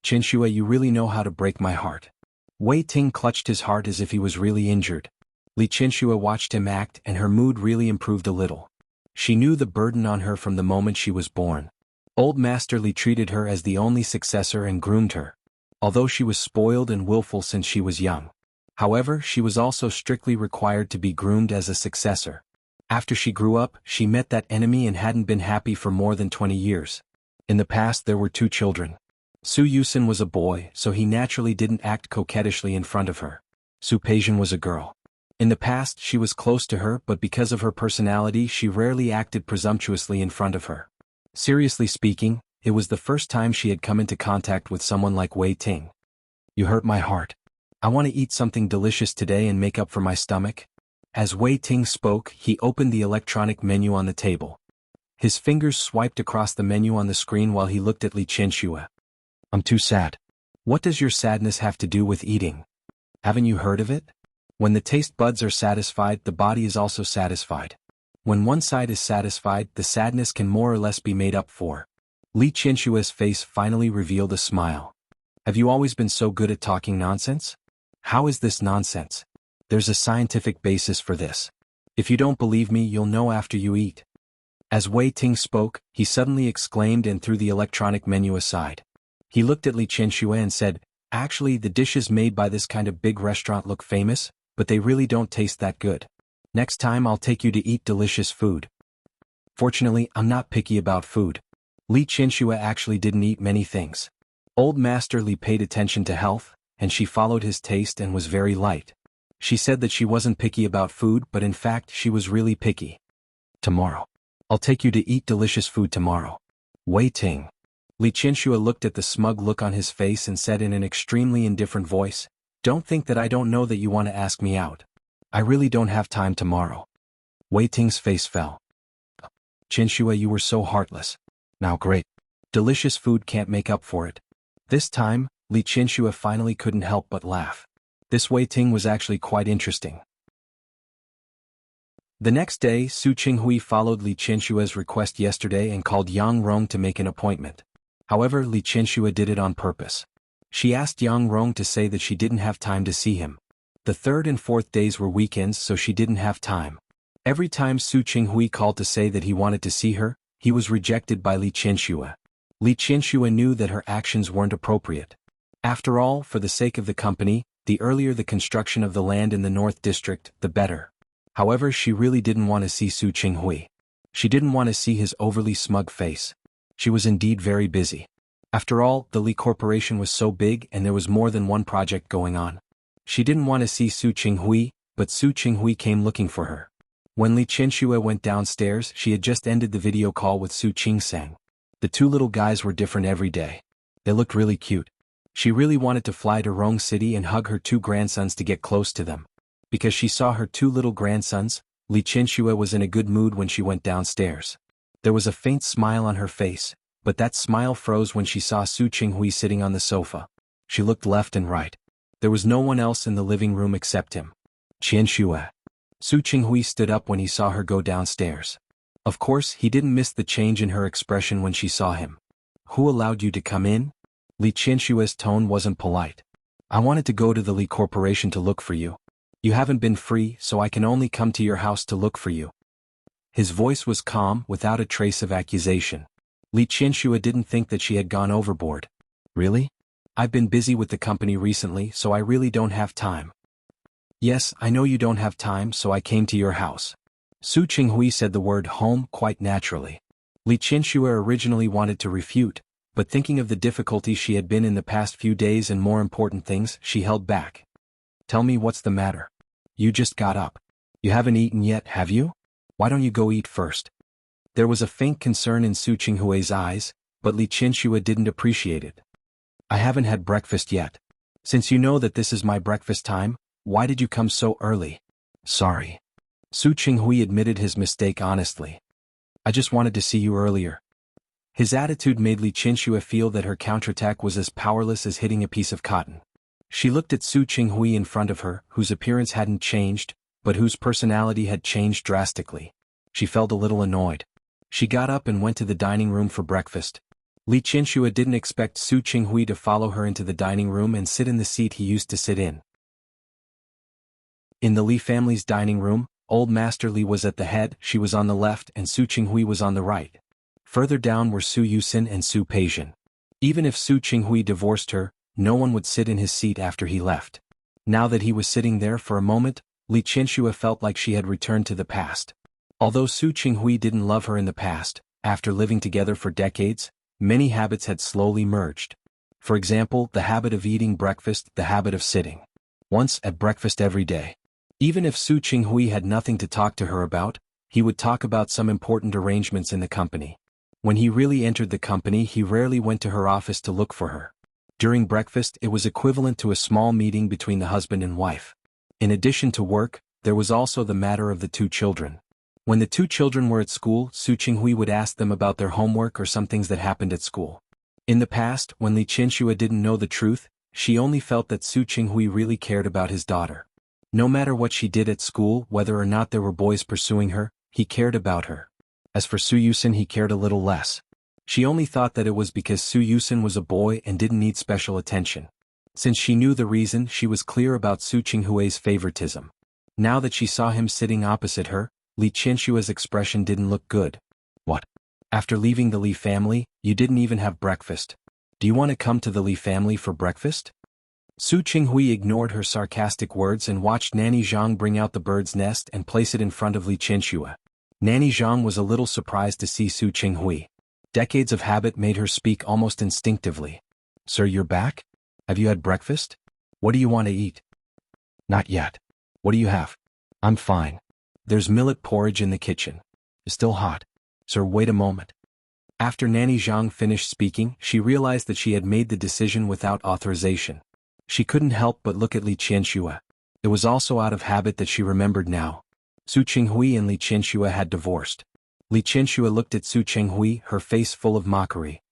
Qinxue, you really know how to break my heart. Wei Ting clutched his heart as if he was really injured. Li Qinxue watched him act and her mood really improved a little. She knew the burden on her from the moment she was born. Old Master Li treated her as the only successor and groomed her. Although she was spoiled and willful since she was young. However, she was also strictly required to be groomed as a successor. After she grew up, she met that enemy and hadn't been happy for more than 20 years. In the past there were 2 children. Su Yusin was a boy, so he naturally didn't act coquettishly in front of her. Su Peijian was a girl. In the past she was close to her, but because of her personality she rarely acted presumptuously in front of her. Seriously speaking, it was the first time she had come into contact with someone like Wei Ting. You hurt my heart. I want to eat something delicious today and make up for my stomach. As Wei Ting spoke, he opened the electronic menu on the table. His fingers swiped across the menu on the screen while he looked at Li Qinxue. I'm too sad. What does your sadness have to do with eating? Haven't you heard of it? When the taste buds are satisfied, the body is also satisfied. When one side is satisfied, the sadness can more or less be made up for. Li Qinshue's face finally revealed a smile. Have you always been so good at talking nonsense? How is this nonsense? There's a scientific basis for this. If you don't believe me, you'll know after you eat. As Wei Ting spoke, he suddenly exclaimed and threw the electronic menu aside. He looked at Li Qinxue and said, actually, the dishes made by this kind of big restaurant look famous, but they really don't taste that good. Next time I'll take you to eat delicious food. Fortunately, I'm not picky about food. Li Qinxue actually didn't eat many things. Old Master Li paid attention to health, and she followed his taste and was very light. She said that she wasn't picky about food, but in fact she was really picky. Tomorrow. I'll take you to eat delicious food tomorrow. Wei Ting. Li Qinxue looked at the smug look on his face and said in an extremely indifferent voice, don't think that I don't know that you want to ask me out. I really don't have time tomorrow. Wei Ting's face fell. Qinxue, you were so heartless. Now great. Delicious food can't make up for it. This time, Li Qinxue finally couldn't help but laugh. This Wei Ting was actually quite interesting. The next day, Su Qinghui followed Li Qinshue's request yesterday and called Yang Rong to make an appointment. However, Li Qinxue did it on purpose. She asked Yang Rong to say that she didn't have time to see him. The 3rd and 4th days were weekends, so she didn't have time. Every time Su Qinghui called to say that he wanted to see her, he was rejected by Li Qinxue. Li Qinxue knew that her actions weren't appropriate. After all, for the sake of the company, the earlier the construction of the land in the North District, the better. However, she really didn't want to see Su Qinghui. She didn't want to see his overly smug face. She was indeed very busy. After all, the Li Corporation was so big and there was more than one project going on. She didn't want to see Su Qinghui, but Su Qinghui came looking for her. When Li Qinxue went downstairs, she had just ended the video call with Su Qingsang. The 2 little guys were different every day. They looked really cute. She really wanted to fly to Rong City and hug her 2 grandsons to get close to them. Because she saw her 2 little grandsons, Li Qinxue was in a good mood when she went downstairs. There was a faint smile on her face, but that smile froze when she saw Su Qinghui sitting on the sofa. She looked left and right. There was no one else in the living room except him. Qinxue. Su Qinghui stood up when he saw her go downstairs. Of course, he didn't miss the change in her expression when she saw him. Who allowed you to come in? Li Qinshue's tone wasn't polite. I wanted to go to the Li Corporation to look for you. You haven't been free, so I can only come to your house to look for you. His voice was calm, without a trace of accusation. Li Qinxue didn't think that she had gone overboard. Really? I've been busy with the company recently, so I really don't have time. Yes, I know you don't have time, so I came to your house. Su Qinghui said the word home quite naturally. Li Qinxue originally wanted to refute, but thinking of the difficulties she had been in the past few days and more important things, she held back. Tell me what's the matter. You just got up. You haven't eaten yet, have you? Why don't you go eat first? There was a faint concern in Su Qinghui's eyes, but Li Qinxue didn't appreciate it. I haven't had breakfast yet. Since you know that this is my breakfast time, why did you come so early? Sorry. Su Qinghui admitted his mistake honestly. I just wanted to see you earlier. His attitude made Li Qianxue feel that her counterattack was as powerless as hitting a piece of cotton. She looked at Su Qinghui in front of her, whose appearance hadn't changed, but whose personality had changed drastically. She felt a little annoyed. She got up and went to the dining room for breakfast. Li Qianxue didn't expect Su Qinghui to follow her into the dining room and sit in the seat he used to sit in. In the Li family's dining room, Old Master Li was at the head, she was on the left, and Su Qinghui was on the right. Further down were Su Yusin and Su Peixian. Even if Su Qinghui divorced her, no one would sit in his seat after he left. Now that he was sitting there for a moment, Li Qianxue felt like she had returned to the past. Although Su Qinghui didn't love her in the past, after living together for decades, many habits had slowly merged. For example, the habit of eating breakfast, the habit of sitting once at breakfast every day. Even if Su Qinghui had nothing to talk to her about, he would talk about some important arrangements in the company. When he really entered the company, he rarely went to her office to look for her. During breakfast, it was equivalent to a small meeting between the husband and wife. In addition to work, there was also the matter of the two children. When the two children were at school, Su Qinghui would ask them about their homework or some things that happened at school. In the past, when Li Qianxue didn't know the truth, she only felt that Su Qinghui really cared about his daughter. No matter what she did at school, whether or not there were boys pursuing her, he cared about her. As for Su Yusin, he cared a little less. She only thought that it was because Su Yusin was a boy and didn't need special attention. Since she knew the reason, she was clear about Su Qinghui's favoritism. Now that she saw him sitting opposite her, Li Qianxue's expression didn't look good. What? After leaving the Li family, you didn't even have breakfast. Do you want to come to the Li family for breakfast? Su Qinghui ignored her sarcastic words and watched Nanny Zhang bring out the bird's nest and place it in front of Li Qianxue. Nanny Zhang was a little surprised to see Su Qinghui. Decades of habit made her speak almost instinctively. Sir, you're back? Have you had breakfast? What do you want to eat? Not yet. What do you have? I'm fine. There's millet porridge in the kitchen. It's still hot. Sir, wait a moment. After Nanny Zhang finished speaking, she realized that she had made the decision without authorization. She couldn't help but look at Li Qianxue. It was also out of habit that she remembered now. Su Qinghui and Li Qianxue had divorced. Li Qianxue looked at Su Qinghui, her face full of mockery.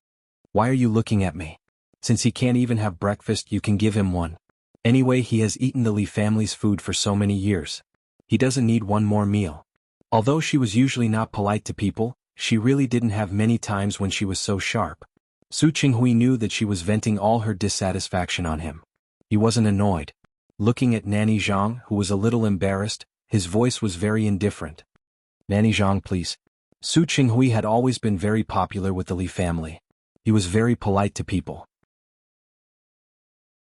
Why are you looking at me? Since he can't even have breakfast, you can give him one. Anyway, he has eaten the Li family's food for so many years. He doesn't need one more meal. Although she was usually not polite to people, she really didn't have many times when she was so sharp. Su Qinghui knew that she was venting all her dissatisfaction on him. He wasn't annoyed. Looking at Nanny Zhang, who was a little embarrassed, his voice was very indifferent. Nanny Zhang, please. Su Qinghui had always been very popular with the Li family. He was very polite to people.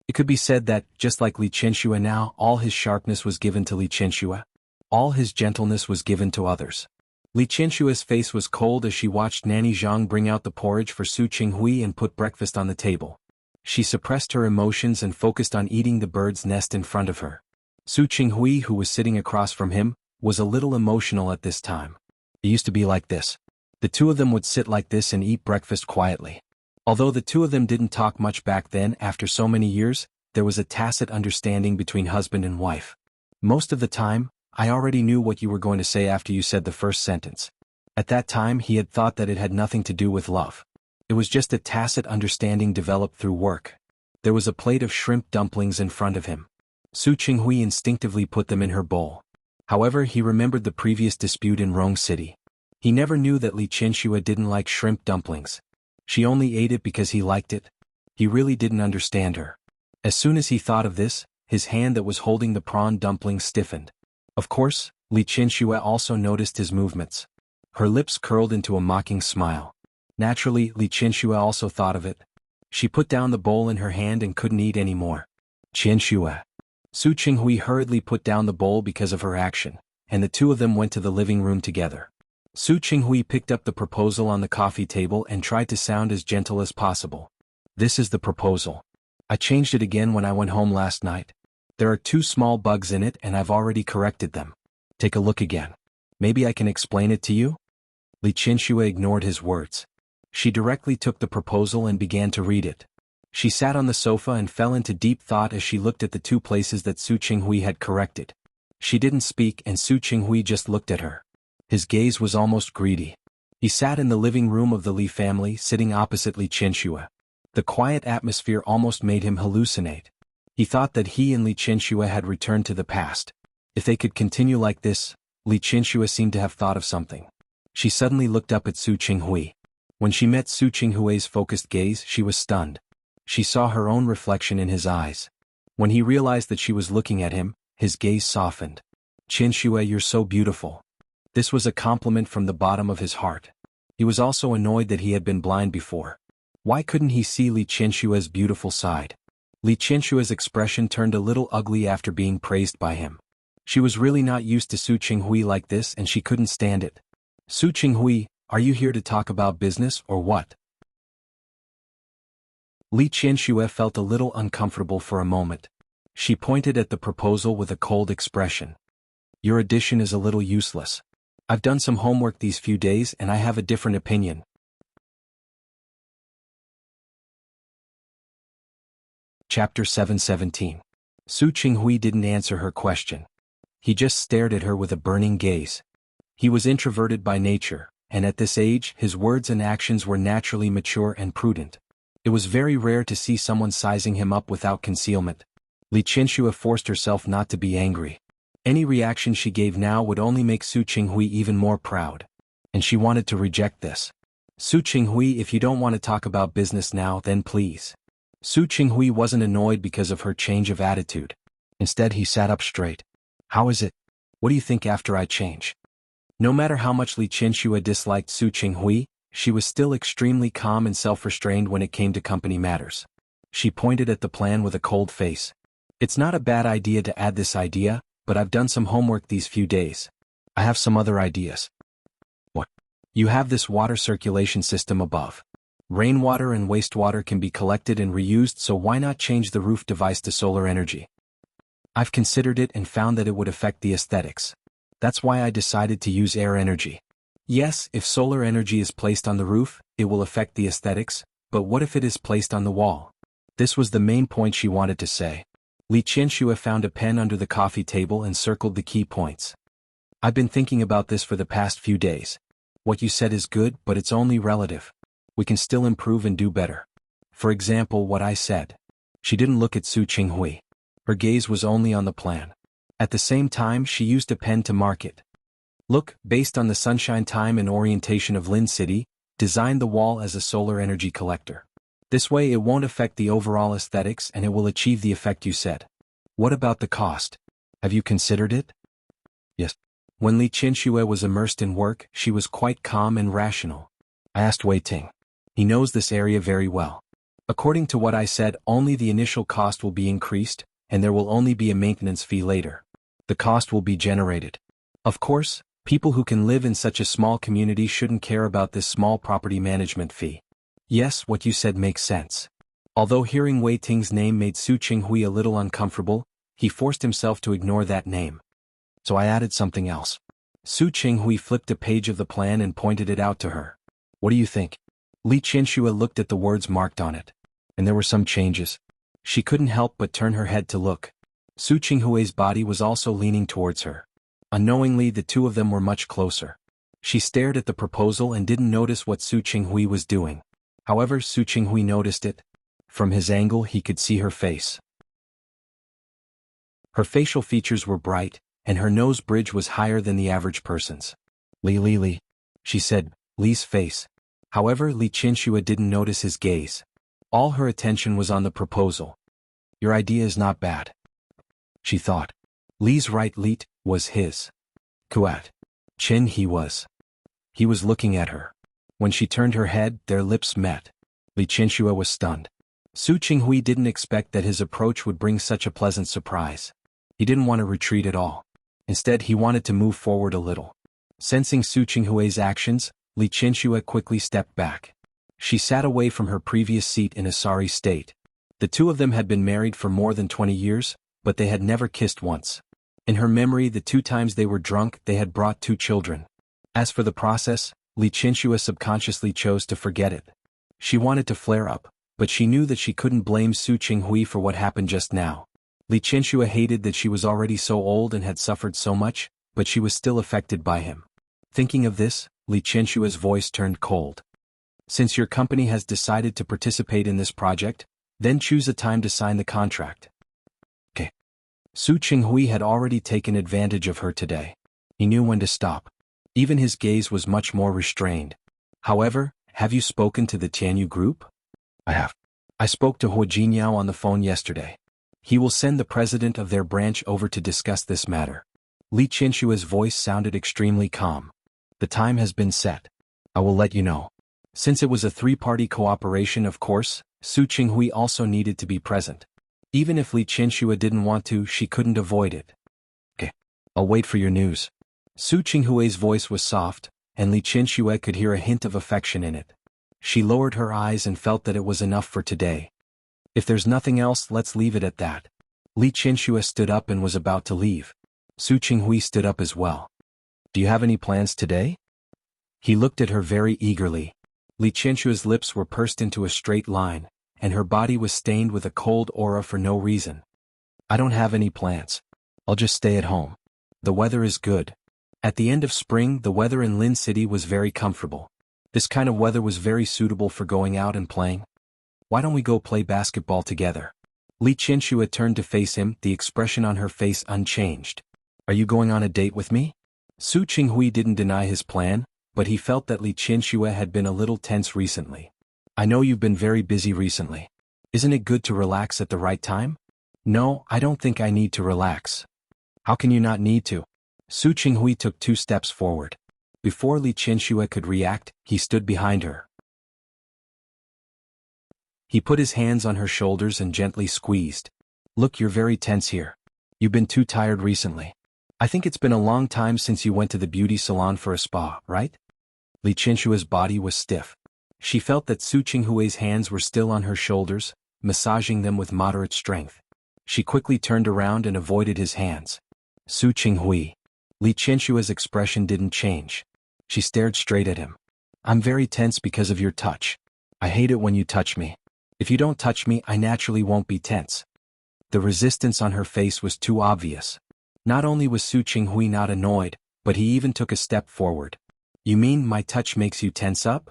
It could be said that, just like Li Qianxue now, all his sharpness was given to Li Qianxue. All his gentleness was given to others. Li Qianxue's face was cold as she watched Nanny Zhang bring out the porridge for Su Qinghui and put breakfast on the table. She suppressed her emotions and focused on eating the bird's nest in front of her. Su Qinghui, who was sitting across from him, was a little emotional at this time. It used to be like this. The two of them would sit like this and eat breakfast quietly. Although the two of them didn't talk much back then, after so many years, there was a tacit understanding between husband and wife. Most of the time, I already knew what you were going to say after you said the first sentence. At that time, he had thought that it had nothing to do with love. It was just a tacit understanding developed through work. There was a plate of shrimp dumplings in front of him. Su Qinghui instinctively put them in her bowl. However, he remembered the previous dispute in Rong City. He never knew that Li Qianxue didn't like shrimp dumplings. She only ate it because he liked it. He really didn't understand her. As soon as he thought of this, his hand that was holding the prawn dumplings stiffened. Of course, Li Qianxue also noticed his movements. Her lips curled into a mocking smile. Naturally, Li Qianxue also thought of it. She put down the bowl in her hand and couldn't eat any more. Qianxue. Su Qinghui hurriedly put down the bowl because of her action, and the two of them went to the living room together. Su Qinghui picked up the proposal on the coffee table and tried to sound as gentle as possible. This is the proposal. I changed it again when I went home last night. There are 2 small bugs in it and I've already corrected them. Take a look again. Maybe I can explain it to you? Li Qianxue ignored his words. She directly took the proposal and began to read it. She sat on the sofa and fell into deep thought as she looked at the 2 places that Su Qinghui had corrected. She didn't speak and Su Qinghui just looked at her. His gaze was almost greedy. He sat in the living room of the Li family, sitting opposite Li Qianxue. The quiet atmosphere almost made him hallucinate. He thought that he and Li Qianxue had returned to the past. If they could continue like this, Li Qianxue seemed to have thought of something. She suddenly looked up at Su Qinghui. When she met Su Qinghui's focused gaze, she was stunned. She saw her own reflection in his eyes. When he realized that she was looking at him, his gaze softened. "Qianxue, you're so beautiful." This was a compliment from the bottom of his heart. He was also annoyed that he had been blind before. Why couldn't he see Li Qianxue's beautiful side? Li Qianxue's expression turned a little ugly after being praised by him. She was really not used to Su Qinghui like this and she couldn't stand it. "Su Qinghui, are you here to talk about business or what?" Li Qianxue felt a little uncomfortable for a moment. She pointed at the proposal with a cold expression. "Your addition is a little useless. I've done some homework these few days and I have a different opinion." Chapter 717. Su Qinghui didn't answer her question. He just stared at her with a burning gaze. He was introverted by nature, and at this age his words and actions were naturally mature and prudent. It was very rare to see someone sizing him up without concealment. Li Qianxue forced herself not to be angry. Any reaction she gave now would only make Su Qinghui even more proud. And she wanted to reject this. "Su Qinghui, if you don't want to talk about business now, then please." Su Qinghui wasn't annoyed because of her change of attitude. Instead he sat up straight. "How is it? What do you think after I change?" No matter how much Li Qianxue disliked Su Qinghui, she was still extremely calm and self-restrained when it came to company matters. She pointed at the plan with a cold face. "It's not a bad idea to add this idea, but I've done some homework these few days. I have some other ideas." "What?" "You have this water circulation system above. Rainwater and wastewater can be collected and reused, so why not change the roof device to solar energy?" "I've considered it and found that it would affect the aesthetics. That's why I decided to use air energy." "Yes, if solar energy is placed on the roof, it will affect the aesthetics, but what if it is placed on the wall?" This was the main point she wanted to say. Li Qianxue found a pen under the coffee table and circled the key points. "I've been thinking about this for the past few days. What you said is good, but it's only relative. We can still improve and do better. For example, what I said." She didn't look at Su Qinghui. Her gaze was only on the plan. At the same time she used a pen to mark it. "Look, based on the sunshine time and orientation of Lin City, design the wall as a solar energy collector. This way it won't affect the overall aesthetics and it will achieve the effect you said." "What about the cost? Have you considered it?" "Yes." When Li Qianxue was immersed in work, she was quite calm and rational. "I asked Wei Ting. He knows this area very well. According to what I said, only the initial cost will be increased, and there will only be a maintenance fee later. The cost will be generated. Of course, people who can live in such a small community shouldn't care about this small property management fee." "Yes, what you said makes sense." Although hearing Wei Ting's name made Su Qinghui a little uncomfortable, he forced himself to ignore that name. "So I added something else." Su Qinghui flipped a page of the plan and pointed it out to her. "What do you think?" Li Qianxue looked at the words marked on it. And there were some changes. She couldn't help but turn her head to look. Su Qinghui's body was also leaning towards her. Unknowingly the two of them were much closer. She stared at the proposal and didn't notice what Su Qinghui was doing. However, Su Qinghui noticed it. From his angle he could see her face. Her facial features were bright, and her nose bridge was higher than the average person's. Li, she said, Li's face. However, Li Qianxue didn't notice his gaze. All her attention was on the proposal. "Your idea is not bad," she thought. Li's right lit was his. Kuat. Chin he was. He was looking at her. When she turned her head, their lips met. Li Qianxue was stunned. Su Qinghui didn't expect that his approach would bring such a pleasant surprise. He didn't want to retreat at all. Instead, he wanted to move forward a little. Sensing Su Qinghui's actions, Li Qianxue quickly stepped back. She sat away from her previous seat in a sorry state. The two of them had been married for more than 20 years, but they had never kissed once. In her memory, the 2 times they were drunk, they had brought 2 children. As for the process, Li Qianxue subconsciously chose to forget it. She wanted to flare up, but she knew that she couldn't blame Su Qinghui for what happened just now. Li Qianxue hated that she was already so old and had suffered so much, but she was still affected by him. Thinking of this, Li Qianxue's voice turned cold. Since your company has decided to participate in this project, then choose a time to sign the contract. Okay. Su Qinghui had already taken advantage of her today. He knew when to stop. Even his gaze was much more restrained. However, have you spoken to the Tianyu group? I have. I spoke to Hua Jinyao on the phone yesterday. He will send the president of their branch over to discuss this matter. Li Qianxue's voice sounded extremely calm. The time has been set. I will let you know. Since it was a three-party cooperation, of course, Su Qinghui also needed to be present. Even if Li Qianxue didn't want to, she couldn't avoid it. Okay. I'll wait for your news. Su Qinghui's voice was soft, and Li Qianxue could hear a hint of affection in it. She lowered her eyes and felt that it was enough for today. If there's nothing else, let's leave it at that. Li Qianxue stood up and was about to leave. Su Qinghui stood up as well. Do you have any plans today? He looked at her very eagerly. Li Qianxue's lips were pursed into a straight line, and her body was stained with a cold aura for no reason. I don't have any plans. I'll just stay at home. The weather is good. At the end of spring, the weather in Lin City was very comfortable. This kind of weather was very suitable for going out and playing. Why don't we go play basketball together? Li Qianxue turned to face him, the expression on her face unchanged. Are you going on a date with me? Su Qinghui didn't deny his plan, but he felt that Li Qianxue had been a little tense recently. I know you've been very busy recently. Isn't it good to relax at the right time? No, I don't think I need to relax. How can you not need to? Su Qinghui took 2 steps forward. Before Li Qianxue could react, he stood behind her. He put his hands on her shoulders and gently squeezed. Look, you're very tense here. You've been too tired recently. I think it's been a long time since you went to the beauty salon for a spa, right? Li Qianxue's body was stiff. She felt that Su Qinghui's hands were still on her shoulders, massaging them with moderate strength. She quickly turned around and avoided his hands. Su Qinghui. Li Qianxue's expression didn't change. She stared straight at him. I'm very tense because of your touch. I hate it when you touch me. If you don't touch me, I naturally won't be tense. The resistance on her face was too obvious. Not only was Su Qinghui not annoyed, but he even took a step forward. You mean my touch makes you tense up?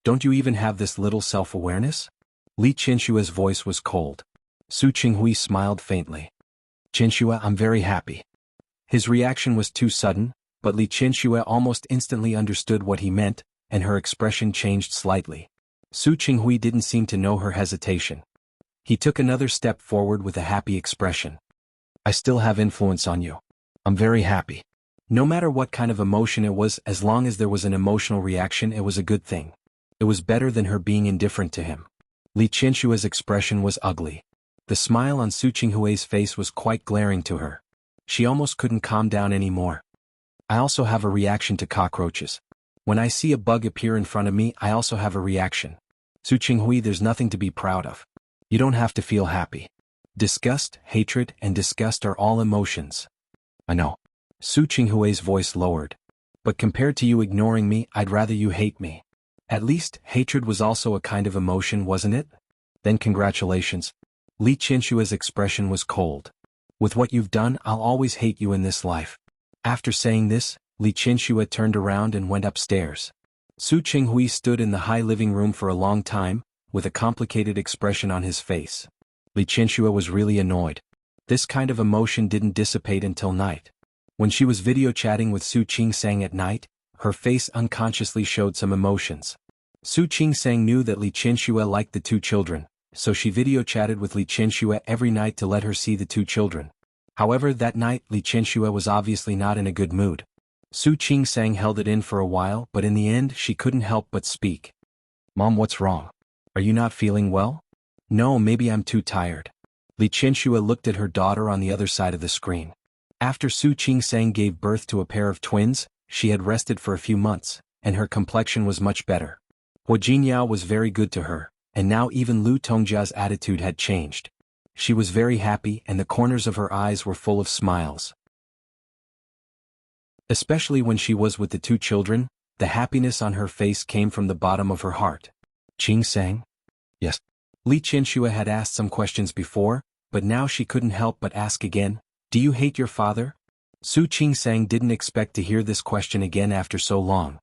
Don't you even have this little self-awareness? Li Qianxue's voice was cold. Su Qinghui smiled faintly. Qianxue, I'm very happy. His reaction was too sudden, but Li Qianxue almost instantly understood what he meant, and her expression changed slightly. Su Qinghui didn't seem to know her hesitation. He took another step forward with a happy expression. I still have influence on you. I'm very happy. No matter what kind of emotion it was, as long as there was an emotional reaction, it was a good thing. It was better than her being indifferent to him. Li Qianxue's expression was ugly. The smile on Su Qinghui's face was quite glaring to her. She almost couldn't calm down anymore. I also have a reaction to cockroaches. When I see a bug appear in front of me, I also have a reaction. Su Qinghui, there's nothing to be proud of. You don't have to feel happy. Disgust, hatred, and disgust are all emotions. I know. Su Qinghui's voice lowered. But compared to you ignoring me, I'd rather you hate me. At least, hatred was also a kind of emotion, wasn't it? Then congratulations. Li Qianxue's expression was cold. With what you've done, I'll always hate you in this life. After saying this, Li Qianxue turned around and went upstairs. Su Qinghui stood in the high living room for a long time, with a complicated expression on his face. Li Qianxue was really annoyed. This kind of emotion didn't dissipate until night. When she was video chatting with Su Qingsang at night, her face unconsciously showed some emotions. Su Qingsang knew that Li Qianxue liked the 2 children, so she video chatted with Li Qianxue every night to let her see the 2 children. However, that night Li Qianxue was obviously not in a good mood. Su Qingsang held it in for a while, but in the end she couldn't help but speak. Mom, what's wrong? Are you not feeling well? No, maybe I'm too tired. Li Qianxue looked at her daughter on the other side of the screen. After Su Qingsang gave birth to a pair of twins, she had rested for a few months, and her complexion was much better. Hua Jinyao was very good to her, and now even Lu Tongjia's attitude had changed. She was very happy, and the corners of her eyes were full of smiles. Especially when she was with the 2 children, the happiness on her face came from the bottom of her heart. Qingsang? Yes. Li Qianxue had asked some questions before, but now she couldn't help but ask again, "Do you hate your father?" Su Qingsang didn't expect to hear this question again after so long.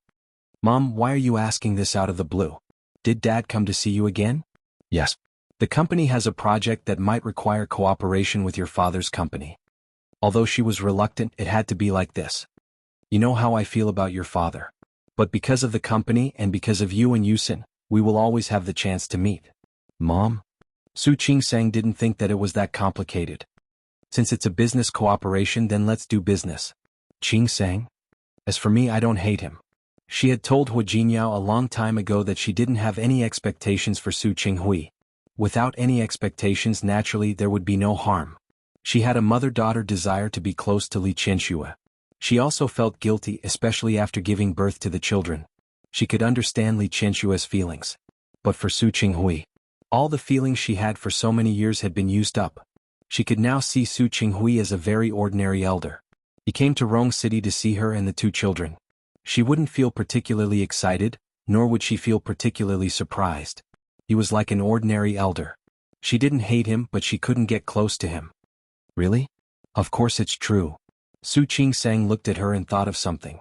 "Mom, why are you asking this out of the blue? Did Dad come to see you again?" "Yes. The company has a project that might require cooperation with your father's company." Although she was reluctant, it had to be like this. "You know how I feel about your father. But because of the company and because of you and Yusin, we will always have the chance to meet." "Mom?" Su Qingsang didn't think that it was that complicated. "Since it's a business cooperation, then let's do business." "Qingsang? As for me, I don't hate him." She had told Hu Jingyao a long time ago that she didn't have any expectations for Su Qinghui. Without any expectations, naturally there would be no harm. She had a mother-daughter desire to be close to Li Qianxue. She also felt guilty, especially after giving birth to the children. She could understand Li Qianxue's feelings. But for Su Qinghui, all the feelings she had for so many years had been used up. She could now see Su Qinghui as a very ordinary elder. He came to Rong City to see her and the two children. She wouldn't feel particularly excited, nor would she feel particularly surprised. He was like an ordinary elder. She didn't hate him, but she couldn't get close to him. "Really? Of course it's true." Su Qingsang looked at her and thought of something.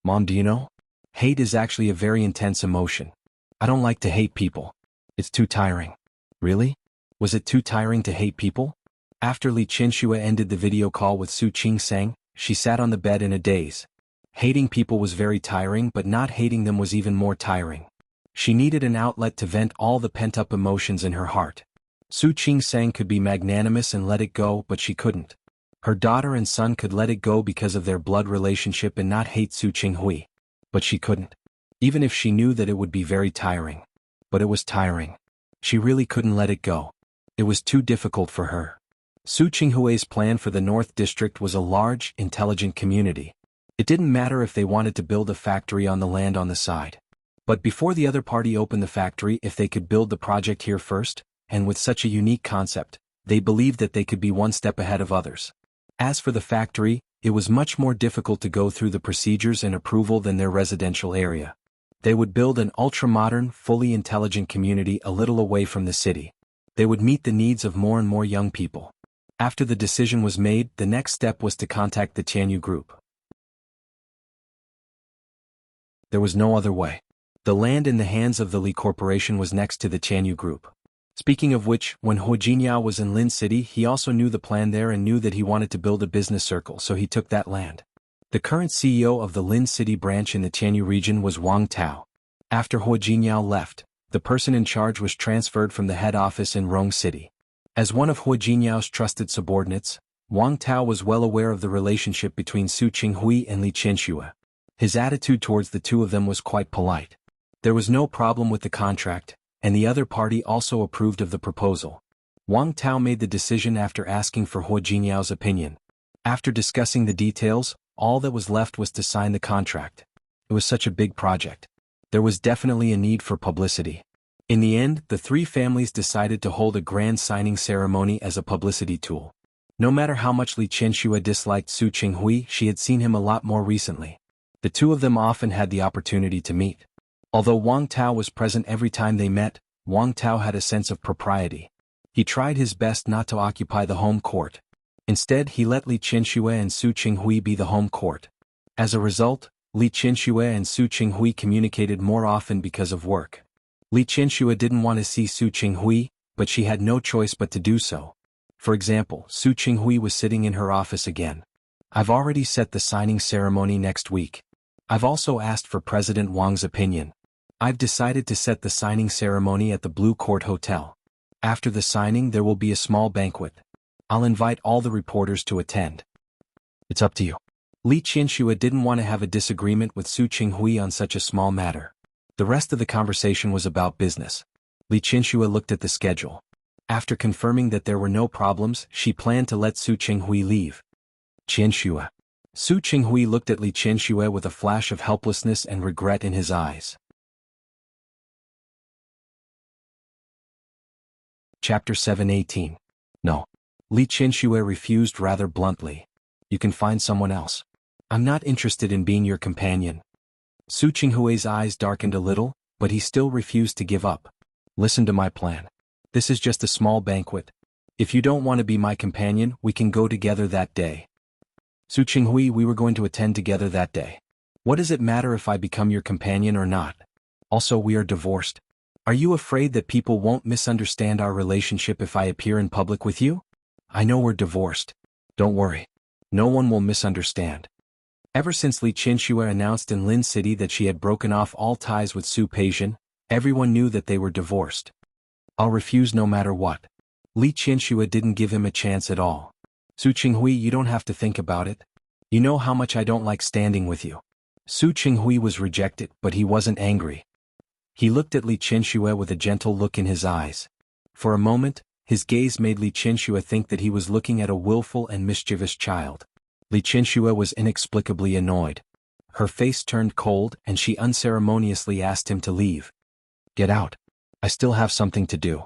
"Mom, do you know? Hate is actually a very intense emotion. I don't like to hate people. It's too tiring." "Really? Was it too tiring to hate people?" After Li Qianxue ended the video call with Su Qingsang, she sat on the bed in a daze. Hating people was very tiring, but not hating them was even more tiring. She needed an outlet to vent all the pent-up emotions in her heart. Su Qingsang could be magnanimous and let it go, but she couldn't. Her daughter and son could let it go because of their blood relationship and not hate Su Qinghui. But she couldn't. Even if she knew that it would be very tiring. But it was tiring. She really couldn't let it go. It was too difficult for her. Su Qinghui's plan for the North District was a large, intelligent community. It didn't matter if they wanted to build a factory on the land on the side. But before the other party opened the factory, if they could build the project here first, and with such a unique concept, they believed that they could be one step ahead of others. As for the factory, it was much more difficult to go through the procedures and approval than their residential area. They would build an ultra-modern, fully intelligent community a little away from the city. They would meet the needs of more and more young people. After the decision was made, the next step was to contact the Tianyu Group. There was no other way. The land in the hands of the Li Corporation was next to the Tianyu Group. Speaking of which, when Hu Jingyao was in Lin City, he also knew the plan there and knew that he wanted to build a business circle, so he took that land. The current CEO of the Lin City branch in the Tianyu region was Wang Tao. After Hu Jingyao left, the person in charge was transferred from the head office in Rong City. As one of Hu Jingyao's trusted subordinates, Wang Tao was well aware of the relationship between Su Qinghui and Li Qianxue. His attitude towards the two of them was quite polite. There was no problem with the contract, and the other party also approved of the proposal. Wang Tao made the decision after asking for Hu Jingyao's opinion. After discussing the details, all that was left was to sign the contract. It was such a big project. There was definitely a need for publicity. In the end, the three families decided to hold a grand signing ceremony as a publicity tool. No matter how much Li Qianxue disliked Su Qinghui, she had seen him a lot more recently. The two of them often had the opportunity to meet. Although Wang Tao was present every time they met, Wang Tao had a sense of propriety. He tried his best not to occupy the home court. Instead, he let Li Qianxue and Su Qinghui be the home court. As a result, Li Qianxue and Su Qinghui communicated more often because of work. Li Qianxue didn't want to see Su Qinghui, but she had no choice but to do so. For example, Su Qinghui was sitting in her office again. "I've already set the signing ceremony next week. I've also asked for President Wang's opinion. I've decided to set the signing ceremony at the Blue Court Hotel. After the signing, there will be a small banquet. I'll invite all the reporters to attend. It's up to you." Li Qianxue didn't want to have a disagreement with Su Qinghui on such a small matter. The rest of the conversation was about business. Li Qianxue looked at the schedule. After confirming that there were no problems, she planned to let Su Qinghui leave. "Qianxue." Su Qinghui looked at Li Qianxue with a flash of helplessness and regret in his eyes. Chapter 7:18. No. Li Qianxue refused rather bluntly. "You can find someone else. I'm not interested in being your companion." Su Qinghui's eyes darkened a little, but he still refused to give up. "Listen to my plan. This is just a small banquet. If you don't want to be my companion, we can go together that day. Su Qinghui, we were going to attend together that day. What does it matter if I become your companion or not? Also, we are divorced. Are you afraid that people won't misunderstand our relationship if I appear in public with you? I know we're divorced. Don't worry. No one will misunderstand. Ever since Li Qianxue announced in Lin City that she had broken off all ties with Su Peixian, everyone knew that they were divorced. I'll refuse no matter what. Li Qianxue didn't give him a chance at all. Su Qinghui, you don't have to think about it. You know how much I don't like standing with you. Su Qinghui was rejected, but he wasn't angry. He looked at Li Qianxue with a gentle look in his eyes. For a moment, his gaze made Li Qianxue think that he was looking at a willful and mischievous child. Li Qianxue was inexplicably annoyed. Her face turned cold and she unceremoniously asked him to leave. Get out. I still have something to do.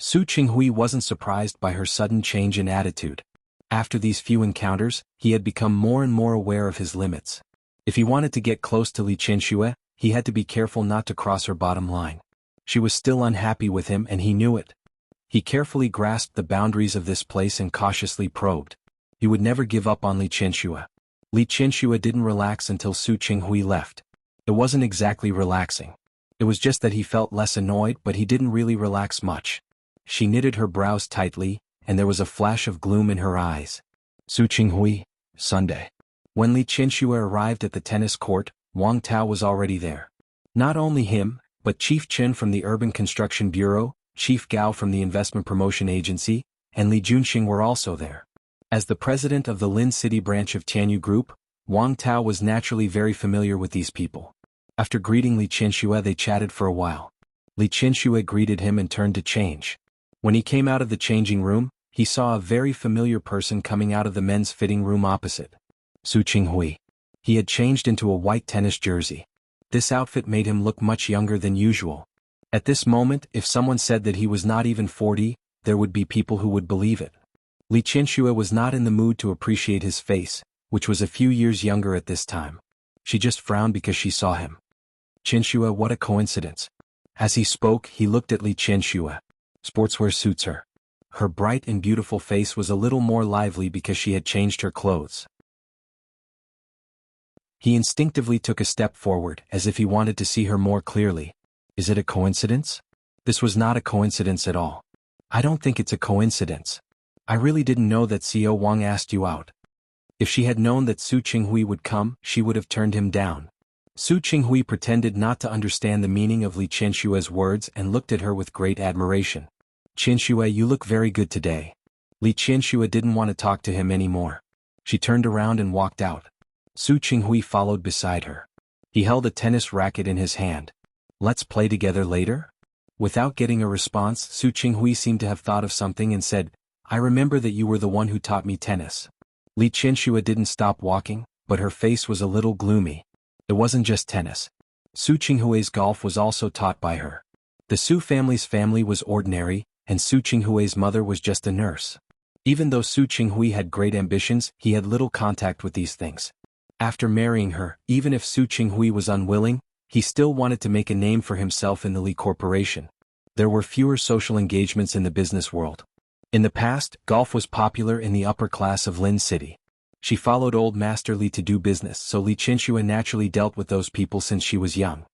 Su Qinghui wasn't surprised by her sudden change in attitude. After these few encounters, he had become more and more aware of his limits. If he wanted to get close to Li Qianxue, he had to be careful not to cross her bottom line. She was still unhappy with him and he knew it. He carefully grasped the boundaries of this place and cautiously probed. He would never give up on Li Qianxue. Li Qianxue didn't relax until Su Qinghui left. It wasn't exactly relaxing. It was just that he felt less annoyed, but he didn't really relax much. She knitted her brows tightly, and there was a flash of gloom in her eyes. Su Qinghui, Sunday. When Li Qianxue arrived at the tennis court, Wang Tao was already there. Not only him, but Chief Chen from the Urban Construction Bureau, Chief Gao from the Investment Promotion Agency, and Li Junxing were also there. As the president of the Lin City branch of Tianyu Group, Wang Tao was naturally very familiar with these people. After greeting Li Qianxue, they chatted for a while. Li Qianxue greeted him and turned to change. When he came out of the changing room, he saw a very familiar person coming out of the men's fitting room opposite. Su Qinghui. He had changed into a white tennis jersey. This outfit made him look much younger than usual. At this moment, if someone said that he was not even 40, there would be people who would believe it. Li Qianxue was not in the mood to appreciate his face, which was a few years younger at this time. She just frowned because she saw him. Qianxue, what a coincidence. As he spoke, he looked at Li Qianxue. Sportswear suits her. Her bright and beautiful face was a little more lively because she had changed her clothes. He instinctively took a step forward, as if he wanted to see her more clearly. Is it a coincidence? This was not a coincidence at all. I don't think it's a coincidence. I really didn't know that CEO Wang asked you out. If she had known that Su Qinghui would come, she would have turned him down. Su Qinghui pretended not to understand the meaning of Li Qianxue's words and looked at her with great admiration. Qianxue, you look very good today. Li Qianxue didn't want to talk to him anymore. She turned around and walked out. Su Qinghui followed beside her. He held a tennis racket in his hand. Let's play together later? Without getting a response, Su Qinghui seemed to have thought of something and said, I remember that you were the one who taught me tennis. Li Qianxue didn't stop walking, but her face was a little gloomy. It wasn't just tennis. Su Qinghui's golf was also taught by her. The Su family's family was ordinary, and Su Qinghui's mother was just a nurse. Even though Su Qinghui had great ambitions, he had little contact with these things. After marrying her, even if Su Qinghui was unwilling, he still wanted to make a name for himself in the Li Corporation. There were fewer social engagements in the business world. In the past, golf was popular in the upper class of Lin City. She followed old Master Li to do business, so Li Qianxue naturally dealt with those people since she was young.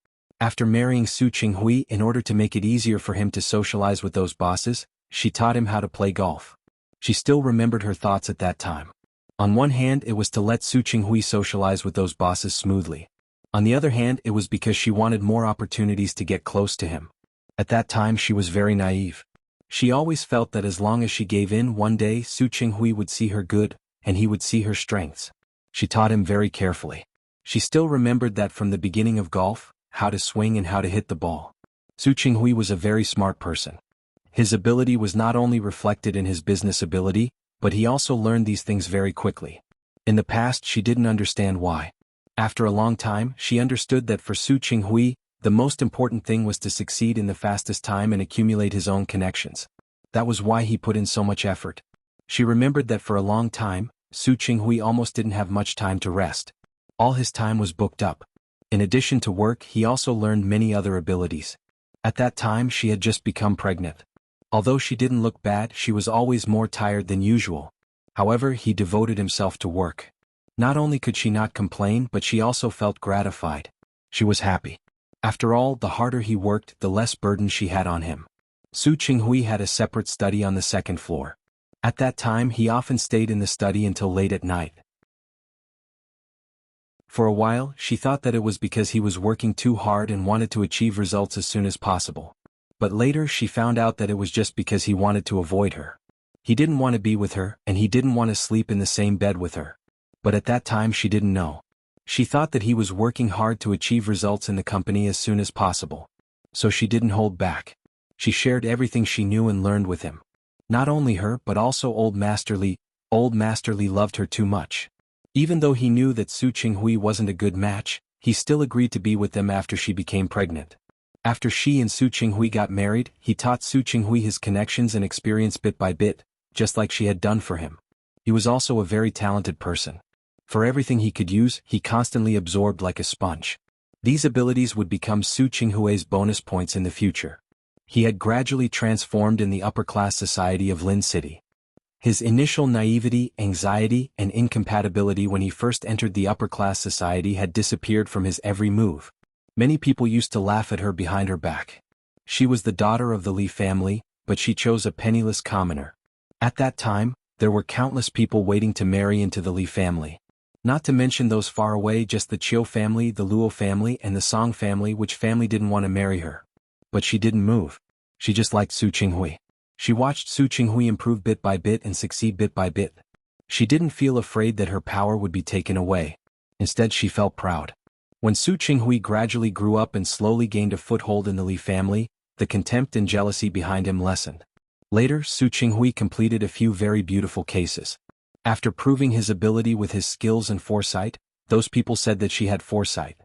After marrying Su Qinghui, in order to make it easier for him to socialize with those bosses, she taught him how to play golf. She still remembered her thoughts at that time. On one hand, it was to let Su Qinghui socialize with those bosses smoothly. On the other hand, it was because she wanted more opportunities to get close to him. At that time, she was very naive. She always felt that as long as she gave in, one day Su Qinghui would see her good, and he would see her strengths. She taught him very carefully. She still remembered that from the beginning of golf, how to swing and how to hit the ball. Su Qinghui was a very smart person. His ability was not only reflected in his business ability, but he also learned these things very quickly. In the past, she didn't understand why. After a long time, she understood that for Su Qinghui, the most important thing was to succeed in the fastest time and accumulate his own connections. That was why he put in so much effort. She remembered that for a long time, Su Qinghui almost didn't have much time to rest. All his time was booked up. In addition to work, he also learned many other abilities. At that time, she had just become pregnant. Although she didn't look bad, she was always more tired than usual. However, he devoted himself to work. Not only could she not complain, but she also felt gratified. She was happy. After all, the harder he worked, the less burden she had on him. Su Qinghui had a separate study on the second floor. At that time, he often stayed in the study until late at night. For a while, she thought that it was because he was working too hard and wanted to achieve results as soon as possible. But later she found out that it was just because he wanted to avoid her. He didn't want to be with her, and he didn't want to sleep in the same bed with her. But at that time she didn't know. She thought that he was working hard to achieve results in the company as soon as possible. So she didn't hold back. She shared everything she knew and learned with him. Not only her, but also Old Master Li. Old Master Li loved her too much. Even though he knew that Su Qinghui wasn't a good match, he still agreed to be with them after she became pregnant. After she and Su Qinghui got married, he taught Su Qinghui his connections and experience bit by bit, just like she had done for him. He was also a very talented person. For everything he could use, he constantly absorbed like a sponge. These abilities would become Su Qinghui's bonus points in the future. He had gradually transformed in the upper-class society of Lin City. His initial naivety, anxiety, and incompatibility when he first entered the upper-class society had disappeared from his every move. Many people used to laugh at her behind her back. She was the daughter of the Li family, but she chose a penniless commoner. At that time, there were countless people waiting to marry into the Li family. Not to mention those far away, just the Chiu family, the Luo family, and the Song family, which family didn't want to marry her. But she didn't move. She just liked Su Qinghui. She watched Su Qinghui improve bit by bit and succeed bit by bit. She didn't feel afraid that her power would be taken away. Instead, she felt proud. When Su Qinghui gradually grew up and slowly gained a foothold in the Li family, the contempt and jealousy behind him lessened. Later, Su Qinghui completed a few very beautiful cases. After proving his ability with his skills and foresight, those people said that she had foresight.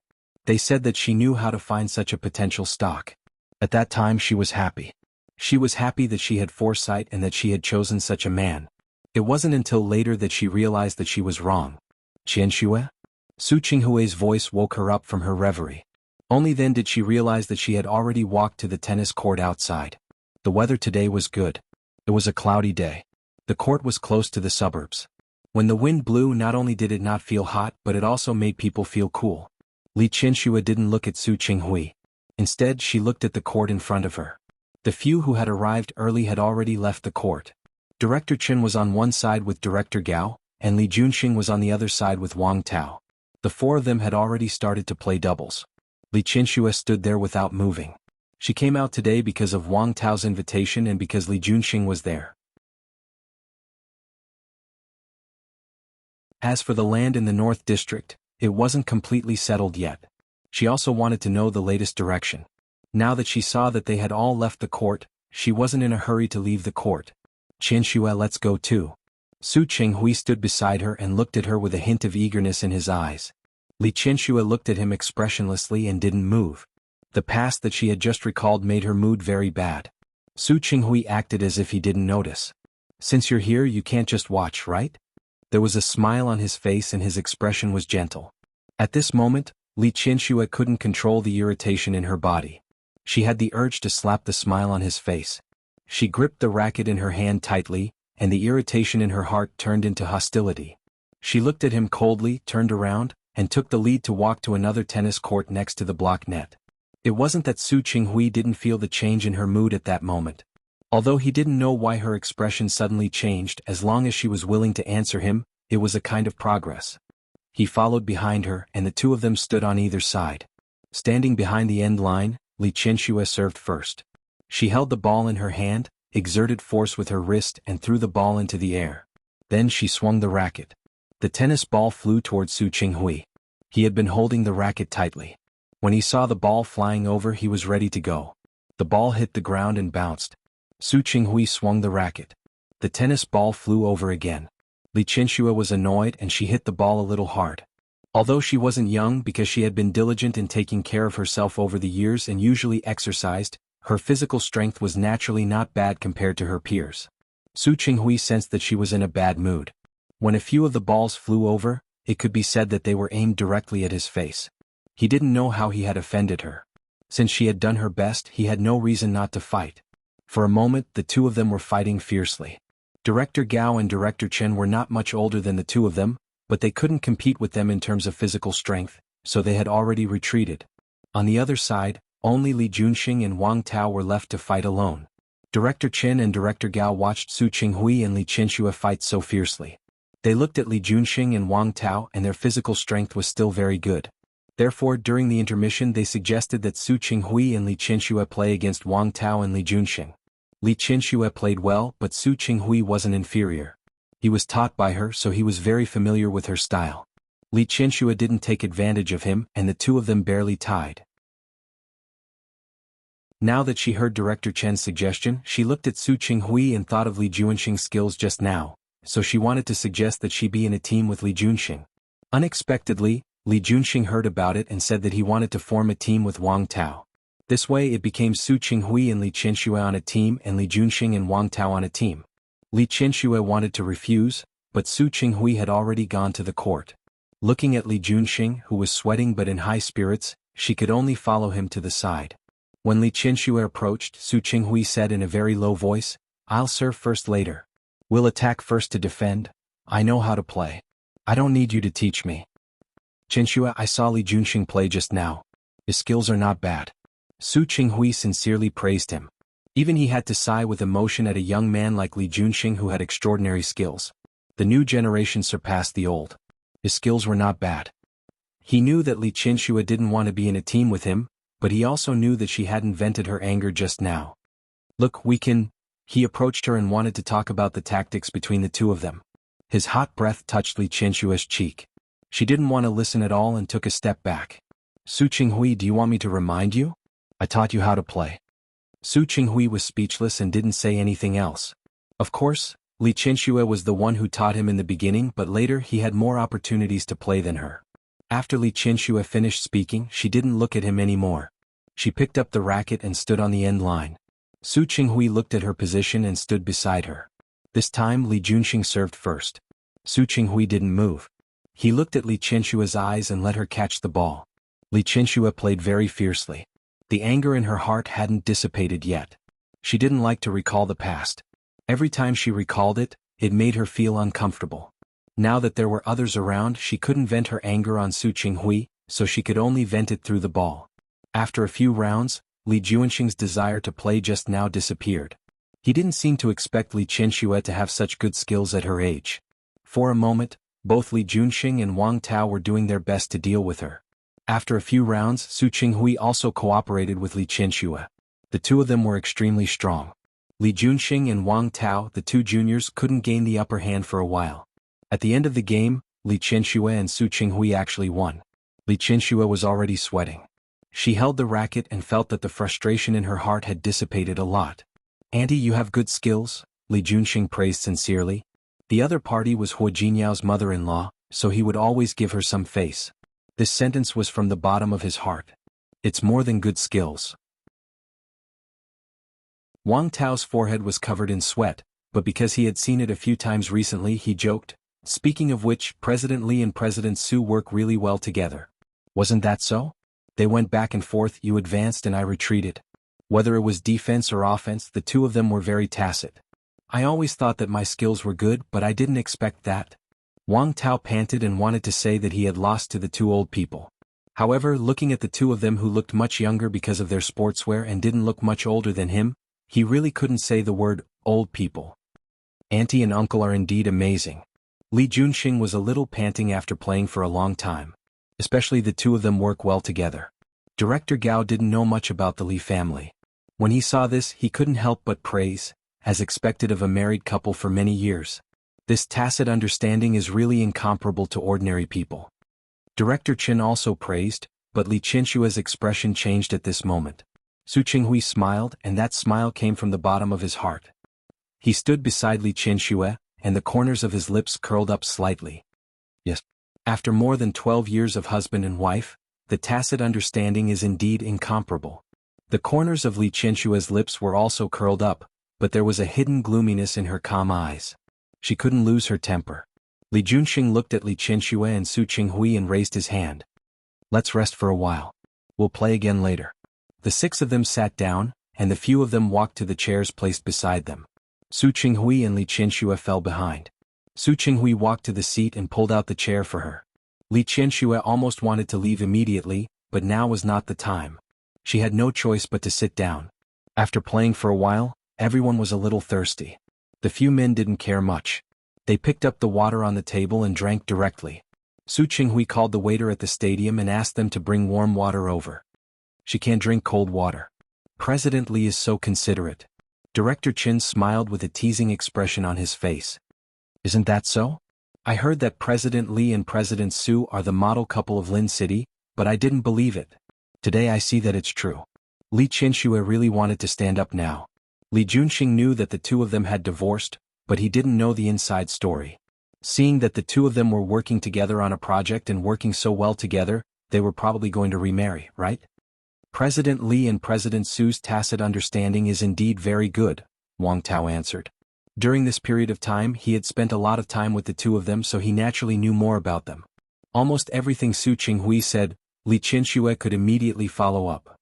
They said that she knew how to find such a potential stock. At that time she was happy. She was happy that she had foresight and that she had chosen such a man. It wasn't until later that she realized that she was wrong. Qianxue? Su Qinghui's voice woke her up from her reverie. Only then did she realize that she had already walked to the tennis court outside. The weather today was good. It was a cloudy day. The court was close to the suburbs. When the wind blew, not only did it not feel hot, but it also made people feel cool. Li Qianxue didn't look at Su Qinghui. Instead, she looked at the court in front of her. The few who had arrived early had already left the court. Director Chen was on one side with Director Gao, and Li Junxing was on the other side with Wang Tao. The four of them had already started to play doubles. Li Qianxue stood there without moving. She came out today because of Wang Tao's invitation and because Li Junxing was there. As for the land in the North District, it wasn't completely settled yet. She also wanted to know the latest direction. Now that she saw that they had all left the court, she wasn't in a hurry to leave the court. Qianxue, let's go too. Su Qinghui stood beside her and looked at her with a hint of eagerness in his eyes. Li Qianxue looked at him expressionlessly and didn't move. The past that she had just recalled made her mood very bad. Su Qinghui acted as if he didn't notice. Since you're here, you can't just watch, right? There was a smile on his face and his expression was gentle. At this moment, Li Qianxue couldn't control the irritation in her body. She had the urge to slap the smile on his face. She gripped the racket in her hand tightly, and the irritation in her heart turned into hostility. She looked at him coldly, turned around, and took the lead to walk to another tennis court next to the block net. It wasn't that Su Qinghui didn't feel the change in her mood at that moment. Although he didn't know why her expression suddenly changed, as long as she was willing to answer him, it was a kind of progress. He followed behind her, and the two of them stood on either side. Standing behind the end line, Li Qianxue served first. She held the ball in her hand, exerted force with her wrist and threw the ball into the air. Then she swung the racket. The tennis ball flew towards Su Qinghui. He had been holding the racket tightly. When he saw the ball flying over, he was ready to go. The ball hit the ground and bounced. Su Qinghui swung the racket. The tennis ball flew over again. Li Qianxue was annoyed and she hit the ball a little hard. Although she wasn't young because she had been diligent in taking care of herself over the years and usually exercised, her physical strength was naturally not bad compared to her peers. Su Qinghui sensed that she was in a bad mood. When a few of the balls flew over, it could be said that they were aimed directly at his face. He didn't know how he had offended her. Since she had done her best, he had no reason not to fight. For a moment the two of them were fighting fiercely. Director Gao and Director Chen were not much older than the two of them, but they couldn't compete with them in terms of physical strength, so they had already retreated. On the other side, only Li Junxing and Wang Tao were left to fight alone. Director Chen and Director Gao watched Su Qinghui and Li Qianxue fight so fiercely. They looked at Li Junxing and Wang Tao and their physical strength was still very good. Therefore during the intermission they suggested that Su Qinghui and Li Qianxue play against Wang Tao and Li Junxing. Li Qianxue played well but Su Qinghui wasn't inferior. He was taught by her so he was very familiar with her style. Li Qianxue didn't take advantage of him and the two of them barely tied. Now that she heard Director Chen's suggestion, she looked at Su Qinghui and thought of Li Junxing's skills just now, so she wanted to suggest that she be in a team with Li Junxing. Unexpectedly, Li Junxing heard about it and said that he wanted to form a team with Wang Tao. This way it became Su Qinghui and Li Qianxue on a team and Li Junxing and Wang Tao on a team. Li Qianxue wanted to refuse, but Su Qinghui had already gone to the court. Looking at Li Junxing, who was sweating but in high spirits, she could only follow him to the side. When Li Qianxue approached, Su Qinghui said in a very low voice, "I'll serve first later. We'll attack first to defend. I know how to play. I don't need you to teach me." "Qianxue, I saw Li Junxing play just now. His skills are not bad." Su Qinghui sincerely praised him. Even he had to sigh with emotion at a young man like Li Junxing who had extraordinary skills. The new generation surpassed the old. His skills were not bad. He knew that Li Qianxue didn't want to be in a team with him, but he also knew that she hadn't vented her anger just now. "Look, we can—" He approached her and wanted to talk about the tactics between the two of them. His hot breath touched Li Qianxue's cheek. She didn't want to listen at all and took a step back. "Su Qinghui, do you want me to remind you? I taught you how to play." Su Qinghui was speechless and didn't say anything else. Of course, Li Qianxue was the one who taught him in the beginning, but later he had more opportunities to play than her. After Li Qianxue finished speaking, she didn't look at him anymore. She picked up the racket and stood on the end line. Su Qinghui looked at her position and stood beside her. This time Li Junxing served first. Su Qinghui didn't move. He looked at Li Qianxue's eyes and let her catch the ball. Li Qianxue played very fiercely. The anger in her heart hadn't dissipated yet. She didn't like to recall the past. Every time she recalled it, it made her feel uncomfortable. Now that there were others around, she couldn't vent her anger on Su Qinghui, so she could only vent it through the ball. After a few rounds, Li Junxing's desire to play just now disappeared. He didn't seem to expect Li Qianxue to have such good skills at her age. For a moment, both Li Junxing and Wang Tao were doing their best to deal with her. After a few rounds, Su Qinghui also cooperated with Li Qianxue. The two of them were extremely strong. Li Junxing and Wang Tao, the two juniors, couldn't gain the upper hand for a while. At the end of the game, Li Qianxue and Su Qinghui actually won. Li Qianxue was already sweating. She held the racket and felt that the frustration in her heart had dissipated a lot. "Auntie, you have good skills," Li Junxing praised sincerely. The other party was Hua Jinyao's mother-in-law, so he would always give her some face. This sentence was from the bottom of his heart. It's more than good skills. Wang Tao's forehead was covered in sweat, but because he had seen it a few times recently he joked, "Speaking of which, President Li and President Su work really well together. Wasn't that so? They went back and forth, you advanced and I retreated. Whether it was defense or offense, the two of them were very tacit. I always thought that my skills were good, but I didn't expect that." Wang Tao panted and wanted to say that he had lost to the two old people. However, looking at the two of them who looked much younger because of their sportswear and didn't look much older than him, he really couldn't say the word, old people. "Auntie and uncle are indeed amazing." Li Junxing was a little panting after playing for a long time. Especially the two of them work well together. Director Gao didn't know much about the Li family. When he saw this, he couldn't help but praise, as expected of a married couple for many years. This tacit understanding is really incomparable to ordinary people. Director Chen also praised, but Li Qianxue's expression changed at this moment. Su Qinghui smiled, and that smile came from the bottom of his heart. He stood beside Li Qianxue, and the corners of his lips curled up slightly. Yes. After more than 12 years of husband and wife, the tacit understanding is indeed incomparable. The corners of Li Qianxue's lips were also curled up, but there was a hidden gloominess in her calm eyes. She couldn't lose her temper. Li Junxing looked at Li Qianxue and Su Qinghui and raised his hand. "Let's rest for a while. We'll play again later." The six of them sat down, and the few of them walked to the chairs placed beside them. Su Qinghui and Li Qianxue fell behind. Su Qinghui walked to the seat and pulled out the chair for her. Li Qianxue almost wanted to leave immediately, but now was not the time. She had no choice but to sit down. After playing for a while, everyone was a little thirsty. The few men didn't care much. They picked up the water on the table and drank directly. Su Qinghui called the waiter at the stadium and asked them to bring warm water over. She can't drink cold water. President Li is so considerate. Director Chen smiled with a teasing expression on his face. Isn't that so? I heard that President Li and President Su are the model couple of Lin City, but I didn't believe it. Today I see that it's true. Li Qianxue really wanted to stand up now. Li Junxing knew that the two of them had divorced, but he didn't know the inside story. Seeing that the two of them were working together on a project and working so well together, they were probably going to remarry, right? President Li and President Su's tacit understanding is indeed very good, Wang Tao answered. During this period of time he had spent a lot of time with the two of them, so he naturally knew more about them. Almost everything Su Qinghui said, Li Qianxue could immediately follow up.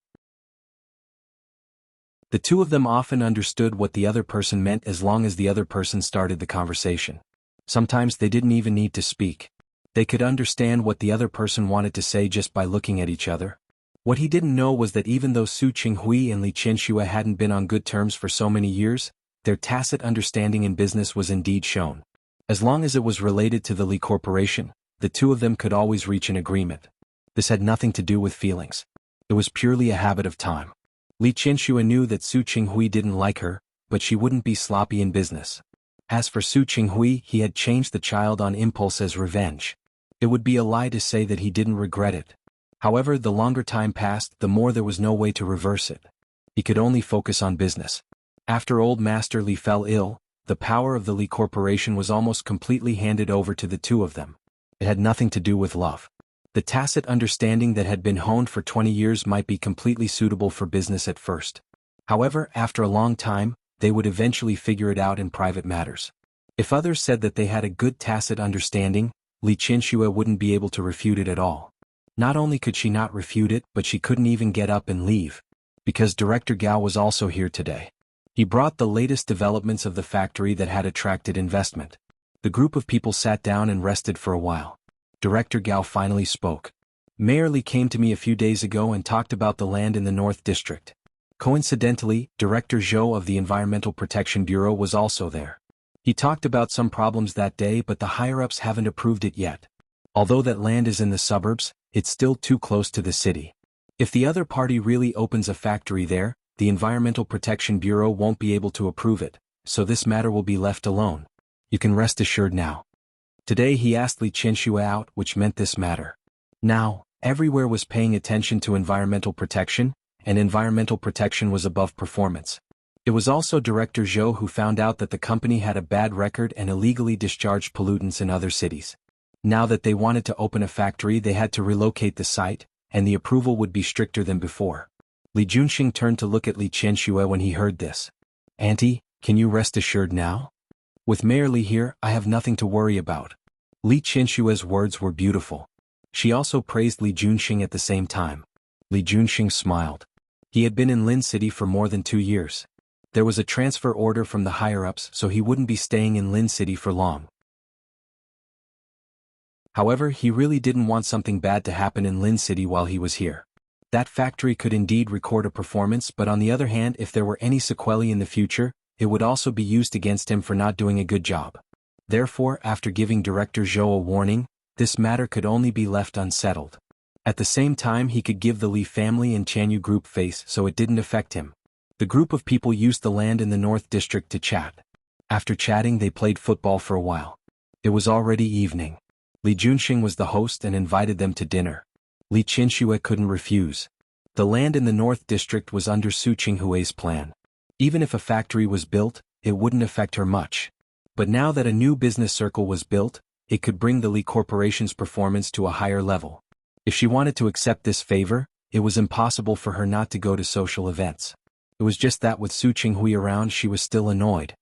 The two of them often understood what the other person meant as long as the other person started the conversation. Sometimes they didn't even need to speak. They could understand what the other person wanted to say just by looking at each other. What he didn't know was that even though Su Qinghui and Li Qianxue hadn't been on good terms for so many years, their tacit understanding in business was indeed shown. As long as it was related to the Li Corporation, the two of them could always reach an agreement. This had nothing to do with feelings. It was purely a habit of time. Li Qianxue knew that Su Qinghui didn't like her, but she wouldn't be sloppy in business. As for Su Qinghui, he had changed the child on impulse as revenge. It would be a lie to say that he didn't regret it. However, the longer time passed, the more there was no way to reverse it. He could only focus on business. After old Master Li fell ill, the power of the Li Corporation was almost completely handed over to the two of them. It had nothing to do with love. The tacit understanding that had been honed for 20 years might be completely suitable for business at first. However, after a long time, they would eventually figure it out in private matters. If others said that they had a good tacit understanding, Li Qianxue wouldn't be able to refute it at all. Not only could she not refute it, but she couldn't even get up and leave. Because Director Gao was also here today. He brought the latest developments of the factory that had attracted investment. The group of people sat down and rested for a while. Director Gao finally spoke. Mayor Li came to me a few days ago and talked about the land in the North District. Coincidentally, Director Zhou of the Environmental Protection Bureau was also there. He talked about some problems that day, but the higher-ups haven't approved it yet. Although that land is in the suburbs, it's still too close to the city. If the other party really opens a factory there, the Environmental Protection Bureau won't be able to approve it, so this matter will be left alone. You can rest assured now. Today he asked Li Qianxue out, which meant this matter. Now, everywhere was paying attention to environmental protection, and environmental protection was above performance. It was also Director Zhou who found out that the company had a bad record and illegally discharged pollutants in other cities. Now that they wanted to open a factory, they had to relocate the site, and the approval would be stricter than before. Li Junxing turned to look at Li Qianxue when he heard this. Auntie, can you rest assured now? With Mayor Li here, I have nothing to worry about. Li Qianxue's words were beautiful. She also praised Li Junxing at the same time. Li Junxing smiled. He had been in Lin City for more than 2 years. There was a transfer order from the higher-ups, so he wouldn't be staying in Lin City for long. However, he really didn't want something bad to happen in Lin City while he was here. That factory could indeed record a performance, but on the other hand, if there were any sequelae in the future, it would also be used against him for not doing a good job. Therefore, after giving Director Zhou a warning, this matter could only be left unsettled. At the same time, he could give the Li family and Chanyu group face so it didn't affect him. The group of people used the land in the North District to chat. After chatting, they played football for a while. It was already evening. Li Junxing was the host and invited them to dinner. Li Qianxue couldn't refuse. The land in the North District was under Su Qinghui's plan. Even if a factory was built, it wouldn't affect her much. But now that a new business circle was built, it could bring the Li Corporation's performance to a higher level. If she wanted to accept this favor, it was impossible for her not to go to social events. It was just that with Su Qinghui around, she was still annoyed.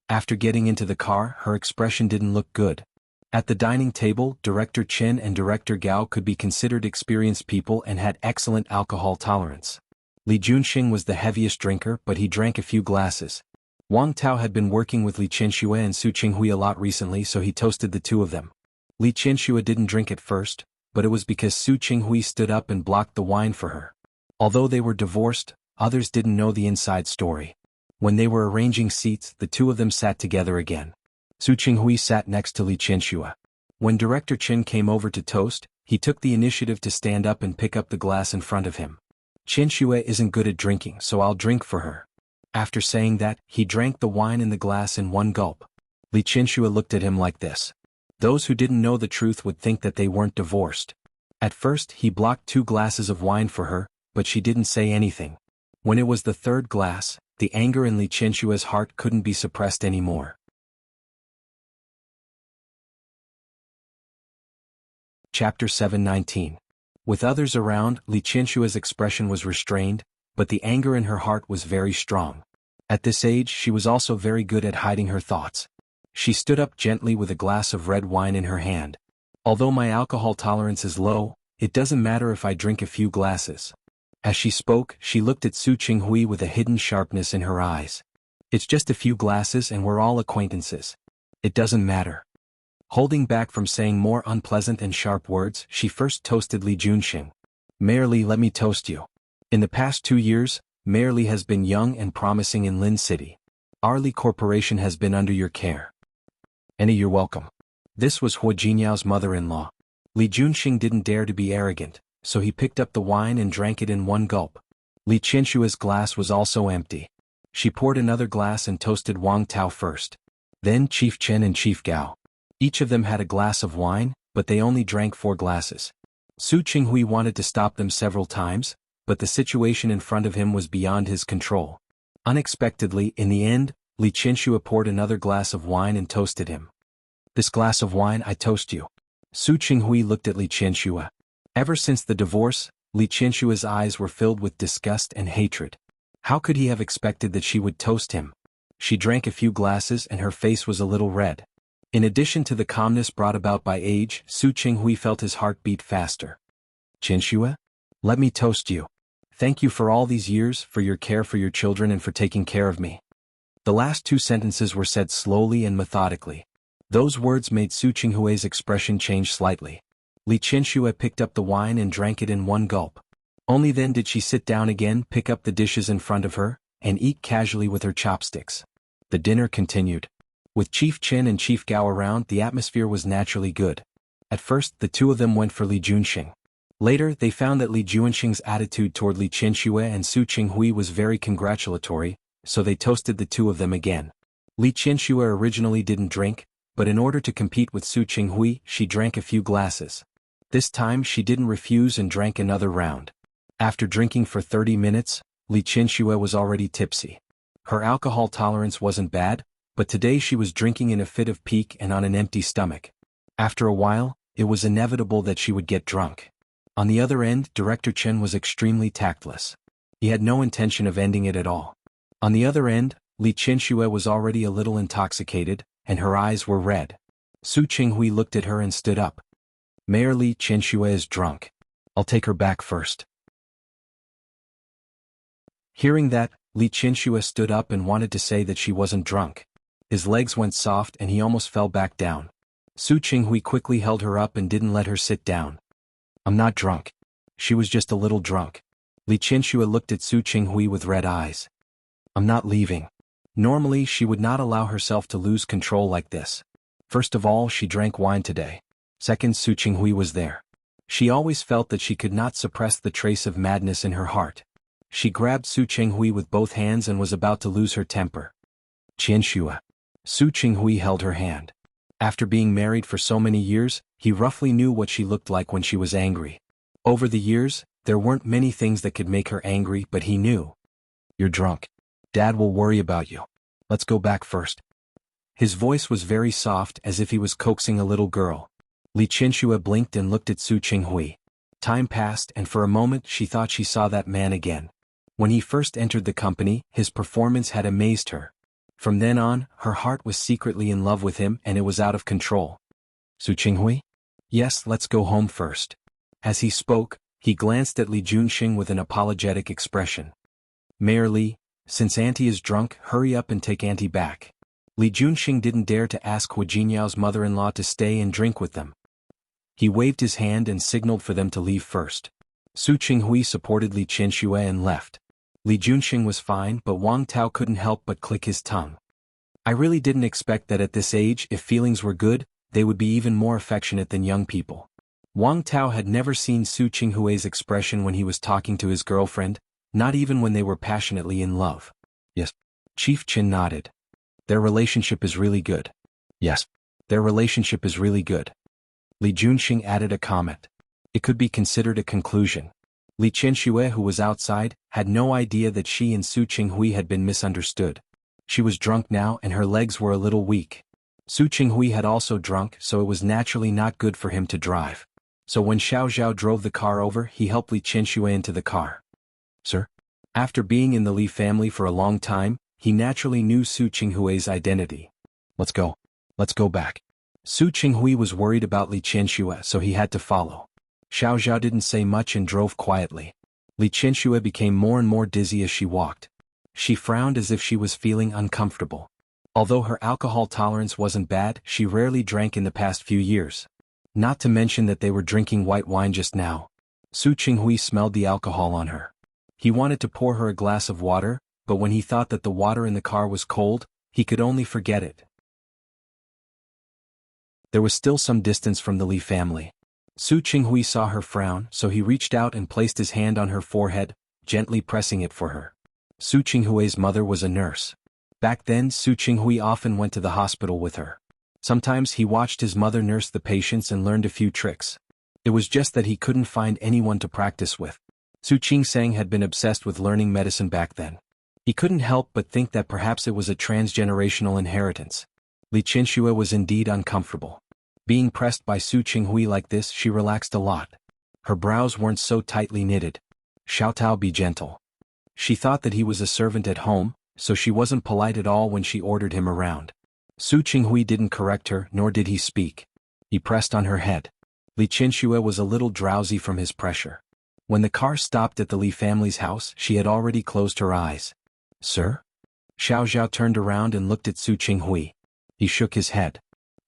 After getting into the car, her expression didn't look good. At the dining table, Director Chen and Director Gao could be considered experienced people and had excellent alcohol tolerance. Li Junxing was the heaviest drinker, but he drank a few glasses. Wang Tao had been working with Li Qianxue and Su Qinghui a lot recently, so he toasted the two of them. Li Qianxue didn't drink at first, but it was because Su Qinghui stood up and blocked the wine for her. Although they were divorced, others didn't know the inside story. When they were arranging seats, the two of them sat together again. Su Qinghui sat next to Li Qianxue. When Director Chen came over to toast, he took the initiative to stand up and pick up the glass in front of him. Qianxue isn't good at drinking, so I'll drink for her. After saying that, he drank the wine in the glass in one gulp. Li Qianxue looked at him like this. Those who didn't know the truth would think that they weren't divorced. At first, he blocked 2 glasses of wine for her, but she didn't say anything. When it was the 3rd glass, the anger in Li Qianxue's heart couldn't be suppressed anymore. Chapter 7:19. With others around, Li Qianxue's expression was restrained, but the anger in her heart was very strong. At this age, she was also very good at hiding her thoughts. She stood up gently with a glass of red wine in her hand. Although my alcohol tolerance is low, it doesn't matter if I drink a few glasses. As she spoke, she looked at Su Qinghui with a hidden sharpness in her eyes. It's just a few glasses and we're all acquaintances. It doesn't matter. Holding back from saying more unpleasant and sharp words, she first toasted Li Junxing. Mayor Li, let me toast you. In the past 2 years, Mayor Li has been young and promising in Lin City. Our Li Corporation has been under your care. Annie, you're welcome. This was Hua Jinyao's mother-in-law. Li Junxing didn't dare to be arrogant, so he picked up the wine and drank it in one gulp. Li Qianxue's glass was also empty. She poured another glass and toasted Wang Tao first. Then Chief Chen and Chief Gao. Each of them had a glass of wine, but they only drank 4 glasses. Su Qinghui wanted to stop them several times, but the situation in front of him was beyond his control. Unexpectedly, in the end, Li Qianxue poured another glass of wine and toasted him. This glass of wine, I toast you. Su Qinghui looked at Li Qianxue. Ever since the divorce, Li Qianxue's eyes were filled with disgust and hatred. How could he have expected that she would toast him? She drank a few glasses and her face was a little red. In addition to the calmness brought about by age, Su Qinghui felt his heart beat faster. Qianxue? Let me toast you. Thank you for all these years, for your care for your children and for taking care of me. The last 2 sentences were said slowly and methodically. Those words made Su Qinghui's expression change slightly. Li Qianxue picked up the wine and drank it in one gulp. Only then did she sit down again, pick up the dishes in front of her, and eat casually with her chopsticks. The dinner continued. With Chief Chen and Chief Gao around, the atmosphere was naturally good. At first, the two of them went for Li Junxing. Later, they found that Li Junxing's attitude toward Li Qianxue and Su Qinghui was very congratulatory, so they toasted the two of them again. Li Qianxue originally didn't drink, but in order to compete with Su Qinghui, she drank a few glasses. This time she didn't refuse and drank another round. After drinking for 30 minutes, Li Qianxue was already tipsy. Her alcohol tolerance wasn't bad, but today she was drinking in a fit of pique and on an empty stomach. After a while, it was inevitable that she would get drunk. On the other end, Director Chen was extremely tactless. He had no intention of ending it at all. On the other end, Li Qianxue was already a little intoxicated, and her eyes were red. Su Qinghui looked at her and stood up. Mayor Li, Qianxue is drunk. I'll take her back first. Hearing that, Li Qianxue stood up and wanted to say that she wasn't drunk. His legs went soft and he almost fell back down. Su Qinghui quickly held her up and didn't let her sit down. I'm not drunk. She was just a little drunk. Li Qianxue looked at Su Qinghui with red eyes. I'm not leaving. Normally she would not allow herself to lose control like this. First of all, she drank wine today. Second, Su Qinghui was there. She always felt that she could not suppress the trace of madness in her heart. She grabbed Su Qinghui with both hands and was about to lose her temper. Qianxue. Su Qinghui held her hand. After being married for so many years, he roughly knew what she looked like when she was angry. Over the years, there weren't many things that could make her angry, but he knew. You're drunk. Dad will worry about you. Let's go back first. His voice was very soft, as if he was coaxing a little girl. Li Qianxue blinked and looked at Su Qinghui. Time passed and for a moment she thought she saw that man again. When he first entered the company, his performance had amazed her. From then on, her heart was secretly in love with him and it was out of control. Su Qinghui? Yes, let's go home first. As he spoke, He glanced at Li Junxing with an apologetic expression. Mayor Li, since Auntie is drunk, hurry up and take Auntie back. Li Junxing didn't dare to ask Hu Jinyao's mother-in-law to stay and drink with them. He waved his hand and signaled for them to leave first. Su Qinghui supported Li Qianxue and left. Li Junxing was fine, but Wang Tao couldn't help but click his tongue. I really didn't expect that at this age, if feelings were good, they would be even more affectionate than young people. Wang Tao had never seen Su Qinghui's expression when he was talking to his girlfriend, not even when they were passionately in love. Yes. Chief Qin nodded. Their relationship is really good. Yes. Their relationship is really good. Li Junxing added a comment. It could be considered a conclusion. Li Qianxue, who was outside, had no idea that she and Su Qinghui had been misunderstood. She was drunk now and her legs were a little weak. Su Qinghui had also drunk, so it was naturally not good for him to drive. So when Xiao Zhao drove the car over, he helped Li Qianxue into the car. Sir? After being in the Li family for a long time, he naturally knew Su Qinghui's identity. Let's go. Let's go back. Su Qinghui was worried about Li Qianxue, so he had to follow. Xiao Zhao didn't say much and drove quietly. Li Qianxue became more and more dizzy as she walked. She frowned as if she was feeling uncomfortable. Although her alcohol tolerance wasn't bad, she rarely drank in the past few years. Not to mention that they were drinking white wine just now. Su Qinghui smelled the alcohol on her. He wanted to pour her a glass of water, but when he thought that the water in the car was cold, he could only forget it. There was still some distance from the Li family. Su Qinghui saw her frown, so he reached out and placed his hand on her forehead, gently pressing it for her. Su Qinghui's mother was a nurse. Back then, Su Qinghui often went to the hospital with her. Sometimes he watched his mother nurse the patients and learned a few tricks. It was just that he couldn't find anyone to practice with. Su Qingsang had been obsessed with learning medicine back then. He couldn't help but think that perhaps it was a transgenerational inheritance. Li Qianxue was indeed uncomfortable. Being pressed by Su Qinghui like this, she relaxed a lot. Her brows weren't so tightly knitted. Xiao Tao, be gentle. She thought that he was a servant at home, so she wasn't polite at all when she ordered him around. Su Qinghui didn't correct her, nor did he speak. He pressed on her head. Li Qianxue was a little drowsy from his pressure. When the car stopped at the Li family's house, she had already closed her eyes. Sir? Xiao Zhao turned around and looked at Su Qinghui. He shook his head.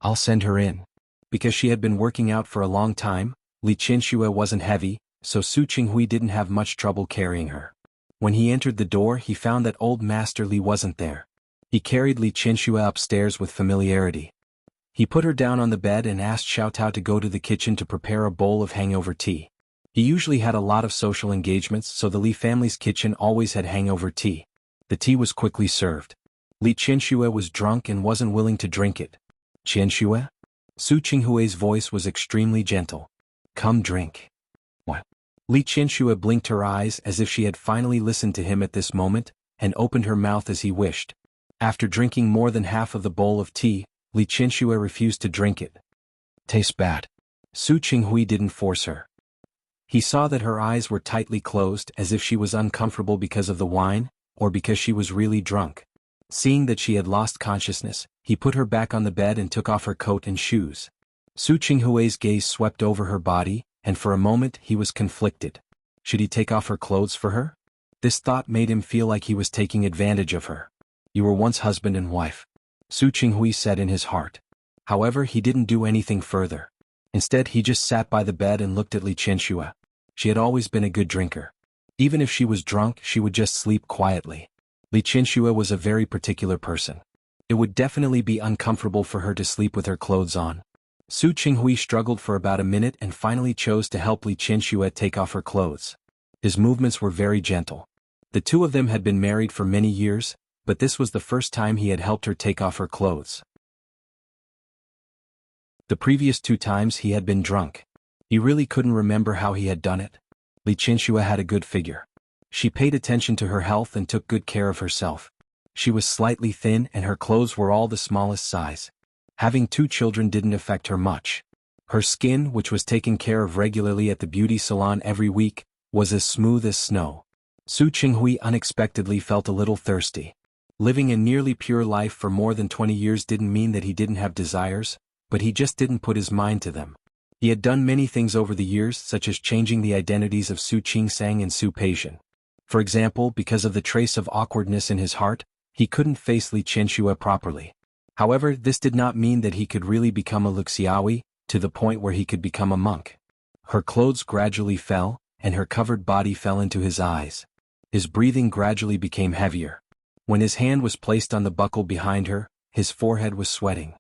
I'll send her in. Because she had been working out for a long time, Li Qianxue wasn't heavy, so Su Qinghui didn't have much trouble carrying her. When he entered the door, he found that old Master Li wasn't there. He carried Li Qianxue upstairs with familiarity. He put her down on the bed and asked Xiao Tao to go to the kitchen to prepare a bowl of hangover tea. He usually had a lot of social engagements, so the Li family's kitchen always had hangover tea. The tea was quickly served. Li Qianxue was drunk and wasn't willing to drink it. Qianxue? Su Qinghui's voice was extremely gentle. Come drink. What? Li Qianxue blinked her eyes as if she had finally listened to him at this moment, and opened her mouth as he wished. After drinking more than half of the bowl of tea, Li Qianxue refused to drink it. Tastes bad. Su Qinghui didn't force her. He saw that her eyes were tightly closed as if she was uncomfortable because of the wine, or because she was really drunk. Seeing that she had lost consciousness, he put her back on the bed and took off her coat and shoes. Su Qinghui's gaze swept over her body, and for a moment he was conflicted. Should he take off her clothes for her? This thought made him feel like he was taking advantage of her. You were once husband and wife, Su Qinghui said in his heart. However, he didn't do anything further. Instead, he just sat by the bed and looked at Li Qianxue. She had always been a good drinker. Even if she was drunk, she would just sleep quietly. Li Qianxue was a very particular person. It would definitely be uncomfortable for her to sleep with her clothes on. Su Qinghui struggled for about a minute and finally chose to help Li Qianxue take off her clothes. His movements were very gentle. The two of them had been married for many years, but this was the first time he had helped her take off her clothes. The previous 2 times he had been drunk. He really couldn't remember how he had done it. Li Qianxue had a good figure. She paid attention to her health and took good care of herself. She was slightly thin and her clothes were all the smallest size. Having 2 children didn't affect her much. Her skin, which was taken care of regularly at the beauty salon every week, was as smooth as snow. Su Qinghui unexpectedly felt a little thirsty. Living a nearly pure life for more than 20 years didn't mean that he didn't have desires, but he just didn't put his mind to them. He had done many things over the years, such as changing the identities of Su Qingsang and Su Peixian. For example, because of the trace of awkwardness in his heart, he couldn't face Li Qianxue properly. However, this did not mean that he could really become a Luxiaoui, to the point where he could become a monk. Her clothes gradually fell, and her covered body fell into his eyes. His breathing gradually became heavier. When his hand was placed on the buckle behind her, his forehead was sweating.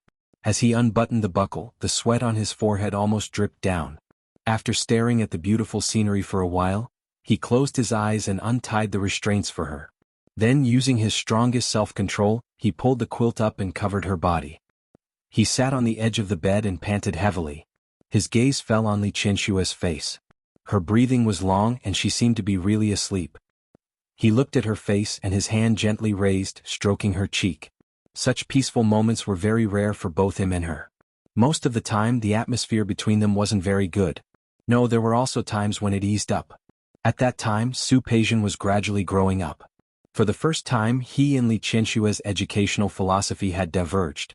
As he unbuttoned the buckle, the sweat on his forehead almost dripped down. After staring at the beautiful scenery for a while, he closed his eyes and untied the restraints for her. Then, using his strongest self-control, he pulled the quilt up and covered her body. He sat on the edge of the bed and panted heavily. His gaze fell on Li Qianshue's face. Her breathing was long and she seemed to be really asleep. He looked at her face and his hand gently raised, stroking her cheek. Such peaceful moments were very rare for both him and her. Most of the time the atmosphere between them wasn't very good. No, there were also times when it eased up. At that time, Su Peixian was gradually growing up. For the first time, he and Li Qianshue's educational philosophy had diverged.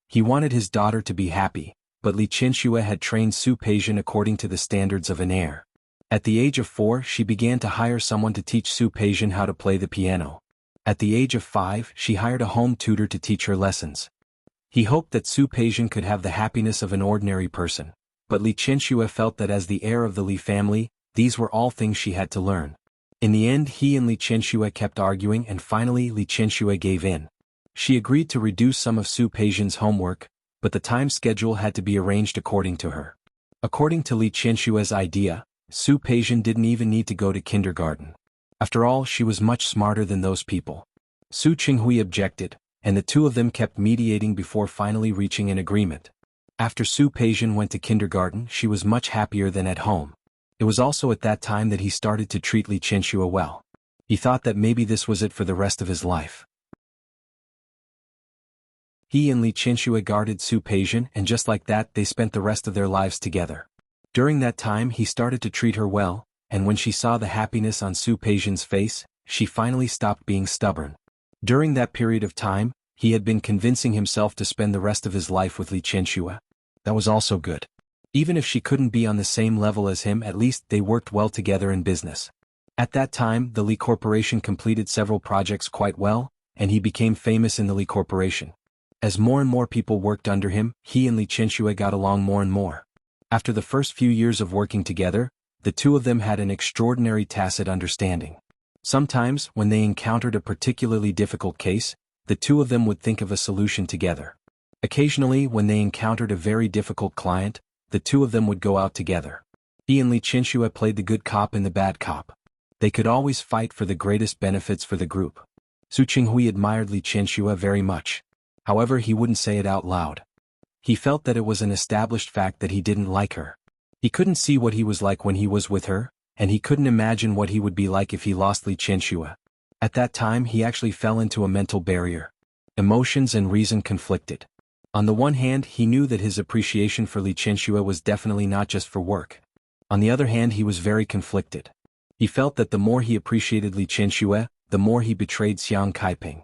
He wanted his daughter to be happy, but Li Qianxue had trained Su Peixian according to the standards of an heir. At the age of 4, she began to hire someone to teach Su Peixian how to play the piano. At the age of 5, she hired a home tutor to teach her lessons. He hoped that Su Peixian could have the happiness of an ordinary person, but Li Qianxue felt that as the heir of the Li family, these were all things she had to learn. In the end, he and Li Qianxue kept arguing and finally Li Qianxue gave in. She agreed to reduce some of Su Peixian's homework, but the time schedule had to be arranged according to her. According to Li Qianshue's idea, Su Peixian didn't even need to go to kindergarten. After all, she was much smarter than those people. Su Qinghui objected, and the two of them kept mediating before finally reaching an agreement. After Su Peixian went to kindergarten, she was much happier than at home. It was also at that time that he started to treat Li Qianxue well. He thought that maybe this was it for the rest of his life. He and Li Qianxue guarded Su Peixian, and just like that they spent the rest of their lives together. During that time he started to treat her well, and when she saw the happiness on Su Peixian's face, she finally stopped being stubborn. During that period of time, he had been convincing himself to spend the rest of his life with Li Qianxue. That was also good. Even if she couldn't be on the same level as him, at least they worked well together in business. At that time, the Li Corporation completed several projects quite well, and he became famous in the Li Corporation. As more and more people worked under him, he and Li Qianxue got along more and more. After the first few years of working together, the two of them had an extraordinary tacit understanding. Sometimes, when they encountered a particularly difficult case, the two of them would think of a solution together. Occasionally, when they encountered a very difficult client, the two of them would go out together. He and Li Qianxue played the good cop and the bad cop. They could always fight for the greatest benefits for the group. Su Qinghui admired Li Qianxue very much. However, he wouldn't say it out loud. He felt that it was an established fact that he didn't like her. He couldn't see what he was like when he was with her, and he couldn't imagine what he would be like if he lost Li Qianxue. At that time he actually fell into a mental barrier. Emotions and reason conflicted. On the one hand, he knew that his appreciation for Li Qianxue was definitely not just for work. On the other hand, he was very conflicted. He felt that the more he appreciated Li Qianxue, the more he betrayed Xiang Kaiping.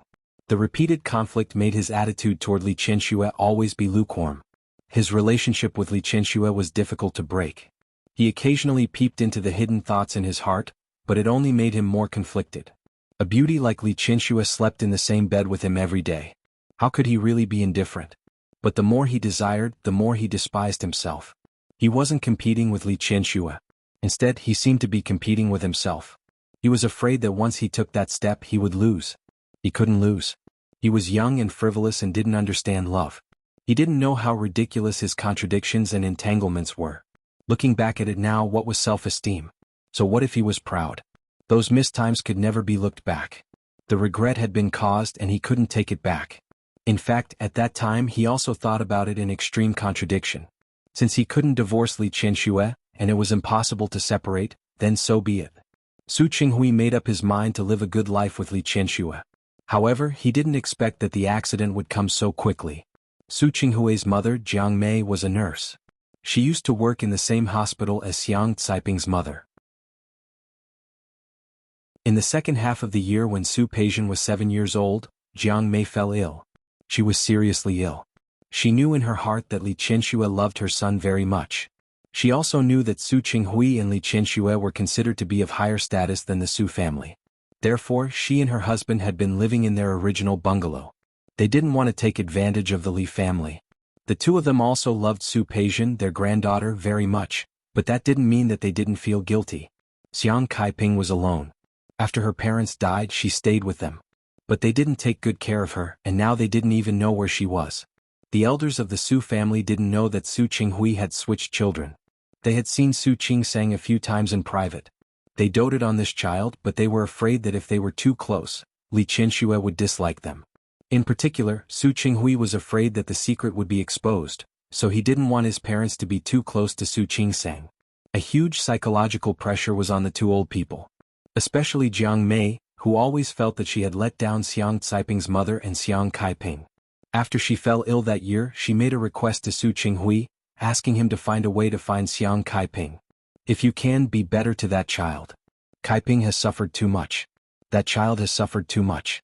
The repeated conflict made his attitude toward Li Qianxue always be lukewarm. His relationship with Li Qianxue was difficult to break. He occasionally peeped into the hidden thoughts in his heart, but it only made him more conflicted. A beauty like Li Qianxue slept in the same bed with him every day. How could he really be indifferent? But the more he desired, the more he despised himself. He wasn't competing with Li Qianxue. Instead, he seemed to be competing with himself. He was afraid that once he took that step he would lose. He couldn't lose. He was young and frivolous and didn't understand love. He didn't know how ridiculous his contradictions and entanglements were. Looking back at it now, what was self-esteem? So what if he was proud? Those missed times could never be looked back. The regret had been caused and he couldn't take it back. In fact, at that time he also thought about it in extreme contradiction. Since he couldn't divorce Li Qianxue, and it was impossible to separate, then so be it. Su Qinghui made up his mind to live a good life with Li Qianxue. However, he didn't expect that the accident would come so quickly. Su Qinghui's mother, Jiang Mei, was a nurse. She used to work in the same hospital as Xiang Caiping's mother. In the second half of the year when Su Peixian was 7 years old, Jiang Mei fell ill. She was seriously ill. She knew in her heart that Li Qianxue loved her son very much. She also knew that Su Qinghui and Li Qianxue were considered to be of higher status than the Su family. Therefore, she and her husband had been living in their original bungalow. They didn't want to take advantage of the Li family. The two of them also loved Su Peijian, their granddaughter, very much, but that didn't mean that they didn't feel guilty. Xiang Kaiping was alone. After her parents died, she stayed with them. But they didn't take good care of her, and now they didn't even know where she was. The elders of the Su family didn't know that Su Qinghui had switched children. They had seen Su Qingsang a few times in private. They doted on this child, but they were afraid that if they were too close, Li Qianxue would dislike them. In particular, Su Qinghui was afraid that the secret would be exposed, so he didn't want his parents to be too close to Su Qingsang. A huge psychological pressure was on the two old people. Especially Jiang Mei, who always felt that she had let down Xiang Caiping's mother and Xiang Kaiping. After she fell ill that year, she made a request to Su Qinghui, asking him to find a way to find Xiang Kaiping. If you can, be better to that child. Kaiping has suffered too much. That child has suffered too much.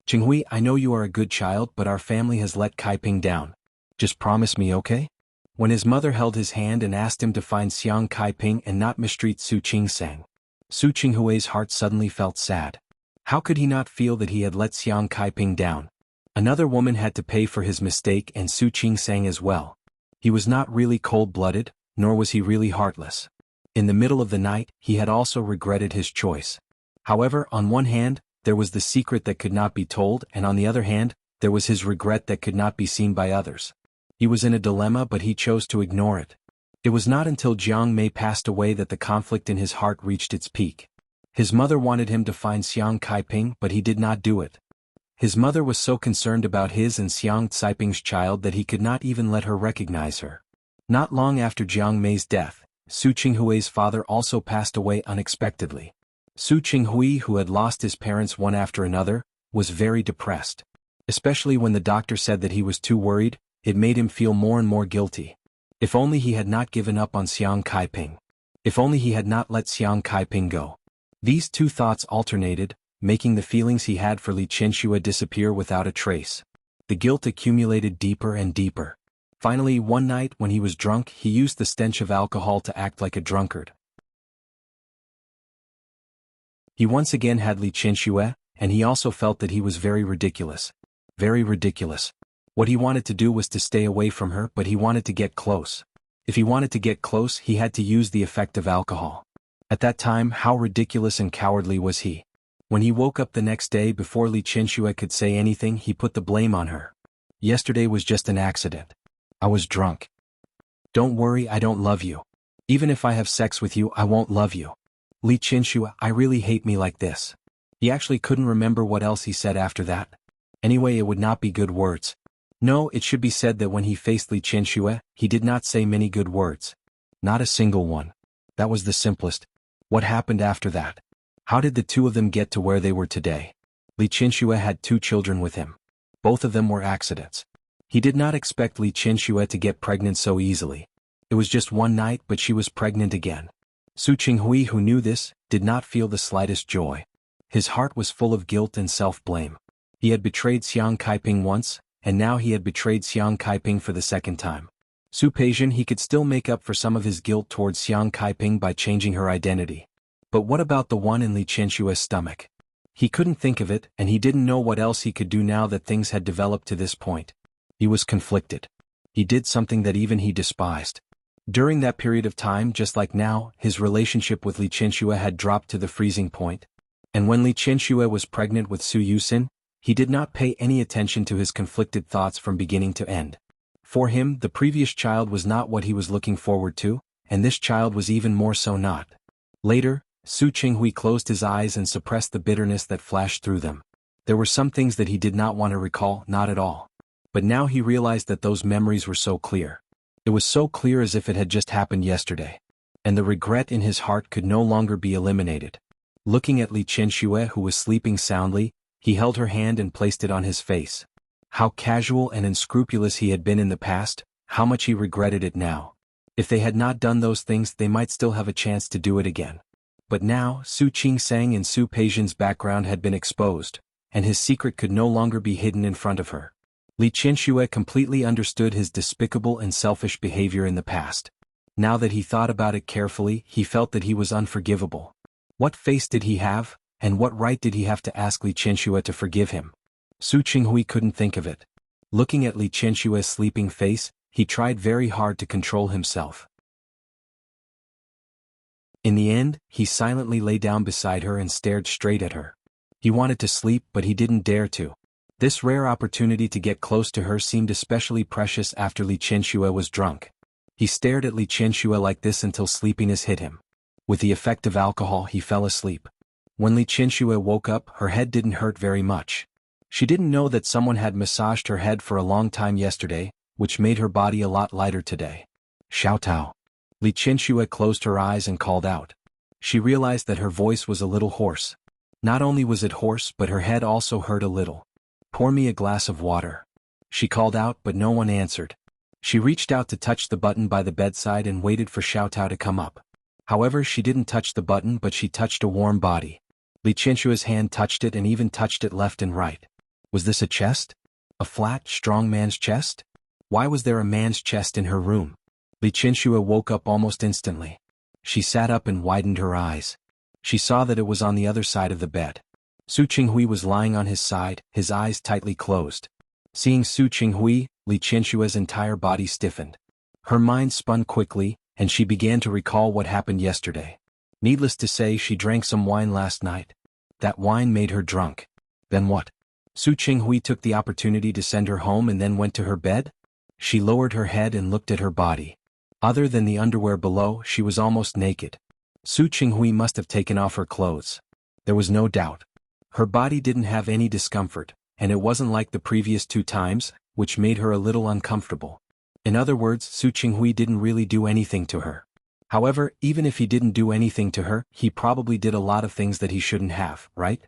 Qinghui, I know you are a good child, but our family has let Kaiping down. Just promise me, okay? When his mother held his hand and asked him to find Xiang Kaiping and not mistreat Su Qingsang, Su Qinghui's heart suddenly felt sad. How could he not feel that he had let Xiang Kaiping down? Another woman had to pay for his mistake, and Su Qingsang as well. He was not really cold-blooded, nor was he really heartless. In the middle of the night, he had also regretted his choice. However, on one hand, there was the secret that could not be told, and on the other hand, there was his regret that could not be seen by others. He was in a dilemma, but he chose to ignore it. It was not until Jiang Mei passed away that the conflict in his heart reached its peak. His mother wanted him to find Xiang Kaiping, but he did not do it. His mother was so concerned about his and Xiang Caiping's child that he could not even let her recognize her. Not long after Jiang Mei's death, Su Qinghui's father also passed away unexpectedly. Su Qinghui, who had lost his parents one after another, was very depressed. Especially when the doctor said that he was too worried, it made him feel more and more guilty. If only he had not given up on Xiang Kaiping. If only he had not let Xiang Kaiping go. These two thoughts alternated, making the feelings he had for Li Qianxue disappear without a trace. The guilt accumulated deeper and deeper. Finally, one night when he was drunk, he used the stench of alcohol to act like a drunkard. He once again had Li Qianxue, and he also felt that he was very ridiculous. Very ridiculous. What he wanted to do was to stay away from her, but he wanted to get close. If he wanted to get close, he had to use the effect of alcohol. At that time, how ridiculous and cowardly was he? When he woke up the next day, before Li Qianxue could say anything, he put the blame on her. Yesterday was just an accident. I was drunk. Don't worry, I don't love you. Even if I have sex with you, I won't love you. Li Qianxue, I really hate me like this. He actually couldn't remember what else he said after that. Anyway, it would not be good words. No, it should be said that when he faced Li Qianxue, he did not say many good words. Not a single one. That was the simplest. What happened after that? How did the two of them get to where they were today? Li Qianxue had 2 children with him. Both of them were accidents. He did not expect Li Qianxue to get pregnant so easily. It was just one night, but she was pregnant again. Su Qinghui, who knew this, did not feel the slightest joy. His heart was full of guilt and self-blame. He had betrayed Xiang Kaiping once, and now he had betrayed Xiang Kaiping for the second time. Su Peijian, he could still make up for some of his guilt towards Xiang Kaiping by changing her identity. But what about the one in Li Qianxue's stomach? He couldn't think of it, and he didn't know what else he could do now that things had developed to this point. He was conflicted. He did something that even he despised. During that period of time, just like now, his relationship with Li Qianxue had dropped to the freezing point. And when Li Qianxue was pregnant with Su Yusin, he did not pay any attention to his conflicted thoughts from beginning to end. For him, the previous child was not what he was looking forward to, and this child was even more so not. Later, Su Qinghui closed his eyes and suppressed the bitterness that flashed through them. There were some things that he did not want to recall, not at all. But now he realized that those memories were so clear. It was so clear as if it had just happened yesterday. And the regret in his heart could no longer be eliminated. Looking at Li Qianxue, who was sleeping soundly, he held her hand and placed it on his face. How casual and unscrupulous he had been in the past, how much he regretted it now. If they had not done those things, they might still have a chance to do it again. But now, Su Qingsang and Su Peijian's background had been exposed, and his secret could no longer be hidden in front of her. Li Qianxue completely understood his despicable and selfish behavior in the past. Now that he thought about it carefully, he felt that he was unforgivable. What face did he have, and what right did he have to ask Li Qianxue to forgive him? Su Qinghui couldn't think of it. Looking at Li Qianxue's sleeping face, he tried very hard to control himself. In the end, he silently lay down beside her and stared straight at her. He wanted to sleep, but he didn't dare to. This rare opportunity to get close to her seemed especially precious after Li Qianxue was drunk. He stared at Li Qianxue like this until sleepiness hit him. With the effect of alcohol, he fell asleep. When Li Qianxue woke up, her head didn't hurt very much. She didn't know that someone had massaged her head for a long time yesterday, which made her body a lot lighter today. Xiao Tao. Li Qianxue closed her eyes and called out. She realized that her voice was a little hoarse. Not only was it hoarse, but her head also hurt a little. Pour me a glass of water. She called out, but no one answered. She reached out to touch the button by the bedside and waited for Xiao Tao to come up. However, she didn't touch the button, but she touched a warm body. Li Qianxue's hand touched it and even touched it left and right. Was this a chest? A flat, strong man's chest? Why was there a man's chest in her room? Li Qianxue woke up almost instantly. She sat up and widened her eyes. She saw that it was on the other side of the bed. Su Qinghui was lying on his side, his eyes tightly closed. Seeing Su Qinghui, Li Qianxue's entire body stiffened. Her mind spun quickly, and she began to recall what happened yesterday. Needless to say, she drank some wine last night. That wine made her drunk. Then what? Su Qinghui took the opportunity to send her home and then went to her bed? She lowered her head and looked at her body. Other than the underwear below, she was almost naked. Su Qinghui must have taken off her clothes. There was no doubt. Her body didn't have any discomfort, and it wasn't like the previous 2 times, which made her a little uncomfortable. In other words, Su Qinghui didn't really do anything to her. However, even if he didn't do anything to her, he probably did a lot of things that he shouldn't have, right?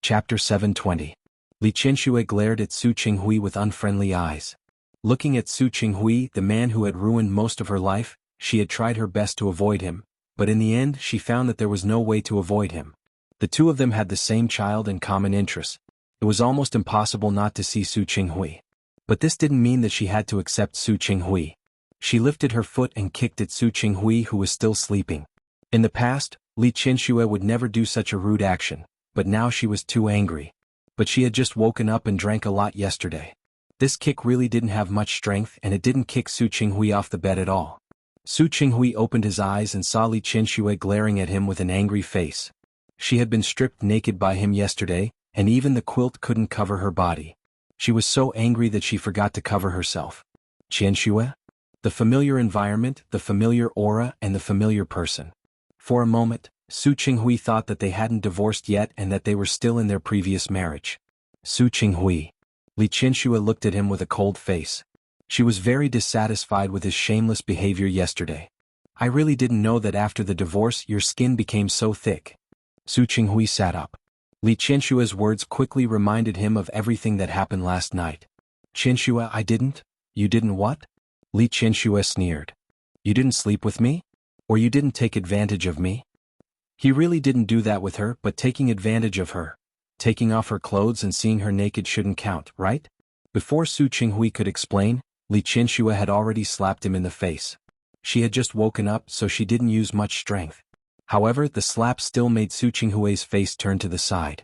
Chapter 720. Li Qianxue glared at Su Qinghui with unfriendly eyes. Looking at Su Qinghui, the man who had ruined most of her life, she had tried her best to avoid him, but in the end she found that there was no way to avoid him. The two of them had the same child and common interests. It was almost impossible not to see Su Qinghui. But this didn't mean that she had to accept Su Qinghui. She lifted her foot and kicked at Su Qinghui, who was still sleeping. In the past, Li Qianxue would never do such a rude action, but now she was too angry. But she had just woken up and drank a lot yesterday. This kick really didn't have much strength, and it didn't kick Su Qinghui off the bed at all. Su Qinghui opened his eyes and saw Li Qianxue glaring at him with an angry face. She had been stripped naked by him yesterday, and even the quilt couldn't cover her body. She was so angry that she forgot to cover herself. Qianxue? The familiar environment, the familiar aura, and the familiar person. For a moment, Su Qinghui thought that they hadn't divorced yet and that they were still in their previous marriage. Su Qinghui. Li Qianxue looked at him with a cold face. She was very dissatisfied with his shameless behavior yesterday. I really didn't know that after the divorce your skin became so thick. Su Qinghui sat up. Li Qianxue's words quickly reminded him of everything that happened last night. Qianxue, I didn't? You didn't what? Li Qianxue sneered. You didn't sleep with me? Or you didn't take advantage of me? He really didn't do that with her, but taking advantage of her. Taking off her clothes and seeing her naked shouldn't count, right? Before Su Qinghui could explain, Li Qianxue had already slapped him in the face. She had just woken up, so she didn't use much strength. However, the slap still made Su Qinghui's face turn to the side.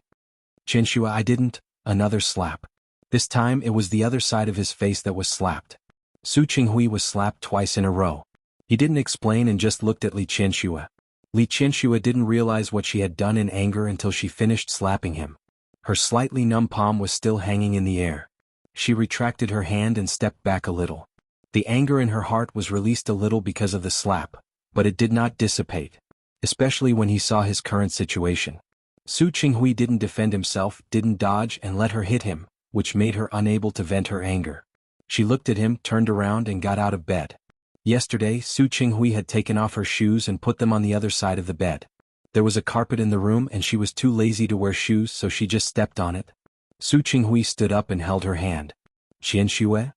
Qianxue, I didn't. Another slap. This time it was the other side of his face that was slapped. Su Qinghui was slapped twice in a row. He didn't explain and just looked at Li Qianxue. Li Qianxue didn't realize what she had done in anger until she finished slapping him. Her slightly numb palm was still hanging in the air. She retracted her hand and stepped back a little. The anger in her heart was released a little because of the slap, but it did not dissipate, especially when he saw his current situation. Su Qinghui didn't defend himself, didn't dodge, and let her hit him, which made her unable to vent her anger. She looked at him, turned around, and got out of bed. Yesterday, Su Qinghui had taken off her shoes and put them on the other side of the bed. There was a carpet in the room and she was too lazy to wear shoes, so she just stepped on it. Su Qinghui stood up and held her hand. Qianxue?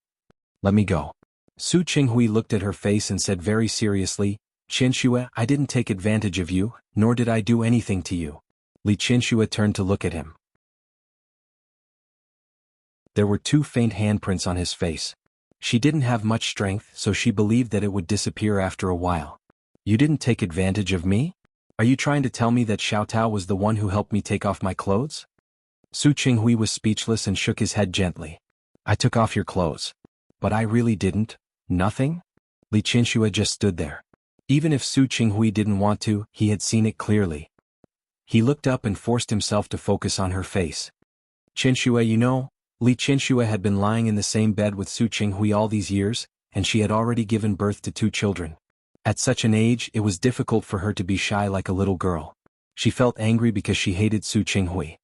Let me go. Su Qinghui looked at her face and said very seriously, Qianxue, I didn't take advantage of you, nor did I do anything to you. Li Qianxue turned to look at him. There were 2 faint handprints on his face. She didn't have much strength, so she believed that it would disappear after a while. You didn't take advantage of me? Are you trying to tell me that Xiao Tao was the one who helped me take off my clothes? Su Qinghui was speechless and shook his head gently. I took off your clothes. But I really didn't. Nothing? Li Qianxue just stood there. Even if Su Qinghui didn't want to, he had seen it clearly. He looked up and forced himself to focus on her face. Qianxue, you know, Li Qianxue had been lying in the same bed with Su Qinghui all these years, and she had already given birth to 2 children. At such an age, it was difficult for her to be shy like a little girl. She felt angry because she hated Su Qinghui.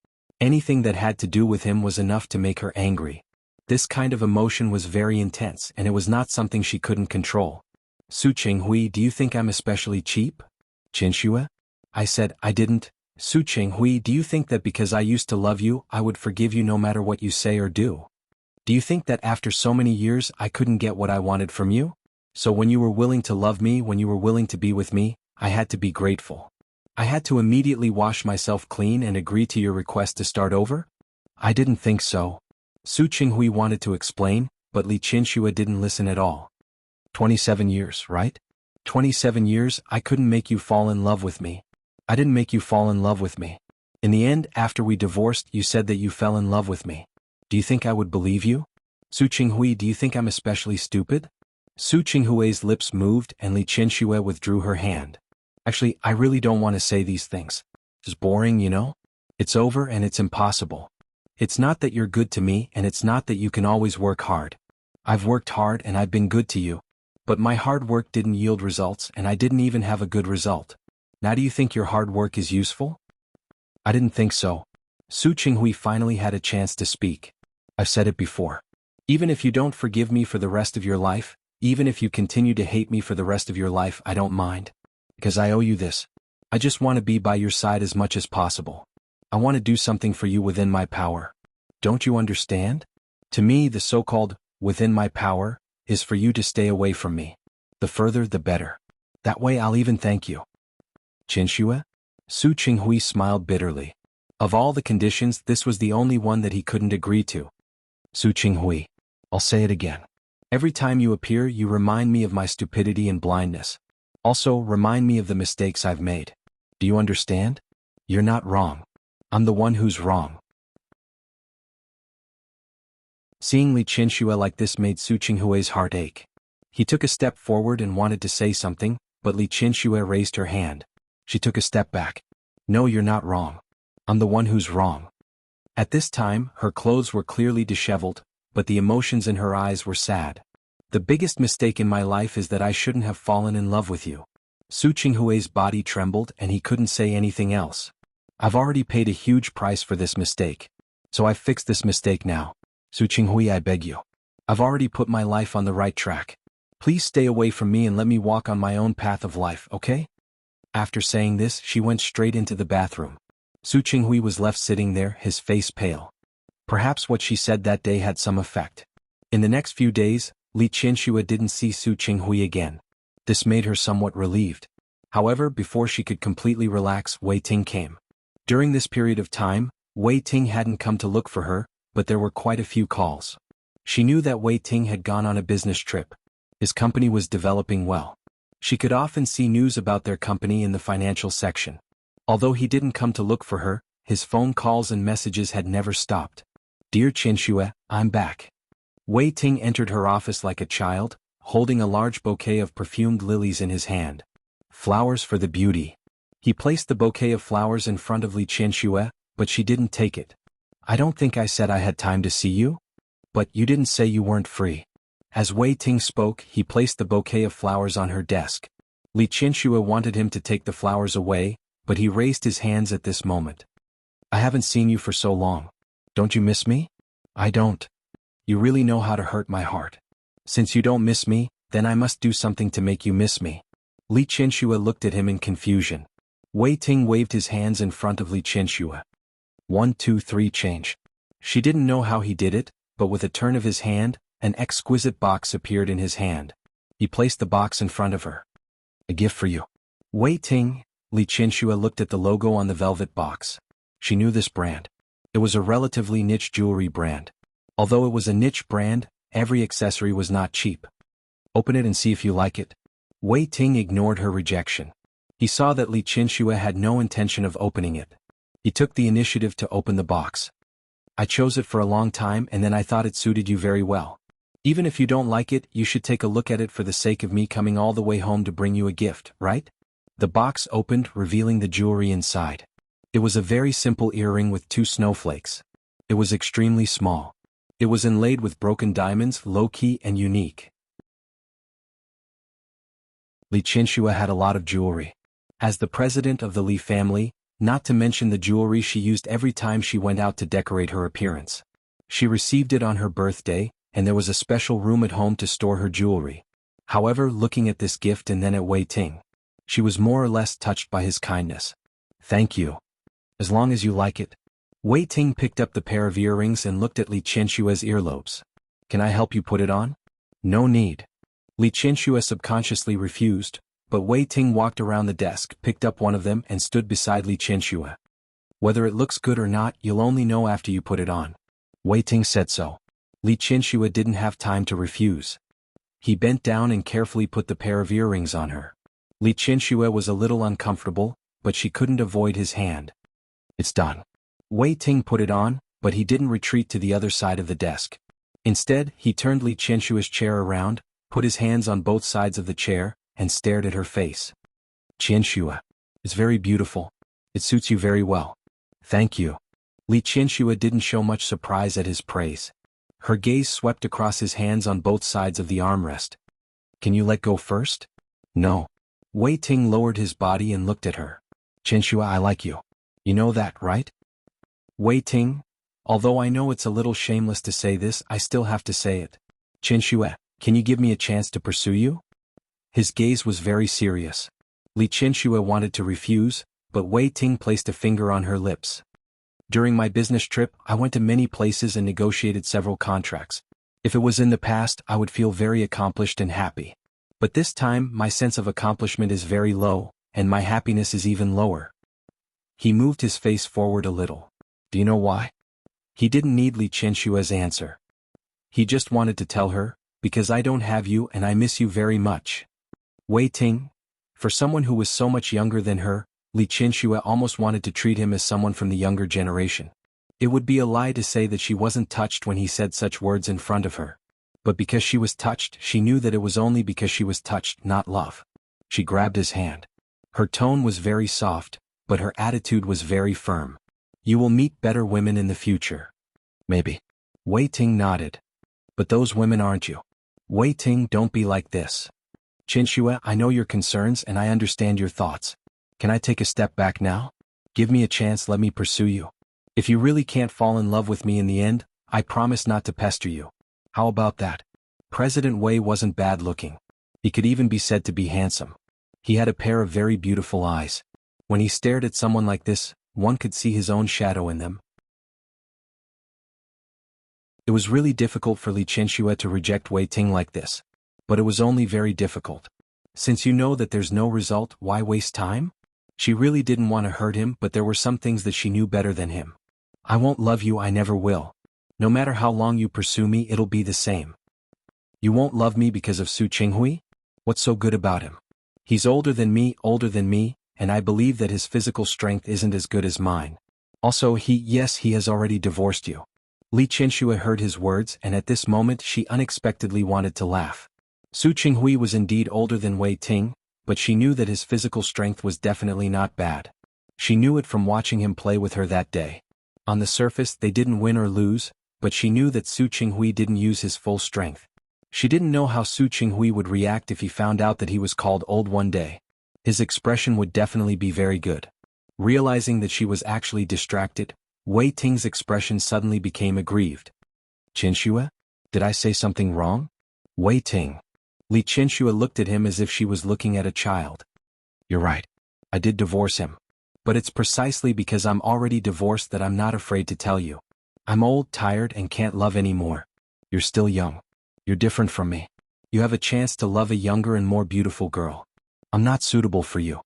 Anything that had to do with him was enough to make her angry. This kind of emotion was very intense, and it was not something she couldn't control. Su Qinghui, do you think I'm especially cheap? Qianxue? I said, I didn't. Su Qinghui, do you think that because I used to love you, I would forgive you no matter what you say or do? Do you think that after so many years I couldn't get what I wanted from you? So when you were willing to love me, when you were willing to be with me, I had to be grateful. I had to immediately wash myself clean and agree to your request to start over? I didn't think so. Su Qinghui wanted to explain, but Li Qianxue didn't listen at all. 27 years, right? 27 years, I couldn't make you fall in love with me. I didn't make you fall in love with me. In the end, after we divorced, you said that you fell in love with me. Do you think I would believe you? Su Qinghui, do you think I'm especially stupid? Su Qinghui's lips moved and Li Qianxue withdrew her hand. Actually, I really don't want to say these things. It's boring, you know? It's over and it's impossible. It's not that you're good to me and it's not that you can always work hard. I've worked hard and I've been good to you. But my hard work didn't yield results and I didn't even have a good result. Now do you think your hard work is useful? I didn't think so. Su Qinghui finally had a chance to speak. I've said it before. Even if you don't forgive me for the rest of your life, even if you continue to hate me for the rest of your life, I don't mind. Because I owe you this. I just want to be by your side as much as possible. I want to do something for you within my power. Don't you understand? To me, the so-called within my power is for you to stay away from me. The further, the better. That way I'll even thank you. Qianxue? Su Qinghui smiled bitterly. Of all the conditions, this was the only one that he couldn't agree to. Su Qinghui. I'll say it again. Every time you appear, you remind me of my stupidity and blindness. Also, remind me of the mistakes I've made. Do you understand? You're not wrong. I'm the one who's wrong. Seeing Li Qianxue like this made Su Qinghui's heart ache. He took a step forward and wanted to say something, but Li Qianxue raised her hand. She took a step back. No, you're not wrong. I'm the one who's wrong. At this time, her clothes were clearly disheveled, but the emotions in her eyes were sad. The biggest mistake in my life is that I shouldn't have fallen in love with you. Su Qinghui's body trembled and he couldn't say anything else. I've already paid a huge price for this mistake. So I've fixed this mistake now. Su Qinghui, I beg you. I've already put my life on the right track. Please stay away from me and let me walk on my own path of life, okay? After saying this, she went straight into the bathroom. Su Qinghui was left sitting there, his face pale. Perhaps what she said that day had some effect. In the next few days, Li Qianxue didn't see Su Qinghui again. This made her somewhat relieved. However, before she could completely relax, Wei Ting came. During this period of time, Wei Ting hadn't come to look for her, but there were quite a few calls. She knew that Wei Ting had gone on a business trip. His company was developing well. She could often see news about their company in the financial section. Although he didn't come to look for her, his phone calls and messages had never stopped. Dear Qianxue, I'm back. Wei Ting entered her office like a child, holding a large bouquet of perfumed lilies in his hand. Flowers for the beauty. He placed the bouquet of flowers in front of Li Qianxue, but she didn't take it. I don't think I said I had time to see you? But you didn't say you weren't free. As Wei Ting spoke, he placed the bouquet of flowers on her desk. Li Qianxue wanted him to take the flowers away, but he raised his hands at this moment. I haven't seen you for so long. Don't you miss me? I don't. You really know how to hurt my heart. Since you don't miss me, then I must do something to make you miss me. Li Qianxue looked at him in confusion. Wei Ting waved his hands in front of Li Qianxue. 1, 2, 3, change. She didn't know how he did it, but with a turn of his hand, an exquisite box appeared in his hand. He placed the box in front of her. A gift for you. Wei Ting. Li Qianxue looked at the logo on the velvet box. She knew this brand. It was a relatively niche jewelry brand. Although it was a niche brand, every accessory was not cheap. Open it and see if you like it. Wei Ting ignored her rejection. He saw that Li Qinxue had no intention of opening it. He took the initiative to open the box. I chose it for a long time and then I thought it suited you very well. Even if you don't like it, you should take a look at it for the sake of me coming all the way home to bring you a gift, right? The box opened, revealing the jewelry inside. It was a very simple earring with 2 snowflakes. It was extremely small. It was inlaid with broken diamonds, low-key and unique. Li Qinxue had a lot of jewelry. As the president of the Li family, not to mention the jewelry she used every time she went out to decorate her appearance. She received it on her birthday, and there was a special room at home to store her jewelry. However, looking at this gift and then at Wei Ting, she was more or less touched by his kindness. Thank you. As long as you like it. Wei Ting picked up the pair of earrings and looked at Li Qinshue's earlobes. Can I help you put it on? No need. Li Qinshu subconsciously refused, but Wei Ting walked around the desk, picked up one of them and stood beside Li Qinshu. Whether it looks good or not, you'll only know after you put it on. Wei Ting said so. Li Qinshu didn't have time to refuse. He bent down and carefully put the pair of earrings on her. Li Qinshu was a little uncomfortable, but she couldn't avoid his hand. It's done. Wei Ting put it on, but he didn't retreat to the other side of the desk. Instead, he turned Li Qinshu's chair around, put his hands on both sides of the chair, and stared at her face. Qinshu, it's very beautiful. It suits you very well. Thank you. Li Qinshu didn't show much surprise at his praise. Her gaze swept across his hands on both sides of the armrest. Can you let go first? No. Wei Ting lowered his body and looked at her. Qinshu, I like you. You know that, right? Wei Ting, although I know it's a little shameless to say this, I still have to say it. Qinshu, can you give me a chance to pursue you? His gaze was very serious. Li Qinshu wanted to refuse, but Wei Ting placed a finger on her lips. During my business trip, I went to many places and negotiated several contracts. If it was in the past, I would feel very accomplished and happy. But this time, my sense of accomplishment is very low, and my happiness is even lower. He moved his face forward a little. Do you know why? He didn't need Li Qinshu's answer. He just wanted to tell her, because I don't have you and I miss you very much. Wei Ting, for someone who was so much younger than her, Li Qinshu almost wanted to treat him as someone from the younger generation. It would be a lie to say that she wasn't touched when he said such words in front of her. But because she was touched, she knew that it was only because she was touched, not love. She grabbed his hand. Her tone was very soft, but her attitude was very firm. You will meet better women in the future. Maybe. Wei Ting nodded. But those women aren't you. Wei Ting, don't be like this. Qinshu, I know your concerns and I understand your thoughts. Can I take a step back now? Give me a chance, let me pursue you. If you really can't fall in love with me in the end, I promise not to pester you. How about that? President Wei wasn't bad looking. He could even be said to be handsome. He had a pair of very beautiful eyes. When he stared at someone like this, one could see his own shadow in them. It was really difficult for Li Qinshu to reject Wei Ting like this. But it was only very difficult. Since you know that there's no result, why waste time? She really didn't want to hurt him, but there were some things that she knew better than him. I won't love you, I never will. No matter how long you pursue me, it'll be the same. You won't love me because of Su Qinghui? What's so good about him? He's older than me, and I believe that his physical strength isn't as good as mine. Also yes, he has already divorced you. Li Qinshu heard his words and at this moment she unexpectedly wanted to laugh. Su Qinghui was indeed older than Wei Ting, but she knew that his physical strength was definitely not bad. She knew it from watching him play with her that day. On the surface they didn't win or lose, but she knew that Su Qinghui didn't use his full strength. She didn't know how Su Qinghui would react if he found out that he was called old one day. His expression would definitely be very good. Realizing that she was actually distracted, Wei Ting's expression suddenly became aggrieved. Qinshu? Did I say something wrong? Wei Ting. Li Qinshu looked at him as if she was looking at a child. You're right. I did divorce him. But it's precisely because I'm already divorced that I'm not afraid to tell you. I'm old, tired, and can't love anymore. You're still young. You're different from me. You have a chance to love a younger and more beautiful girl. I'm not suitable for you.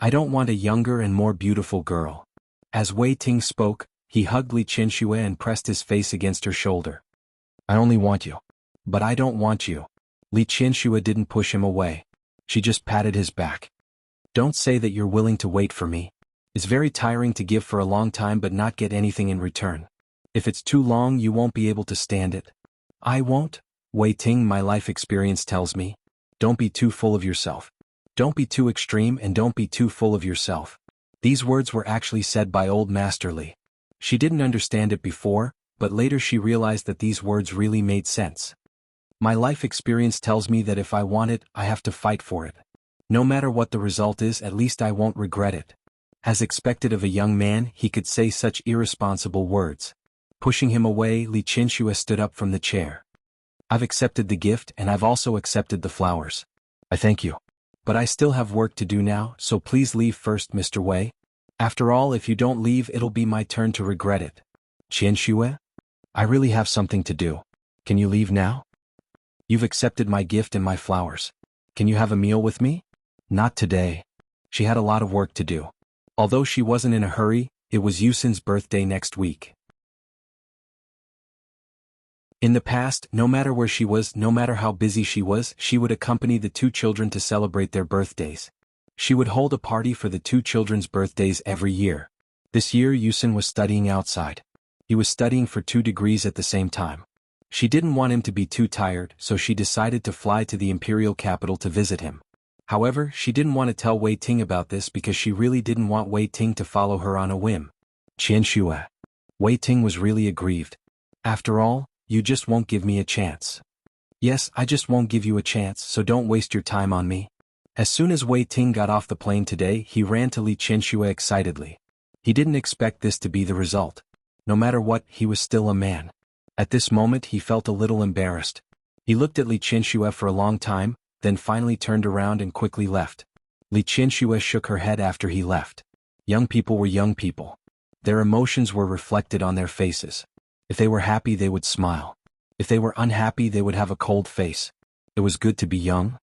I don't want a younger and more beautiful girl. As Wei Ting spoke, he hugged Li Qinshu and pressed his face against her shoulder. I only want you. But I don't want you. Li Qianxue didn't push him away. She just patted his back. Don't say that you're willing to wait for me. It's very tiring to give for a long time but not get anything in return. If it's too long you won't be able to stand it. I won't? Wei Ting, my life experience tells me. Don't be too full of yourself. Don't be too extreme and don't be too full of yourself. These words were actually said by old Master Li. She didn't understand it before, but later she realized that these words really made sense. My life experience tells me that if I want it, I have to fight for it. No matter what the result is, at least I won't regret it. As expected of a young man, he could say such irresponsible words. Pushing him away, Li Qianxue stood up from the chair. I've accepted the gift and I've also accepted the flowers. I thank you. But I still have work to do now, so please leave first, Mr. Wei. After all, if you don't leave, it'll be my turn to regret it. Qianxue? I really have something to do. Can you leave now? You've accepted my gift and my flowers. Can you have a meal with me? Not today. She had a lot of work to do. Although she wasn't in a hurry, it was Yusin's birthday next week. In the past, no matter where she was, no matter how busy she was, she would accompany the two children to celebrate their birthdays. She would hold a party for the two children's birthdays every year. This year Yusin was studying outside. He was studying for 2 degrees at the same time. She didn't want him to be too tired, so she decided to fly to the imperial capital to visit him. However, she didn't want to tell Wei Ting about this because she really didn't want Wei Ting to follow her on a whim. Qianxue. Wei Ting was really aggrieved. After all, you just won't give me a chance. Yes, I just won't give you a chance, so don't waste your time on me. As soon as Wei Ting got off the plane today, he ran to Li Qianxue excitedly. He didn't expect this to be the result. No matter what, he was still a man. At this moment he felt a little embarrassed. He looked at Li Qianxue for a long time, then finally turned around and quickly left. Li Qianxue shook her head after he left. Young people were young people. Their emotions were reflected on their faces. If they were happy they would smile. If they were unhappy they would have a cold face. It was good to be young.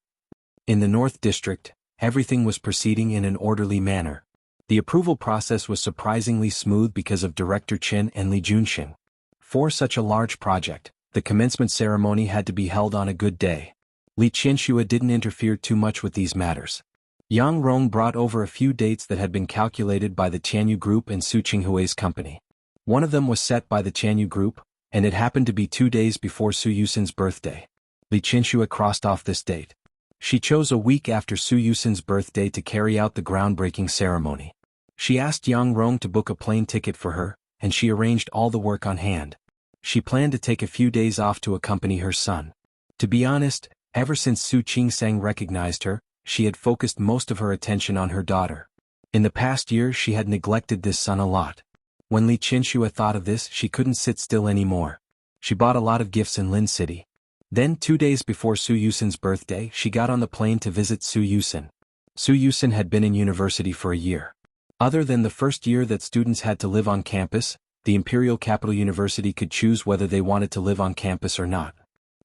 In the North District, everything was proceeding in an orderly manner. The approval process was surprisingly smooth because of Director Qin and Li Junxing. For such a large project, the commencement ceremony had to be held on a good day. Li Qianxue didn't interfere too much with these matters. Yang Rong brought over a few dates that had been calculated by the Tianyu Group and Su Qinghui's company. One of them was set by the Tianyu Group, and it happened to be 2 days before Su Yusin's birthday. Li Qianxue crossed off this date. She chose a week after Su Yusin's birthday to carry out the groundbreaking ceremony. She asked Yang Rong to book a plane ticket for her, and she arranged all the work on hand. She planned to take a few days off to accompany her son. To be honest, ever since Su Qingsang recognized her, she had focused most of her attention on her daughter. In the past year she had neglected this son a lot. When Li Qianxue thought of this, she couldn't sit still anymore. She bought a lot of gifts in Lin City. Then 2 days before Su Yusin's birthday, she got on the plane to visit Su Yusin. Su Yusin had been in university for a year. Other than the first year that students had to live on campus, the Imperial Capital University could choose whether they wanted to live on campus or not.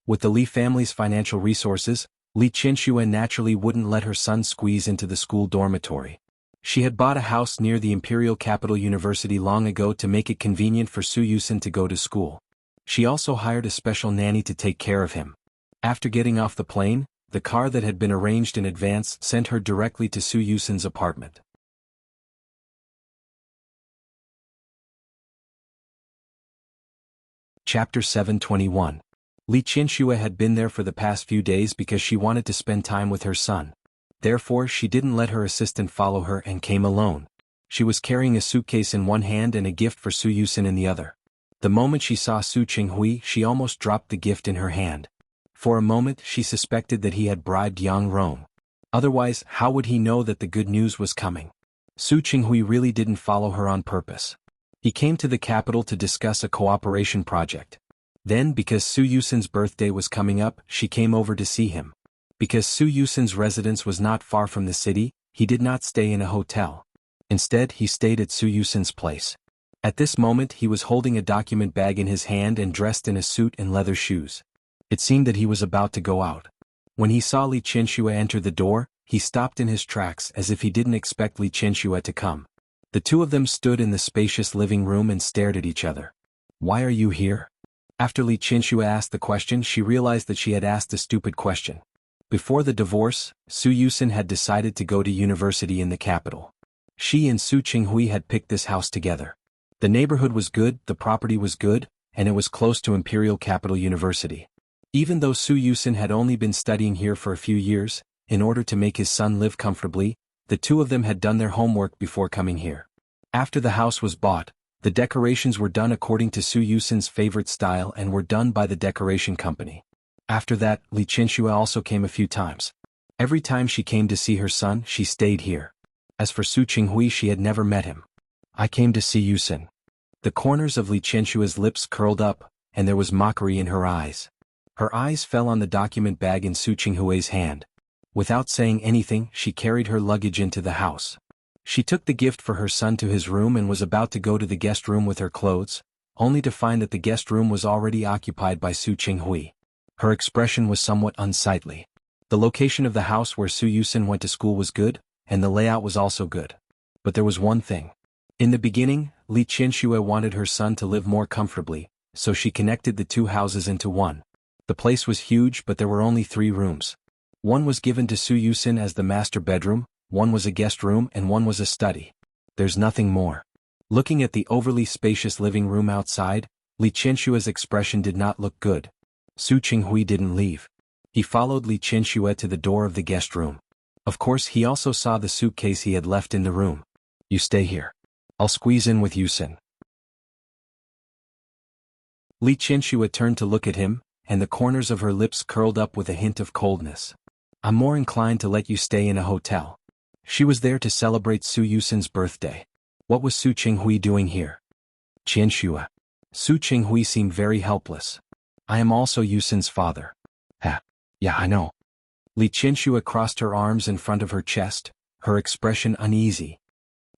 With the Li family's financial resources, Li Qianxue naturally wouldn't let her son squeeze into the school dormitory. She had bought a house near the Imperial Capital University long ago to make it convenient for Su Yusin to go to school. She also hired a special nanny to take care of him. After getting off the plane, the car that had been arranged in advance sent her directly to Su Yusin's apartment. Chapter 721. Li Qianxue had been there for the past few days because she wanted to spend time with her son. Therefore she didn't let her assistant follow her and came alone. She was carrying a suitcase in one hand and a gift for Su Yusin in the other. The moment she saw Su Qinghui, she almost dropped the gift in her hand. For a moment she suspected that he had bribed Yang Rong. Otherwise, how would he know that the good news was coming? Su Qinghui really didn't follow her on purpose. He came to the capital to discuss a cooperation project. Then, because Su Yusin's birthday was coming up, she came over to see him. Because Su Yusin's residence was not far from the city, he did not stay in a hotel. Instead, he stayed at Su Yusin's place. At this moment he was holding a document bag in his hand and dressed in a suit and leather shoes. It seemed that he was about to go out. When he saw Li Qianxue enter the door, he stopped in his tracks as if he didn't expect Li Qianxue to come. The two of them stood in the spacious living room and stared at each other. "Why are you here?" After Li Qinxue asked the question, she realized that she had asked a stupid question. Before the divorce, Su Yusin had decided to go to university in the capital. She and Su Qinghui had picked this house together. The neighborhood was good, the property was good, and it was close to Imperial Capital University. Even though Su Yusin had only been studying here for a few years, in order to make his son live comfortably, the two of them had done their homework before coming here. After the house was bought, the decorations were done according to Su Yusin's favorite style and were done by the decoration company. After that, Li Qinxue also came a few times. Every time she came to see her son, she stayed here. As for Su Qinghui, she had never met him. I came to see Yusin. The corners of Li Qinshue's lips curled up, and there was mockery in her eyes. Her eyes fell on the document bag in Su Qinghui's hand. Without saying anything, she carried her luggage into the house. She took the gift for her son to his room and was about to go to the guest room with her clothes, only to find that the guest room was already occupied by Su Qinghui. Her expression was somewhat unsightly. The location of the house where Su Yusin went to school was good, and the layout was also good. But there was one thing. In the beginning, Li Qinxue wanted her son to live more comfortably, so she connected the two houses into one. The place was huge, but there were only 3 rooms. One was given to Su Yusin as the master bedroom, one was a guest room, and one was a study. There's nothing more. Looking at the overly spacious living room outside, Li Qinshue's expression did not look good. Su Qinghui didn't leave. He followed Li Qinsue to the door of the guest room. Of course, he also saw the suitcase he had left in the room. You stay here. I'll squeeze in with Yusin. Li Qinsue turned to look at him, and the corners of her lips curled up with a hint of coldness. I'm more inclined to let you stay in a hotel. She was there to celebrate Su Yusin's birthday. What was Su Qinghui doing here? Qinsue. Su Qinghui seemed very helpless. I am also Yusin's father. Yeah, I know. Li Qinsue crossed her arms in front of her chest, her expression uneasy.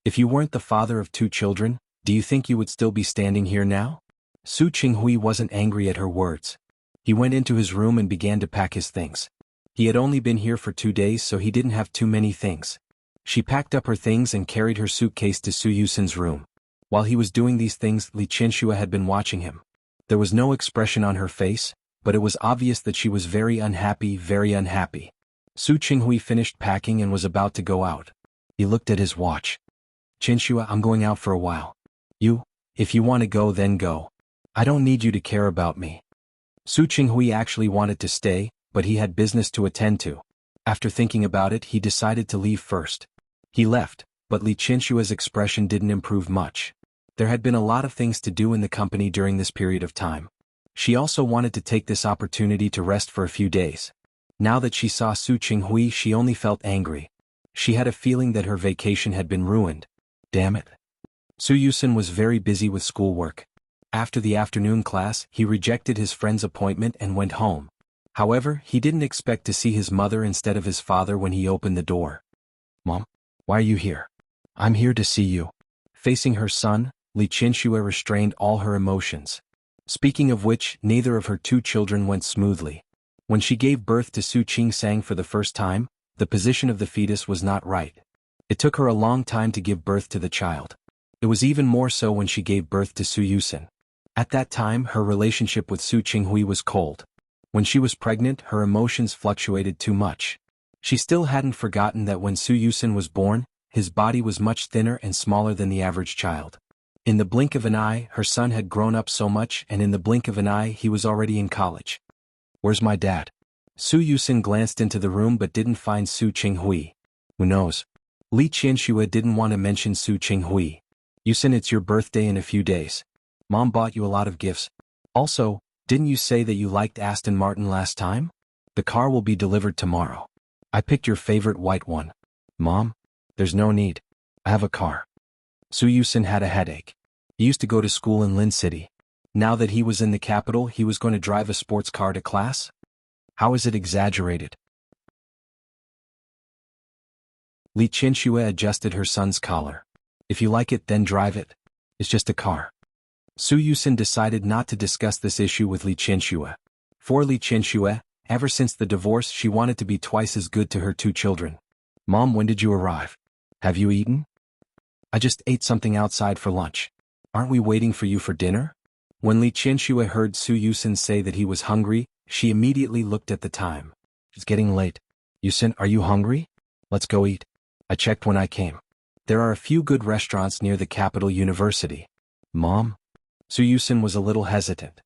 If you weren't the father of 2 children, do you think you would still be standing here now? Su Qinghui wasn't angry at her words. He went into his room and began to pack his things. He had only been here for 2 days, so he didn't have too many things. She packed up her things and carried her suitcase to Su Yusin's room. While he was doing these things, Li Qinsue had been watching him. There was no expression on her face, but it was obvious that she was very unhappy, very unhappy. Su Qinghui finished packing and was about to go out. He looked at his watch. Qinsue, I'm going out for a while. If you want to go, then go. I don't need you to care about me. Su Qinghui actually wanted to stay, but he had business to attend to. After thinking about it, he decided to leave first. He left, but Li Qinshue's expression didn't improve much. There had been a lot of things to do in the company during this period of time. She also wanted to take this opportunity to rest for a few days. Now that she saw Su Qinghui, she only felt angry. She had a feeling that her vacation had been ruined. Damn it. Su Yusin was very busy with schoolwork. After the afternoon class, he rejected his friend's appointment and went home. However, he didn't expect to see his mother instead of his father when he opened the door. Mom, why are you here? I'm here to see you. Facing her son, Li Qinsue restrained all her emotions. Speaking of which, neither of her 2 children went smoothly. When she gave birth to Su Qingsang for the first time, the position of the fetus was not right. It took her a long time to give birth to the child. It was even more so when she gave birth to Su Yusin. At that time, her relationship with Su Qinghui was cold. When she was pregnant, her emotions fluctuated too much. She still hadn't forgotten that when Su Yusin was born, his body was much thinner and smaller than the average child. In the blink of an eye, her son had grown up so much, and in the blink of an eye, he was already in college. Where's my dad? Su Yusin glanced into the room but didn't find Su Qinghui. Who knows? Li Qinsue didn't want to mention Su Qinghui. Yusin, it's your birthday in a few days. Mom bought you a lot of gifts. Also, didn't you say that you liked Aston Martin last time? The car will be delivered tomorrow. I picked your favorite white one. Mom? There's no need. I have a car. Su Yusin had a headache. He used to go to school in Lin City. Now that he was in the capital, he was going to drive a sports car to class? How is it exaggerated? Li Qinsue adjusted her son's collar. If you like it, then drive it. It's just a car. Su Yusin decided not to discuss this issue with Li Qinsue. For Li Qinsue, ever since the divorce, she wanted to be twice as good to her 2 children. Mom, when did you arrive? Have you eaten? I just ate something outside for lunch. Aren't we waiting for you for dinner? When Li Qianxue heard Su Yusin say that he was hungry, she immediately looked at the time. It's getting late. Yusin, are you hungry? Let's go eat. I checked when I came. There are a few good restaurants near the capital university. Mom? Su Yusin was a little hesitant.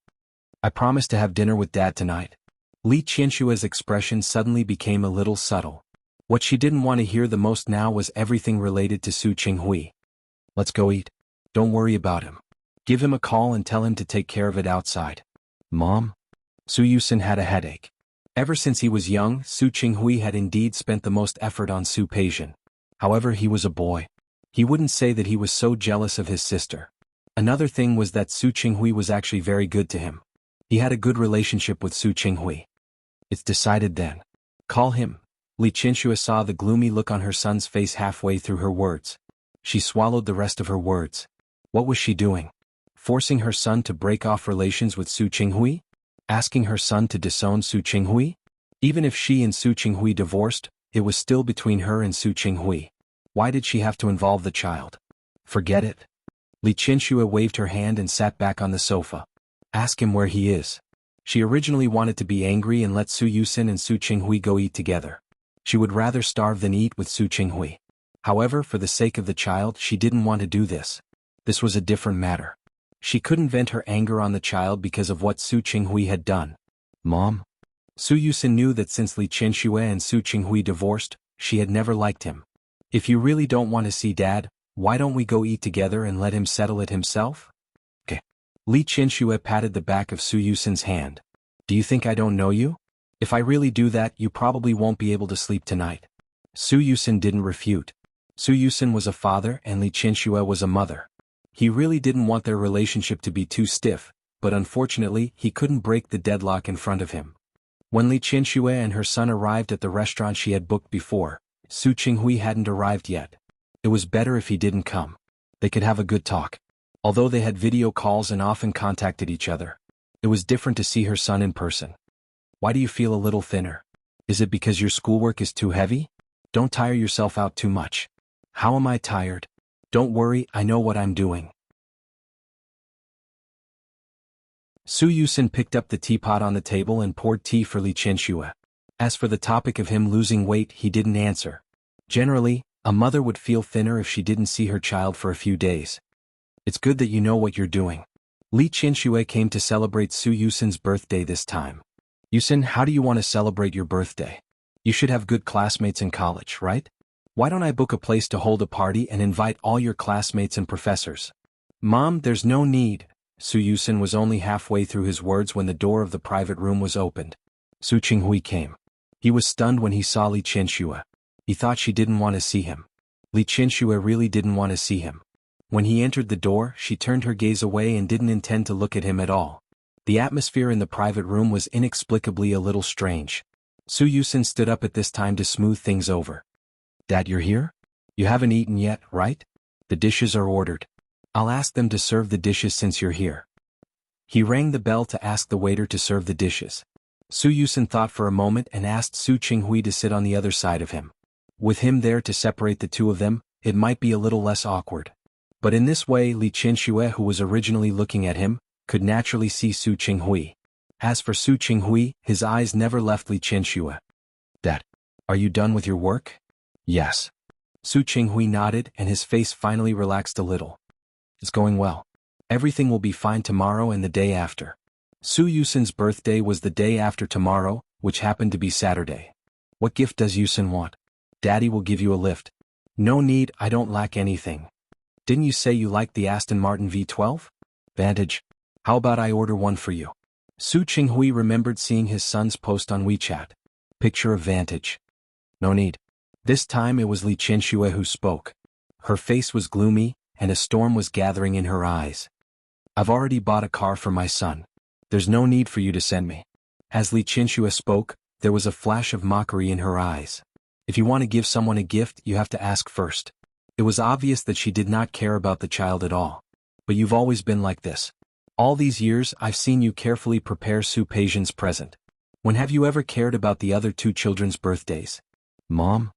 I promised to have dinner with Dad tonight. Li Qianxue's expression suddenly became a little subtle. What she didn't want to hear the most now was everything related to Su Qinghui. Let's go eat. Don't worry about him. Give him a call and tell him to take care of it outside. Mom? Su Yusin had a headache. Ever since he was young, Su Qinghui had indeed spent the most effort on Su Peijian. However, he was a boy. He wouldn't say that he was so jealous of his sister. Another thing was that Su Qinghui was actually very good to him. He had a good relationship with Su Qinghui. It's decided then. Call him. Li Qianxue saw the gloomy look on her son's face halfway through her words. She swallowed the rest of her words. What was she doing? Forcing her son to break off relations with Su Qinghui? Asking her son to disown Su Qinghui? Even if she and Su Qinghui divorced, it was still between her and Su Qinghui. Why did she have to involve the child? Forget it. Li Qianxue waved her hand and sat back on the sofa. Ask him where he is. She originally wanted to be angry and let Su Yusin and Su Qinghui go eat together. She would rather starve than eat with Su Qinghui. However, for the sake of the child, she didn't want to do this. This was a different matter. She couldn't vent her anger on the child because of what Su Qinghui had done. Mom? Su Yusin knew that since Li Qianxue and Su Qinghui divorced, she had never liked him. If you really don't want to see Dad, why don't we go eat together and let him settle it himself? Okay. Li Qianxue patted the back of Su Yusin's hand. Do you think I don't know you? If I really do that, you probably won't be able to sleep tonight. Su Yusin didn't refute. Su Yusin was a father and Li Qianxue was a mother. He really didn't want their relationship to be too stiff, but unfortunately he couldn't break the deadlock in front of him. When Li Qianxue and her son arrived at the restaurant she had booked before, Su Qinghui hadn't arrived yet. It was better if he didn't come. They could have a good talk. Although they had video calls and often contacted each other, it was different to see her son in person. Why do you feel a little thinner? Is it because your schoolwork is too heavy? Don't tire yourself out too much. How am I tired? Don't worry, I know what I'm doing. Su Yusin picked up the teapot on the table and poured tea for Li Qianxue. As for the topic of him losing weight, he didn't answer. Generally, a mother would feel thinner if she didn't see her child for a few days. It's good that you know what you're doing. Li Qianxue came to celebrate Su Yusin's birthday this time. Yusin, how do you want to celebrate your birthday? You should have good classmates in college, right? Why don't I book a place to hold a party and invite all your classmates and professors? Mom, there's no need. Su Yusin was only halfway through his words when the door of the private room was opened. Su Qinghui came. He was stunned when he saw Li Qianxue. He thought she didn't want to see him. Li Qianxue really didn't want to see him. When he entered the door, she turned her gaze away and didn't intend to look at him at all. The atmosphere in the private room was inexplicably a little strange. Su Yusin stood up at this time to smooth things over. Dad, you're here? You haven't eaten yet, right? The dishes are ordered. I'll ask them to serve the dishes since you're here. He rang the bell to ask the waiter to serve the dishes. Su Yusin thought for a moment and asked Su Qinghui to sit on the other side of him. With him there to separate the two of them, it might be a little less awkward. But in this way, Li Qianxue, who was originally looking at him, could naturally see Su Qinghui. As for Su Qinghui, his eyes never left Li Qianxue. Dad, are you done with your work? Yes. Su Qinghui nodded and his face finally relaxed a little. It's going well. Everything will be fine tomorrow and the day after. Su Yusin's birthday was the day after tomorrow, which happened to be Saturday. What gift does Yusin want? Daddy will give you a lift. No need, I don't lack anything. Didn't you say you liked the Aston Martin V12? Vantage. How about I order one for you? Su Qinghui remembered seeing his son's post on WeChat. Picture of Vantage. No need. This time it was Li Qianxue who spoke. Her face was gloomy, and a storm was gathering in her eyes. I've already bought a car for my son. There's no need for you to send me. As Li Qianxue spoke, there was a flash of mockery in her eyes. If you want to give someone a gift, you have to ask first. It was obvious that she did not care about the child at all. But you've always been like this. All these years, I've seen you carefully prepare Su Peijian's present. When have you ever cared about the other two children's birthdays? Mom?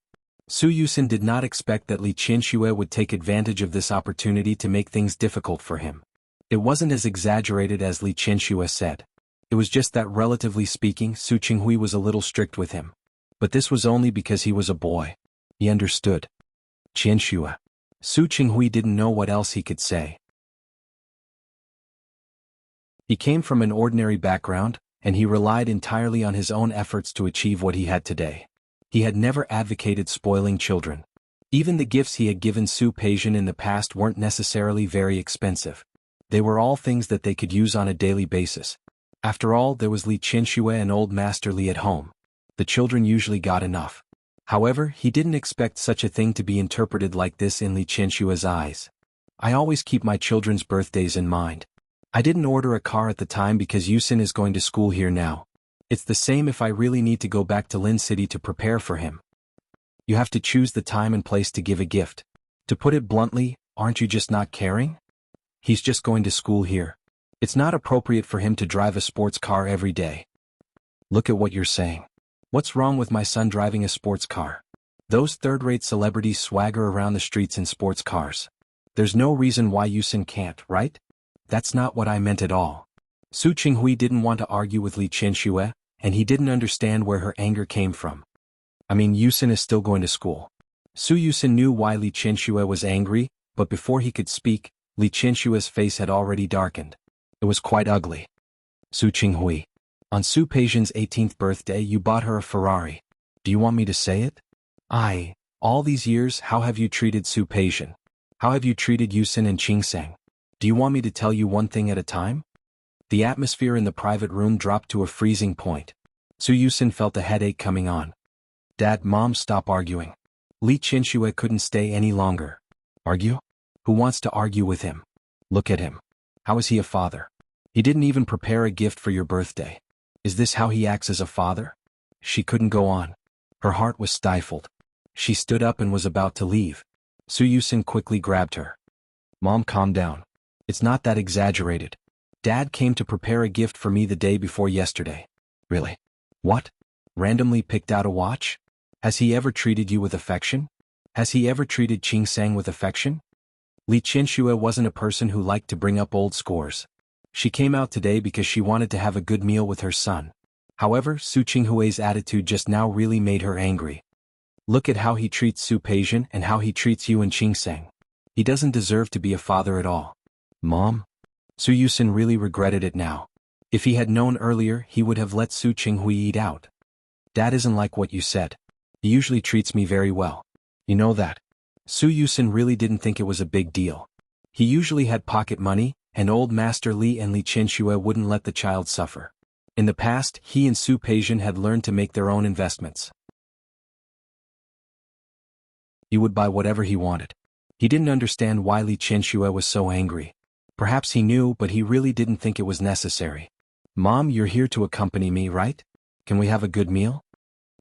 Su Yusin did not expect that Li Qianxue would take advantage of this opportunity to make things difficult for him. It wasn't as exaggerated as Li Qianxue said. It was just that relatively speaking, Su Qinghui was a little strict with him. But this was only because he was a boy. He understood. Qianxue. Su Qinghui didn't know what else he could say. He came from an ordinary background, and he relied entirely on his own efforts to achieve what he had today. He had never advocated spoiling children. Even the gifts he had given Su Peijian in the past weren't necessarily very expensive. They were all things that they could use on a daily basis. After all, there was Li Qianxue and old Master Li at home. The children usually got enough. However, he didn't expect such a thing to be interpreted like this in Li Qianxue's eyes. I always keep my children's birthdays in mind. I didn't order a car at the time because Yusin is going to school here now. It's the same if I really need to go back to Lin City to prepare for him. You have to choose the time and place to give a gift. To put it bluntly, aren't you just not caring? He's just going to school here. It's not appropriate for him to drive a sports car every day. Look at what you're saying. What's wrong with my son driving a sports car? Those third-rate celebrities swagger around the streets in sports cars. There's no reason why Yusin can't, right? That's not what I meant at all. Su Qinghui didn't want to argue with Li Qianxue, and he didn't understand where her anger came from. I mean, Yusin is still going to school. Su Yusin knew why Li Qianxue was angry, but before he could speak, Li Qianxue's face had already darkened. It was quite ugly. Su Qinghui. On Su Peijian's 18th birthday you bought her a Ferrari. Do you want me to say it? All these years, how have you treated Su Peijian? How have you treated Yusin and Qingsang? Do you want me to tell you one thing at a time? The atmosphere in the private room dropped to a freezing point. Su Yusin felt a headache coming on. Dad, Mom, stop arguing. Li Qianxue couldn't stay any longer. Argue? Who wants to argue with him? Look at him. How is he a father? He didn't even prepare a gift for your birthday. Is this how he acts as a father? She couldn't go on. Her heart was stifled. She stood up and was about to leave. Su Yusin quickly grabbed her. Mom, calm down. It's not that exaggerated. Dad came to prepare a gift for me the day before yesterday. Really? What? Randomly picked out a watch? Has he ever treated you with affection? Has he ever treated Qingsang with affection? Li Qianxue wasn't a person who liked to bring up old scores. She came out today because she wanted to have a good meal with her son. However, Su Qinghui's attitude just now really made her angry. Look at how he treats Su Peijian and how he treats you and Qingsang. He doesn't deserve to be a father at all. Mom? Su Yusin really regretted it now. If he had known earlier, he would have let Su Qinghui eat out. Dad isn't like what you said. He usually treats me very well. You know that. Su Yusin really didn't think it was a big deal. He usually had pocket money, and old Master Li and Li Qianxue wouldn't let the child suffer. In the past, he and Su Peijian had learned to make their own investments. He would buy whatever he wanted. He didn't understand why Li Qianxue was so angry. Perhaps he knew, but he really didn't think it was necessary. Mom, you're here to accompany me, right? Can we have a good meal?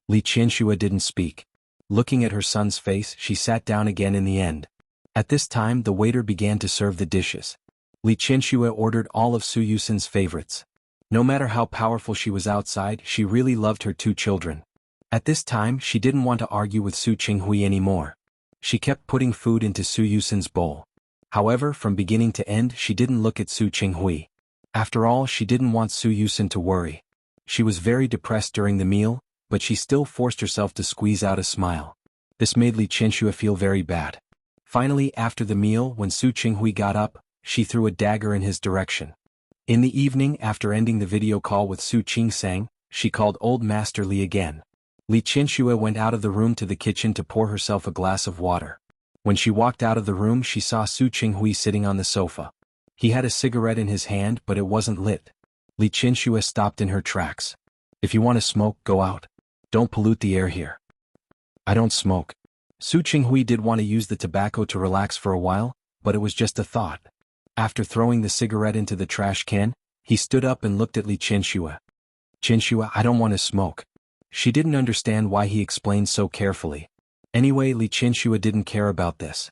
Li Qianxue didn't speak. Looking at her son's face, she sat down again in the end. At this time, the waiter began to serve the dishes. Li Qianxue ordered all of Su Yusin's favorites. No matter how powerful she was outside, she really loved her two children. At this time, she didn't want to argue with Su Qinghui anymore. She kept putting food into Su Yusin's bowl. However, from beginning to end, she didn't look at Su Qinghui. After all, she didn't want Su Yusin to worry. She was very depressed during the meal, but she still forced herself to squeeze out a smile. This made Li Qianxue feel very bad. Finally, after the meal, when Su Qinghui got up, she threw a dagger in his direction. In the evening, after ending the video call with Su Qingsang, she called old Master Li again. Li Qianxue went out of the room to the kitchen to pour herself a glass of water. When she walked out of the room, she saw Su Qinghui sitting on the sofa. He had a cigarette in his hand, but it wasn't lit. Li Qianxue stopped in her tracks. If you want to smoke, go out. Don't pollute the air here. I don't smoke. Su Qinghui did want to use the tobacco to relax for a while, but it was just a thought. After throwing the cigarette into the trash can, he stood up and looked at Li Qianxue. Qianxue, I don't want to smoke. She didn't understand why he explained so carefully. Anyway, Li Qianxue didn't care about this.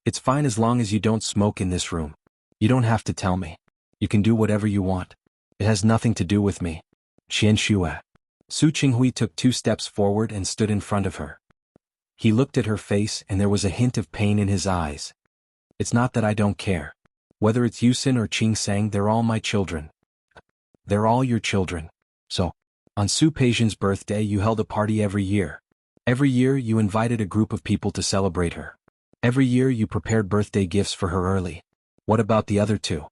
It's fine as long as you don't smoke in this room. You don't have to tell me. You can do whatever you want. It has nothing to do with me. Qianxue. Su Qinghui took 2 steps forward and stood in front of her. He looked at her face and there was a hint of pain in his eyes. It's not that I don't care. Whether it's Yusin or Qing they're all my children. They're all your children. So, on Su Peijian's birthday you held a party every year. Every year you invited a group of people to celebrate her. Every year you prepared birthday gifts for her early. What about the other two?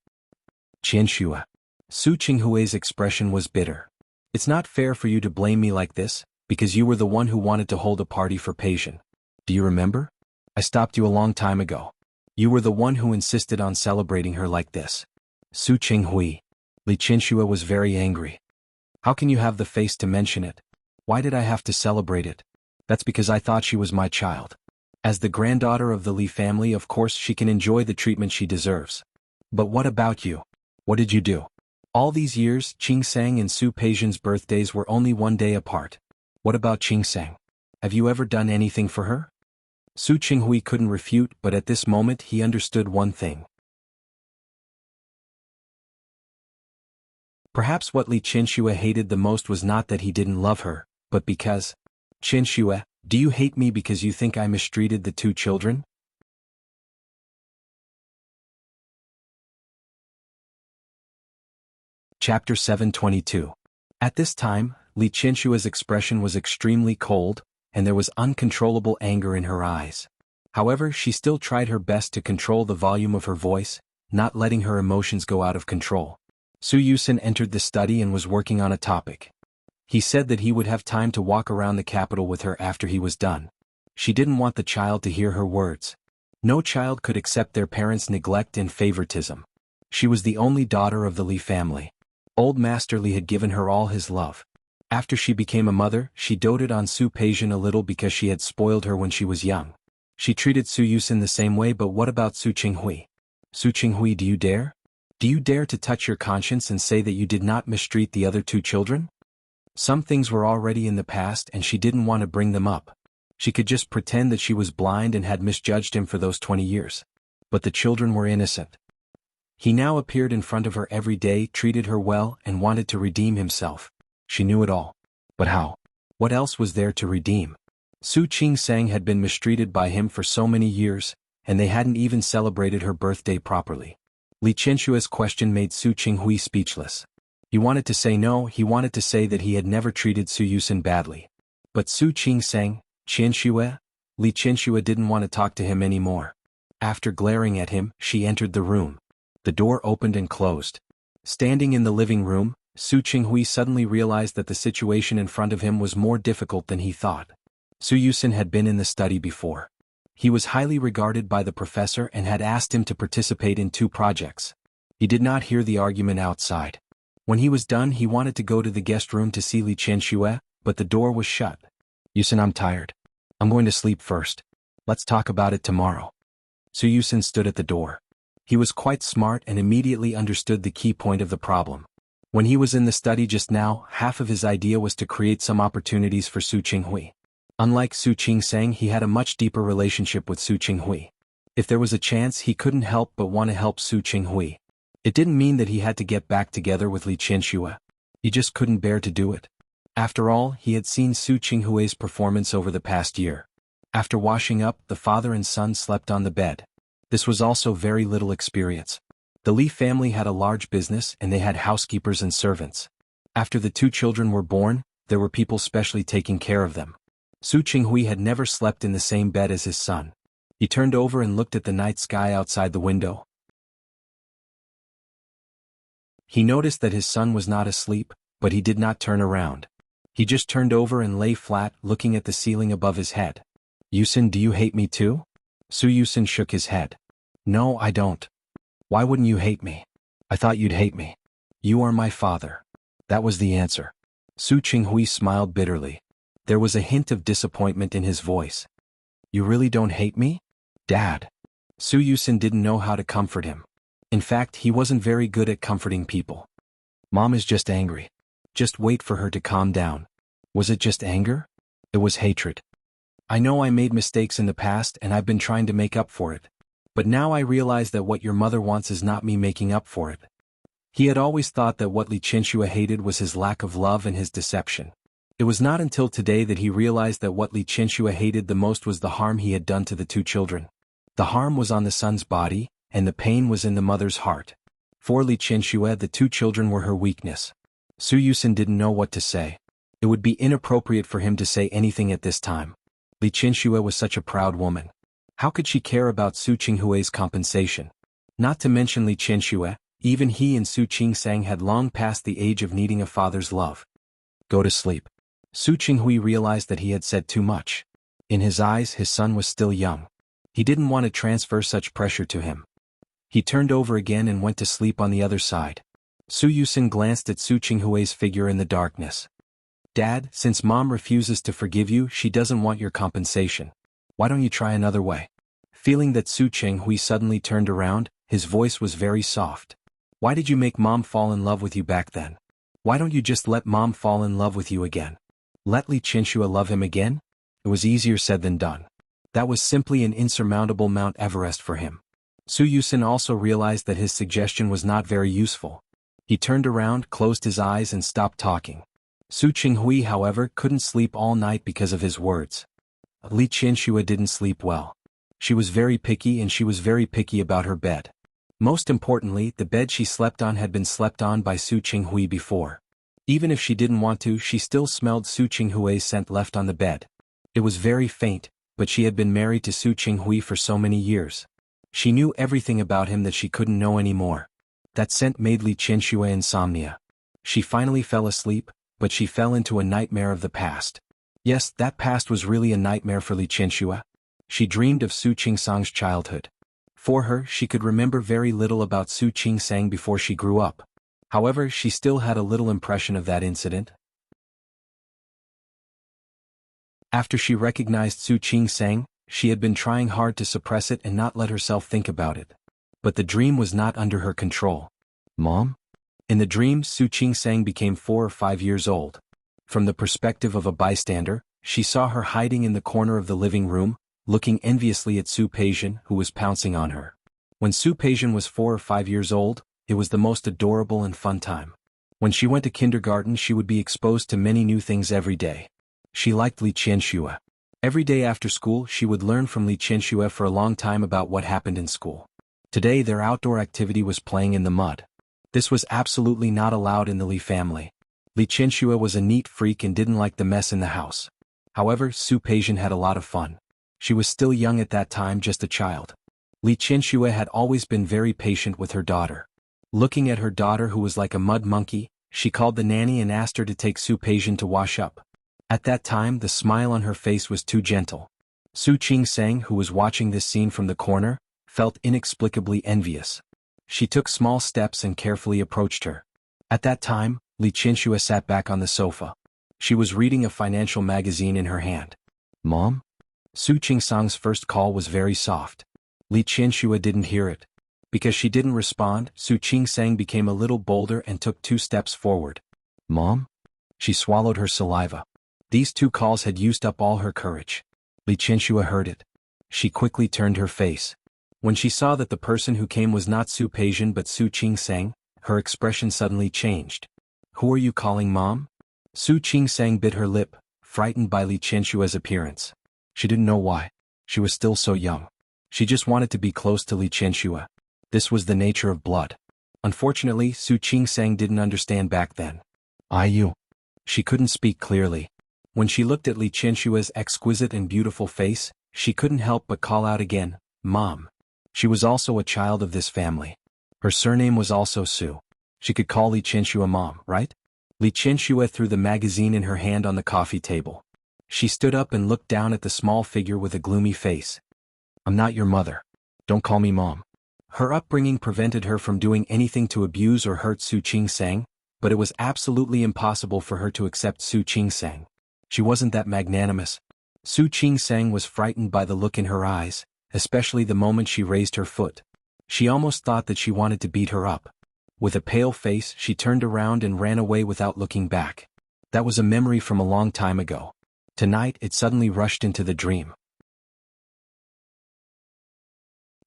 Qianxue. Su Qinghui's expression was bitter. It's not fair for you to blame me like this, because you were the one who wanted to hold a party for Peijian. Do you remember? I stopped you a long time ago. You were the one who insisted on celebrating her like this. Su Qinghui. Li Qianxue was very angry. How can you have the face to mention it? Why did I have to celebrate it? That's because I thought she was my child. As the granddaughter of the Li family, of course she can enjoy the treatment she deserves. But what about you? What did you do? All these years, Qing and Su Peijian's birthdays were only one day apart. What about Qing? Have you ever done anything for her? Su Qinghui couldn't refute, but at this moment he understood one thing. Perhaps what Li Qianxue hated the most was not that he didn't love her, but because... Qianxue, do you hate me because you think I mistreated the two children? Chapter 722. At this time, Li Qianxue's expression was extremely cold, and there was uncontrollable anger in her eyes. However, she still tried her best to control the volume of her voice, not letting her emotions go out of control. Su Yusin entered the study and was working on a topic. He said that he would have time to walk around the capital with her after he was done. She didn't want the child to hear her words. No child could accept their parents' neglect and favoritism. She was the only daughter of the Li family. Old Master Li had given her all his love. After she became a mother, she doted on Su Peijian a little because she had spoiled her when she was young. She treated Su Yusin the same way, but what about Su Qinghui? Su Qinghui, do you dare? Do you dare to touch your conscience and say that you did not mistreat the other two children? Some things were already in the past and she didn't want to bring them up. She could just pretend that she was blind and had misjudged him for those 20 years. But the children were innocent. He now appeared in front of her every day, treated her well, and wanted to redeem himself. She knew it all. But how? What else was there to redeem? Su Qing had been mistreated by him for so many years, and they hadn't even celebrated her birthday properly. Li Qianxue's question made Su Qinghui speechless. He wanted to say no, he wanted to say that he had never treated Su Yusin badly. But Su Qing, Qianxue? Li Qianxue didn't want to talk to him anymore. After glaring at him, she entered the room. The door opened and closed. Standing in the living room, Su Qinghui suddenly realized that the situation in front of him was more difficult than he thought. Su Yusin had been in the study before. He was highly regarded by the professor and had asked him to participate in 2 projects. He did not hear the argument outside. When he was done, he wanted to go to the guest room to see Li Qianxue, but the door was shut. Yusin, I'm tired. I'm going to sleep first. Let's talk about it tomorrow. Su Yusin stood at the door. He was quite smart and immediately understood the key point of the problem. When he was in the study just now, half of his idea was to create some opportunities for Su Qinghui. Unlike Su Qing, he had a much deeper relationship with Su Qinghui. If there was a chance, he couldn't help but want to help Su Qinghui. It didn't mean that he had to get back together with Li Qianxue. He just couldn't bear to do it. After all, he had seen Su Qinghui's performance over the past year. After washing up, the father and son slept on the bed. This was also very little experience. The Li family had a large business and they had housekeepers and servants. After the 2 children were born, there were people specially taking care of them. Su Qinghui had never slept in the same bed as his son. He turned over and looked at the night sky outside the window. He noticed that his son was not asleep, but he did not turn around. He just turned over and lay flat, looking at the ceiling above his head. Yusin, do you hate me too? Su Yusin shook his head. No, I don't. Why wouldn't you hate me? I thought you'd hate me. You are my father. That was the answer. Su Qinghui smiled bitterly. There was a hint of disappointment in his voice. You really don't hate me? Dad. Su Yusin didn't know how to comfort him. In fact, he wasn't very good at comforting people. Mom is just angry. Just wait for her to calm down. Was it just anger? It was hatred. I know I made mistakes in the past and I've been trying to make up for it. But now I realize that what your mother wants is not me making up for it. He had always thought that what Li Qianxue hated was his lack of love and his deception. It was not until today that he realized that what Li Qianxue hated the most was the harm he had done to the 2 children. The harm was on the son's body, and the pain was in the mother's heart. For Li Qianxue, the two children were her weakness. Su Yusin didn't know what to say. It would be inappropriate for him to say anything at this time. Li Qianxue was such a proud woman. How could she care about Su Qinghui's compensation? Not to mention Li Qianxue, even he and Su Qingsang had long passed the age of needing a father's love. Go to sleep. Su Qinghui realized that he had said too much. In his eyes, his son was still young. He didn't want to transfer such pressure to him. He turned over again and went to sleep on the other side. Su Yusin glanced at Su Qinghui's figure in the darkness. Dad, since Mom refuses to forgive you, she doesn't want your compensation. Why don't you try another way? Feeling that Su Qinghui suddenly turned around, his voice was very soft. Why did you make Mom fall in love with you back then? Why don't you just let Mom fall in love with you again? Let Li Qianxue love him again? It was easier said than done. That was simply an insurmountable Mount Everest for him. Su Yusin also realized that his suggestion was not very useful. He turned around, closed his eyes and stopped talking. Su Qinghui, however, couldn't sleep all night because of his words. Li Qianxue didn't sleep well. She was very picky and she was very picky about her bed. Most importantly, the bed she slept on had been slept on by Su Qinghui before. Even if she didn't want to, she still smelled Su Qinghui's scent left on the bed. It was very faint, but she had been married to Su Qinghui for so many years. She knew everything about him that she couldn't know anymore. That scent made Li Qianxue insomnia. She finally fell asleep, but she fell into a nightmare of the past. Yes, that past was really a nightmare for Li Qianxue. She dreamed of Su Qingsang's childhood. For her, she could remember very little about Su Qingsang before she grew up. However, she still had a little impression of that incident. After she recognized Su Qingsang, she had been trying hard to suppress it and not let herself think about it. But the dream was not under her control. Mom? In the dream, Su Qingsang became 4 or 5 years old. From the perspective of a bystander, she saw her hiding in the corner of the living room, looking enviously at Su Peijian, who was pouncing on her. When Su Peijian was 4 or 5 years old, it was the most adorable and fun time. When she went to kindergarten, she would be exposed to many new things every day. She liked Li Qianxue. Every day after school, she would learn from Li Qianxue for a long time about what happened in school. Today, their outdoor activity was playing in the mud. This was absolutely not allowed in the Li family. Li Qianxue was a neat freak and didn't like the mess in the house. However, Su Peijian had a lot of fun. She was still young at that time, just a child. Li Qianxue had always been very patient with her daughter. Looking at her daughter, who was like a mud monkey, she called the nanny and asked her to take Su Peijian to wash up. At that time, the smile on her face was too gentle. Su Qingsang, who was watching this scene from the corner, felt inexplicably envious. She took small steps and carefully approached her. At that time, Li Qianxue sat back on the sofa. She was reading a financial magazine in her hand. Mom? Su Qingsang's first call was very soft. Li Qianxue didn't hear it. Because she didn't respond, Su Qingsang became a little bolder and took 2 steps forward. Mom? She swallowed her saliva. These 2 calls had used up all her courage. Li Qianxue heard it. She quickly turned her face. When she saw that the person who came was not Su Peijian but Su Qingsang, her expression suddenly changed. Who are you calling Mom? Su Qingsang bit her lip, frightened by Li Qianxue's appearance. She didn't know why. She was still so young. She just wanted to be close to Li Qianxue. This was the nature of blood. Unfortunately, Su Qingsang didn't understand back then. You. She couldn't speak clearly. When she looked at Li Qianxue's exquisite and beautiful face, she couldn't help but call out again, Mom. She was also a child of this family. Her surname was also Su. She could call Li Qianxue Mom, right? Li Qianxue threw the magazine in her hand on the coffee table. She stood up and looked down at the small figure with a gloomy face. I'm not your mother. Don't call me Mom. Her upbringing prevented her from doing anything to abuse or hurt Su Qingsang, but it was absolutely impossible for her to accept Su Qingsang. She wasn't that magnanimous. Su Qingsang was frightened by the look in her eyes, especially the moment she raised her foot. She almost thought that she wanted to beat her up. With a pale face, she turned around and ran away without looking back. That was a memory from a long time ago. Tonight, it suddenly rushed into the dream.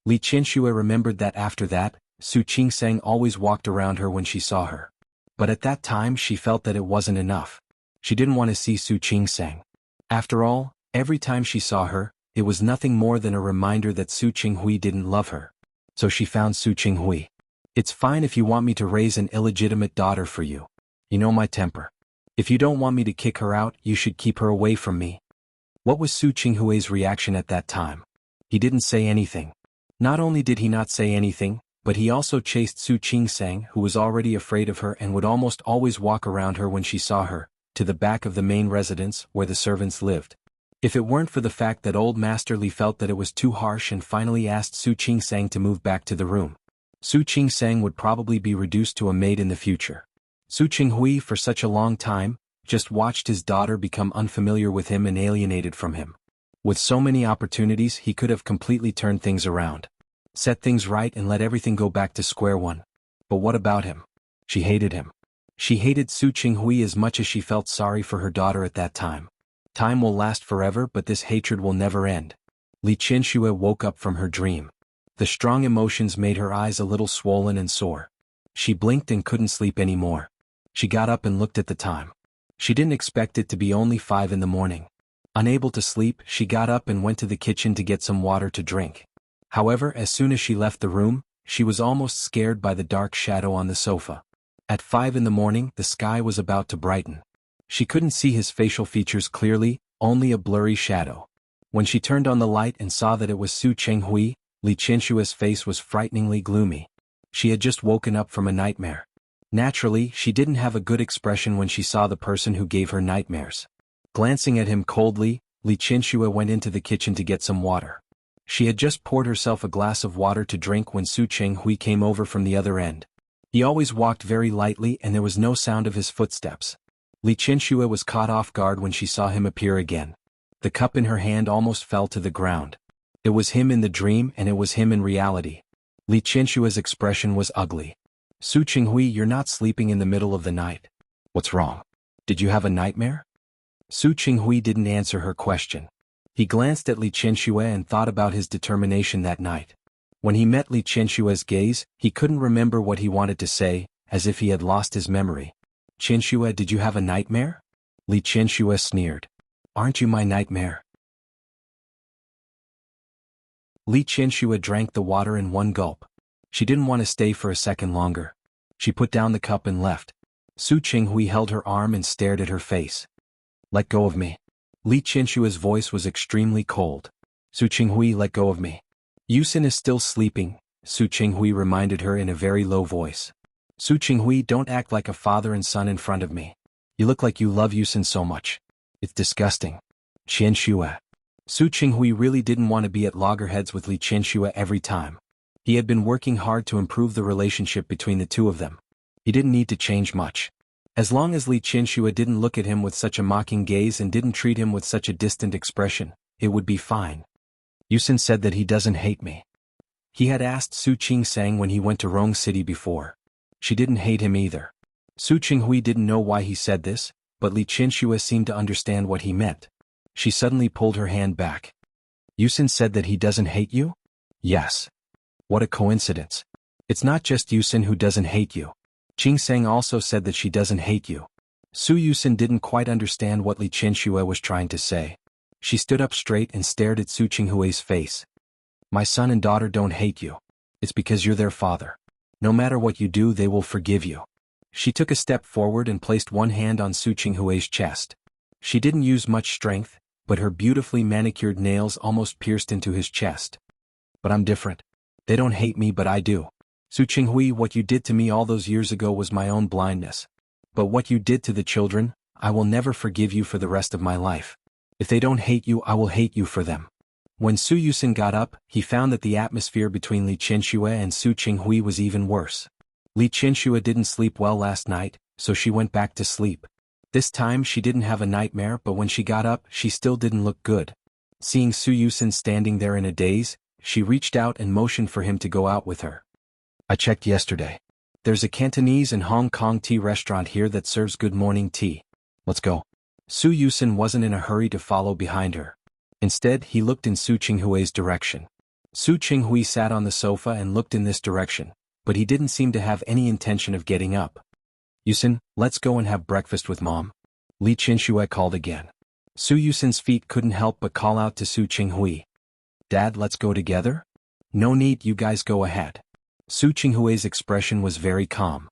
Li Qianxue remembered that after that, Su Qingsang always walked around her when she saw her. But at that time she felt that it wasn't enough. She didn't want to see Su Qingsang. After all, every time she saw her, it was nothing more than a reminder that Su Qinghui didn't love her. So she found Su Qinghui. It's fine if you want me to raise an illegitimate daughter for you. You know my temper. If you don't want me to kick her out, you should keep her away from me. What was Su Qinghui's reaction at that time? He didn't say anything. Not only did he not say anything, but he also chased Su Qingsang, who was already afraid of her and would almost always walk around her when she saw her, to the back of the main residence where the servants lived. If it weren't for the fact that old Master Li felt that it was too harsh and finally asked Su Qingsang to move back to the room, Su Qingsang would probably be reduced to a maid in the future. Su Qinghui, for such a long time, just watched his daughter become unfamiliar with him and alienated from him. With so many opportunities, he could have completely turned things around, set things right and let everything go back to square one. But what about him? She hated him. She hated Su Qinghui as much as she felt sorry for her daughter at that time. Time will last forever, but this hatred will never end. Li Qianxue woke up from her dream. The strong emotions made her eyes a little swollen and sore. She blinked and couldn't sleep anymore. She got up and looked at the time. She didn't expect it to be only 5 in the morning. Unable to sleep, she got up and went to the kitchen to get some water to drink. However, as soon as she left the room, she was almost scared by the dark shadow on the sofa. At 5 in the morning, the sky was about to brighten. She couldn't see his facial features clearly, only a blurry shadow. When she turned on the light and saw that it was Su Qinghui, Li Qianshue's face was frighteningly gloomy. She had just woken up from a nightmare. Naturally, she didn't have a good expression when she saw the person who gave her nightmares. Glancing at him coldly, Li Qianxue went into the kitchen to get some water. She had just poured herself a glass of water to drink when Su Qinghui came over from the other end. He always walked very lightly and there was no sound of his footsteps. Li Qianxue was caught off guard when she saw him appear again. The cup in her hand almost fell to the ground. It was him in the dream and it was him in reality. Li Qianshue's expression was ugly. Su Qinghui, you're not sleeping in the middle of the night. What's wrong? Did you have a nightmare? Su Qinghui didn't answer her question. He glanced at Li Qianxue and thought about his determination that night. When he met Li Qianshue's gaze, he couldn't remember what he wanted to say, as if he had lost his memory. Qianxue, did you have a nightmare? Li Qianxue sneered. Aren't you my nightmare? Li Qianxue drank the water in one gulp. She didn't want to stay for a second longer. She put down the cup and left. Su Qinghui held her arm and stared at her face. Let go of me. Li Qianshue's voice was extremely cold. Su Qinghui, let go of me. Yusin is still sleeping, Su Qinghui reminded her in a very low voice. Su Qinghui, don't act like a father and son in front of me. You look like you love Yusin so much. It's disgusting. Qianxue. Su Qinghui really didn't want to be at loggerheads with Li Qianxue every time. He had been working hard to improve the relationship between the two of them. He didn't need to change much. As long as Li Qianxue didn't look at him with such a mocking gaze and didn't treat him with such a distant expression, it would be fine. Yusin said that he doesn't hate me. He had asked Su Qingsang when he went to Rong City before. She didn't hate him either. Su Qinghui didn't know why he said this, but Li Qianxue seemed to understand what he meant. She suddenly pulled her hand back. Yusin said that he doesn't hate you? Yes. What a coincidence. It's not just Yusin who doesn't hate you. Qingsang also said that she doesn't hate you. Su Yusin didn't quite understand what Li Qianxue was trying to say. She stood up straight and stared at Su Qinghui's face. My son and daughter don't hate you. It's because you're their father. No matter what you do, they will forgive you. She took a step forward and placed one hand on Su Qinghui's chest. She didn't use much strength, but her beautifully manicured nails almost pierced into his chest. But I'm different. They don't hate me, but I do. Su Qinghui, what you did to me all those years ago was my own blindness. But what you did to the children, I will never forgive you for the rest of my life. If they don't hate you, I will hate you for them. When Su Yusin got up, he found that the atmosphere between Li Qianxue and Su Qinghui was even worse. Li Qianxue didn't sleep well last night, so she went back to sleep. This time she didn't have a nightmare, but when she got up, she still didn't look good. Seeing Su Yusin standing there in a daze, she reached out and motioned for him to go out with her. I checked yesterday. There's a Cantonese and Hong Kong tea restaurant here that serves good morning tea. Let's go. Su Yusin wasn't in a hurry to follow behind her. Instead, he looked in Su Qinghui's direction. Su Qinghui sat on the sofa and looked in this direction, but he didn't seem to have any intention of getting up. Yusin, let's go and have breakfast with Mom. Li Qianxue called again. Su Yusin's feet couldn't help but call out to Su Qinghui. Dad, let's go together? No need, you guys go ahead. Su Qinghui's expression was very calm.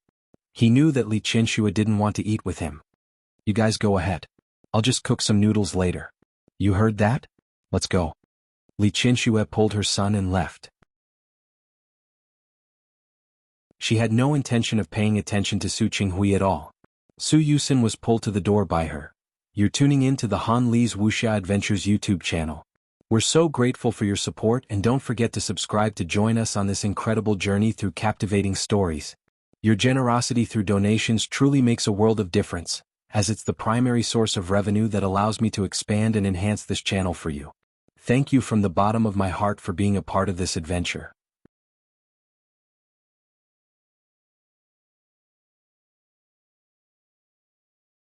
He knew that Li Qianxue didn't want to eat with him. You guys go ahead. I'll just cook some noodles later. You heard that? Let's go. Li Qianxue pulled her son and left. She had no intention of paying attention to Su Qinghui at all. Su Yusin was pulled to the door by her. You're tuning in to the Han Li's Wuxia Adventures YouTube channel. We're so grateful for your support, and don't forget to subscribe to join us on this incredible journey through captivating stories. Your generosity through donations truly makes a world of difference, as it's the primary source of revenue that allows me to expand and enhance this channel for you. Thank you from the bottom of my heart for being a part of this adventure.